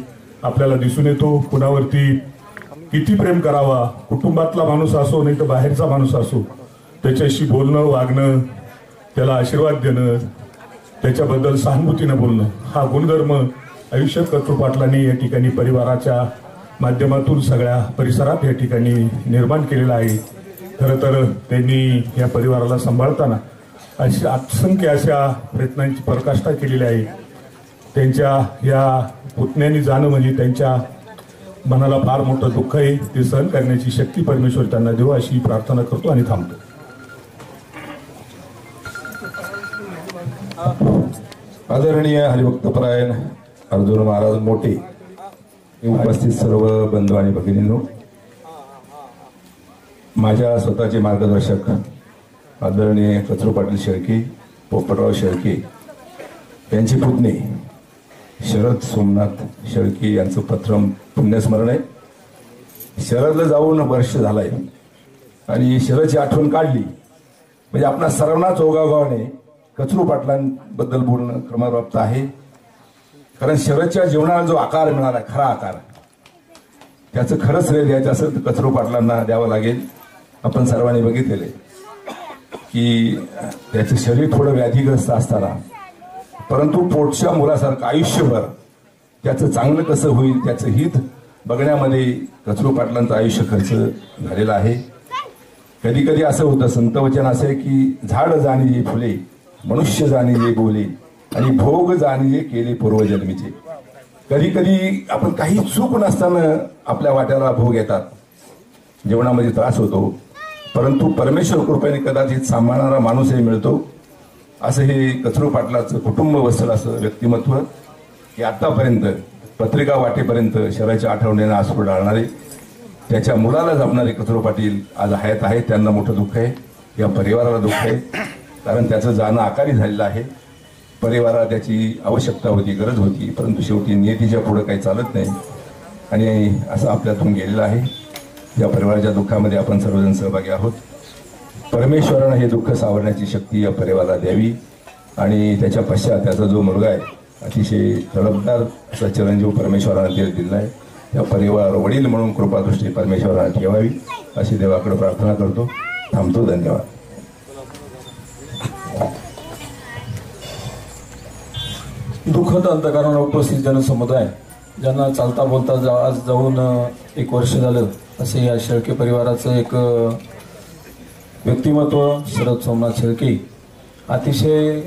आपल्याला दिसून येतो. कुणावरती किती प्रेम करावा, कुटुंबातला माणूस असो नाही तर बाहेरचा माणूस असो, त्याच्याशी बोलणं, वागणं, त्याला आशीर्वाद देणं, त्याच्याबद्दल सहानुभूतीनं बोलणं, हा गुणधर्म आयुष्यात कचरू पाटलांनी या ठिकाणी परिवाराच्या माध्यमातून सगळ्या परिसरात या ठिकाणी निर्माण केलेला आहे. खरं तर त्यांनी या परिवाराला सांभाळताना असंख्य अशा प्रयत्नांची पराकाष्ठा केलेली आहे. त्यांच्या या पुतण्याने जाणं म्हणजे त्यांच्या मनाला फार मोठं दुःख आहे. ते सहन करण्याची शक्ती परमेश्वर त्यांना देऊ अशी प्रार्थना करतो आणि थांबतो. आदरणीय हरिभक्तपरायण अर्जुन महाराज मोठे, उपस्थित सर्व बंधू आणि भगिनींनो, माझ्या स्वतःचे मार्गदर्शक आदरणीय कचरू पाटील शेळके, पोपटराव शेळके यांची पुतणी शरद सोमनाथ शेळके यांचं प्रथम पुण्यस्मरण आहे. शरदला जाऊन वर्ष झालंय आणि शरदची आठवण काढली म्हणजे आपणा सर्वांनाच ओघाओघाने कचरू पाटलांबद्दल बोलणं क्रमप्राप्त आहे. कारण शरदच्या जीवनाला जो आकार मिळाला, खरा आकार, त्याचं खरंच श्रेय द्यायचं असेल तर कचरू पाटलांना द्यावं लागेल. आपण सर्वांनी बघितलेले की त्याचं शरीर थोडं व्याधीग्रस्त असताना परंतु पोटच्या मुलासारखं आयुष्यभर त्याचं चांगलं कसं होईल त्याचं हित बघण्यामध्ये कचरू पाटलांचं आयुष्य खर्च झालेलं आहे. कधी कधी असं होतं, संतवचन असं आहे की झाड जाणिजे फुले, मनुष्य जाणिजे बोले आणि भोग जाणिजे केले पूर्वजन्मीचे. कधी कधी आपण काही चूक नसताना आपल्या वाट्याला भोग येतात, जीवनामध्ये त्रास होतो, परंतु परमेश्वर कृपेने कदाचित सांभाळणारा माणूसही मिळतो. असं हे कचरू पाटलाचं कुटुंब वसल असं व्यक्तिमत्व की आतापर्यंत पत्रिका वाटेपर्यंत शहराच्या आठवणीने आसरू डाळणारे त्याच्या मुलाला जपणारे कचरू पाटील आज हयात आहेत. त्यांना मोठं दुःख आहे, या परिवाराला दुःख आहे, कारण त्याचं जाणं आकारी झालेलं आहे. परिवाराला त्याची आवश्यकता होती, गरज होती, परंतु शेवटी नियतीच्या पुढे काही चालत नाही आणि असं आपल्यातून गेलेलं आहे. या परिवाराच्या दुःखामध्ये आपण सर्वजण सहभागी आहोत. परमेश्वरानं हे दुःख सावरण्याची शक्ती या परिवाराला द्यावी आणि त्याच्या पश्चात त्याचा जो मुलगा आहे अतिशय तडफदार असा चिरंजीव परमेश्वरानं दिलेला आहे. या परिवार वडील म्हणून कृपादृष्टी परमेश्वरानं ठेवावी अशी देवाकडे प्रार्थना करतो. थांबतो. धन्यवाद. दुःखद अंतकारानं उपस्थित जनसमुदाय, ज्यांना चालता बोलता आज जाऊन 1 वर्ष झालं, असे या शेळके परिवाराचं एक व्यक्तिमत्व शरद सोमनाथ शेळके. अतिशय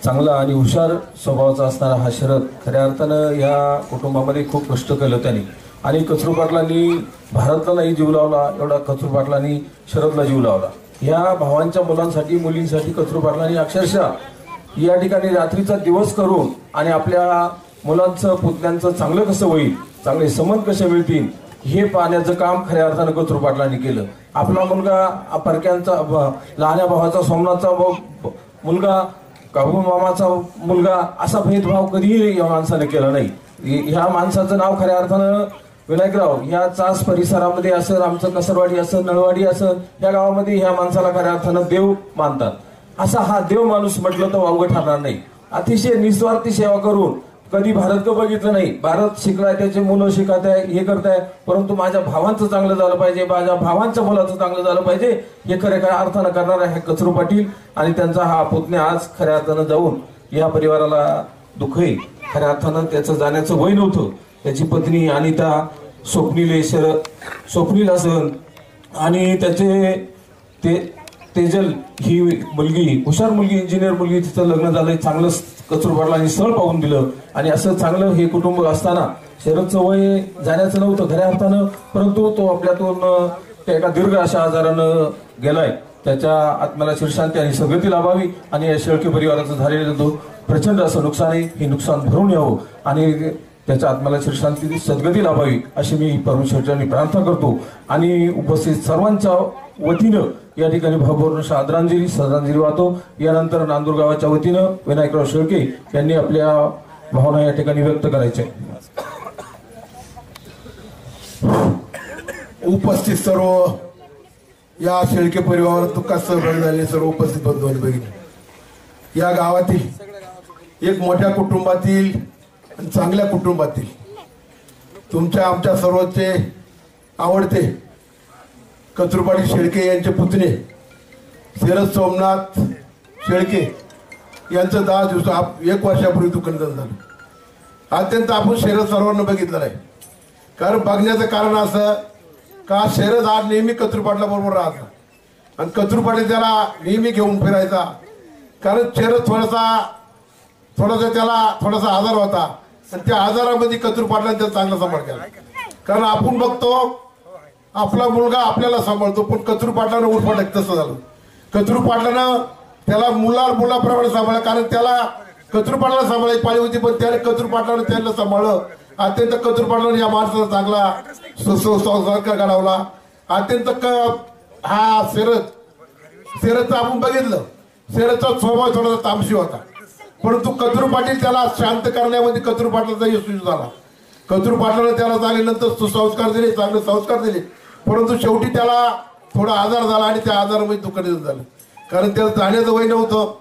चांगला आणि हुशार स्वभावाचा असणारा हा शरद खऱ्या अर्थानं या कुटुंबामध्ये खूप कष्ट केलं त्यांनी. आणि कचरू पाटलांनी भारतला नाही जीव लावला एवढा कचरू पाटलांनी शरदला जीव लावला. या भावांच्या मुलांसाठी मुलींसाठी कचरू पाटलांनी अक्षरशः या ठिकाणी रात्रीचा दिवस करून आणि आपल्या मुलांचं पुतण्यांचं चांगलं कसं होईल, चांगले संबंध कसे मिळतील हे पाहण्याचं काम खऱ्या अर्थानं कचरू पाटलांनी केलं. आपला मुलगा परक्यांचा लहान्या भावाचा सोमनाथचा मुलगा, काबू मामाचा मुलगा असा भेदभाव कधीही या माणसाने केला नाही. ह्या माणसाचं नाव खऱ्या अर्थानं विनायकराव ह्या चास परिसरामध्ये असं, आमचं कसरवाडी असं, नळवाडी असं, या गावामध्ये ह्या माणसाला खऱ्या अर्थानं देव मानतात. असा हा देव माणूस म्हटलं तर वावगं ठरणार नाही. अतिशय निस्वार्थी सेवा करून कधी भारत बघितलं नाही. भारत शिकलाय, त्याचे मुलं शिकत आहे, हे करताय, परंतु माझ्या भावांचं चांगलं झालं पाहिजे, माझ्या भावांच्या मुलाचं चांगलं झालं पाहिजे हे खऱ्या अर्थानं करणार आहे कचरू पाटील. आणि त्यांचा हा पुतण्या आज खऱ्या अर्थानं जाऊन या परिवाराला दुःख आहे. खऱ्या अर्थानं त्याचं जाण्याचं वय नव्हतं. त्याची पत्नी अनिता, स्वप्नील असन आणि त्याचे तेजल ही मुलगी, हुशार मुलगी, इंजिनियर मुलगी, तिचं लग्न झालंय. चांगलं कचरू पाटलांनी स्थळ पाहून दिलं आणि असं चांगलं हे कुटुंब असताना शरदचं वय जाण्याचं नव्हतं खऱ्या अर्थानं, परंतु तो आपल्यातून एका दीर्घ अशा आजारानं गेलाय. त्याच्या आत्म्याला चिरशांती आणि सद्गती लाभावी आणि या शेळके परिवाराचं झालेलं जो प्रचंड असं नुकसान आहे हे नुकसान भरून यावं आणि त्याच्या आत्म्याला चिरशांती सद्गती लाभावी अशी मी परमेश्वरांनी प्रार्थना करतो. आणि उपस्थित सर्वांच्या वतीनं या ठिकाणी भावपूर्ण श्रद्धांजली वाहतो. यानंतर नांदूर गावाच्या वतीनं विनायकराव शेळके यांनी आपल्या भावना या ठिकाणी व्यक्त करायच्या. उपस्थित सर्व या शेळके परिवारात दुःखात सहभागी झालेले सर्व उपस्थित बंधू आणि भगिनी, या गावातील एक मोठ्या कुटुंबातील आणि चांगल्या कुटुंबातील तुमच्या आमच्या सर्वांचे आवडते कचरू पाटील शेळके यांचे पुतणे शरद सोमनाथ शेळके यांचं 10 दिवस 1 वर्षापूर्वी दुःखनिधन झालं. अत्यंत आपण शरद सर्वांना बघितलं नाही, कारण बघण्याचं कारण असं का शरद हा नेहमी कचरू पाटला बरोबर राहता आणि कचरू पाटील त्याला नेहमी घेऊन फिरायचा. कारण शरद थोडासा त्याला थोडासा आजार होता आणि त्या आजारामध्ये कचरू पाटलांनी त्याचा चांगला सांभाळ केला. कारण आपण बघतो आपला मुलगा आपल्याला सांभाळतो, पण कचरू पाटलानं उठपाटक तसं झालं. कचरू पाटलानं त्याला मुलाप्रमाणे सांभाळलं, कारण त्याला कचरू पाटलाला सांभाळायची पाळी होती, पण त्याने कचरू पाटलानं त्यांना सांभाळलं. अत्यंत कचरू पाटलानं या माणसाचा चांगला संस्कार घडवला. अत्यंत हा शरदचा आपण बघितलं, शरदचा स्वभाव थोडासा तामशी होता, परंतु कचरू पाटील त्याला शांत करण्यामध्ये कचरू पाटलाचा यशस्वी झाला. कचरू पाटलानं त्याला झाल्यानंतर सुसंस्कार दिले, चांगले संस्कार दिले, परंतु शेवटी त्याला थोडा आजार झाला आणि त्या आजारामध्ये दुःखनिधन झालं. कारण त्याला जाण्याचं वय नव्हतं,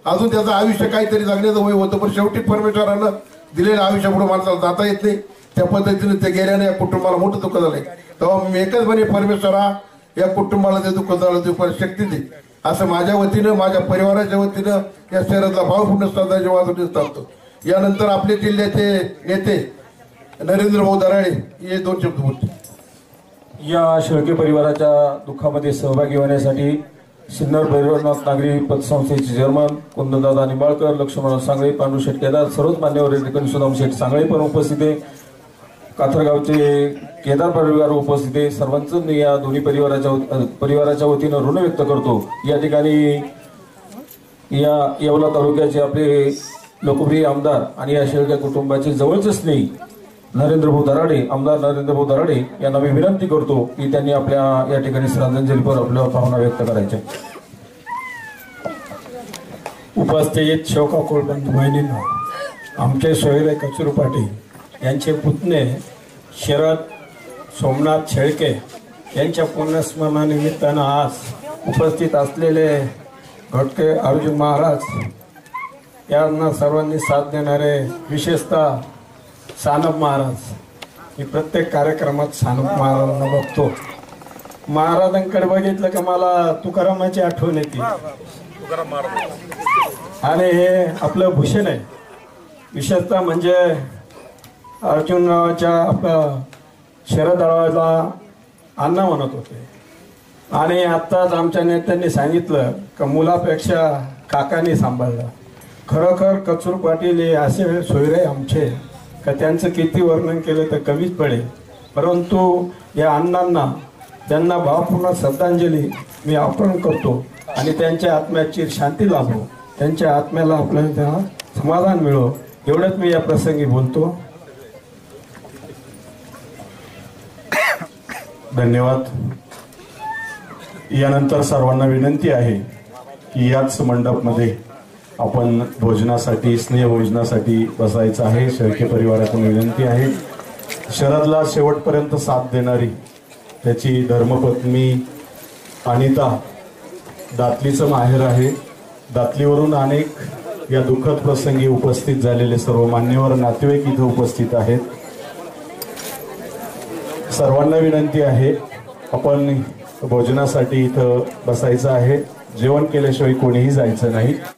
अजून त्याचं आयुष्य काहीतरी जगण्याचं वय होतं, पण शेवटी परमेश्वरानं दिलेल्या आयुष्यापुढे माणसाला जाता येत नाही. त्या पद्धतीने ते गेल्याने या कुटुंबाला मोठं दुःख झालंय. तेव्हा मी एकच म्हणे, परमेश्वरा या कुटुंबाला ते दुःख झालं ते शक्ती दे, असं माझ्या वतीनं माझ्या परिवाराच्या वतीनं या शहरातला भावपूर्ण श्रद्धांजली वाजवण्यास सांगतो. यानंतर आपले जिल्ह्याचे नेते नरेंद्र भाऊ दराळे हे 2 शब्द बोलतील. या शेळके परिवाराच्या दुःखामध्ये सहभागी होण्यासाठी सिन्नर भैरवनाथ नागरी पतसंस्थेचे चेअरमन कुंदनदादा निंबाळकर, लक्ष्मण सांगळे, पांडू शेट केदार, सर्वच मान्यवर ठिकाणी सुदाम शेठ सांगळे पण उपस्थित आहे. काथरगावचे केदार परिवार उपस्थित आहे. सर्वांचं मी या दोन्ही परिवाराच्या वतीनं ऋण व्यक्त करतो. या ठिकाणी या येवला तालुक्याचे आपले लोकप्रिय आमदार आणि या शेळके कुटुंबाचे जवळचे स्नेही नरेंद्रभाऊ दराडे, आमदार नरेंद्रभाऊ दराडे यांना मी विनंती करतो की त्यांनी आपल्या या ठिकाणी श्रद्धांजलीपर आपल्या भावना व्यक्त करायच्या. उपस्थित शोकाकुळ बंधू बहिणींनो, आमचे सोयरे कचरू पाटील यांचे पुतणे शरद सोमनाथ शेळके यांच्या पुण्यस्मरणानिमित्तानं आज उपस्थित असलेले घोटके अर्जुन महाराज यांना सर्वांनी साथ देणारे विशेषतः सानप महाराज. मी प्रत्येक कार्यक्रमात सानप महाराजांना बघतो. महाराजांकडे बघितलं का मला तुकारामाची आठवण येते. आणि हे आपलं भूषण आहे. विशेषतः म्हणजे अर्जुनाच्या आपलं शरदळाला अण्णा म्हणत होते. आणि आत्ताच आमच्या नेत्यांनी सांगितलं का मुलापेक्षा काकाने सांभाळलं. खरोखर कचरू पाटील हे असे सोयरे आमचे का त्यांचं किती वर्णन केलं तर कमीच पडेल. परंतु या अण्णांना त्यांना भावपूर्ण श्रद्धांजली मी अर्पण करतो आणि त्यांच्या आत्म्याची शांती लाभो, त्यांच्या आत्म्याला आपल्याला त्यांना समाधान मिळो, एवढंच मी या प्रसंगी बोलतो. धन्यवाद. यानंतर सर्वांना विनंती आहे की याच मंडपमध्ये आपण भोजनासाठी, स्नेहभोजनासाठी बसायचं आहे. शेळके परिवारातून विनंती आहे. शरदला शेवटपर्यंत साथ देणारी त्याची धर्मपत्नी अनिता, दातलीचं माहेर आहे. दातलीवरून अनेक या दुःखद प्रसंगी उपस्थित झालेले सर्व मान्यवर नातेवाईक इथं उपस्थित आहेत. सर्वांना विनंती आहे आपण भोजनासाठी इथं बसायचं आहे. जेवण केल्याशिवाय कोणीही जायचं नाही.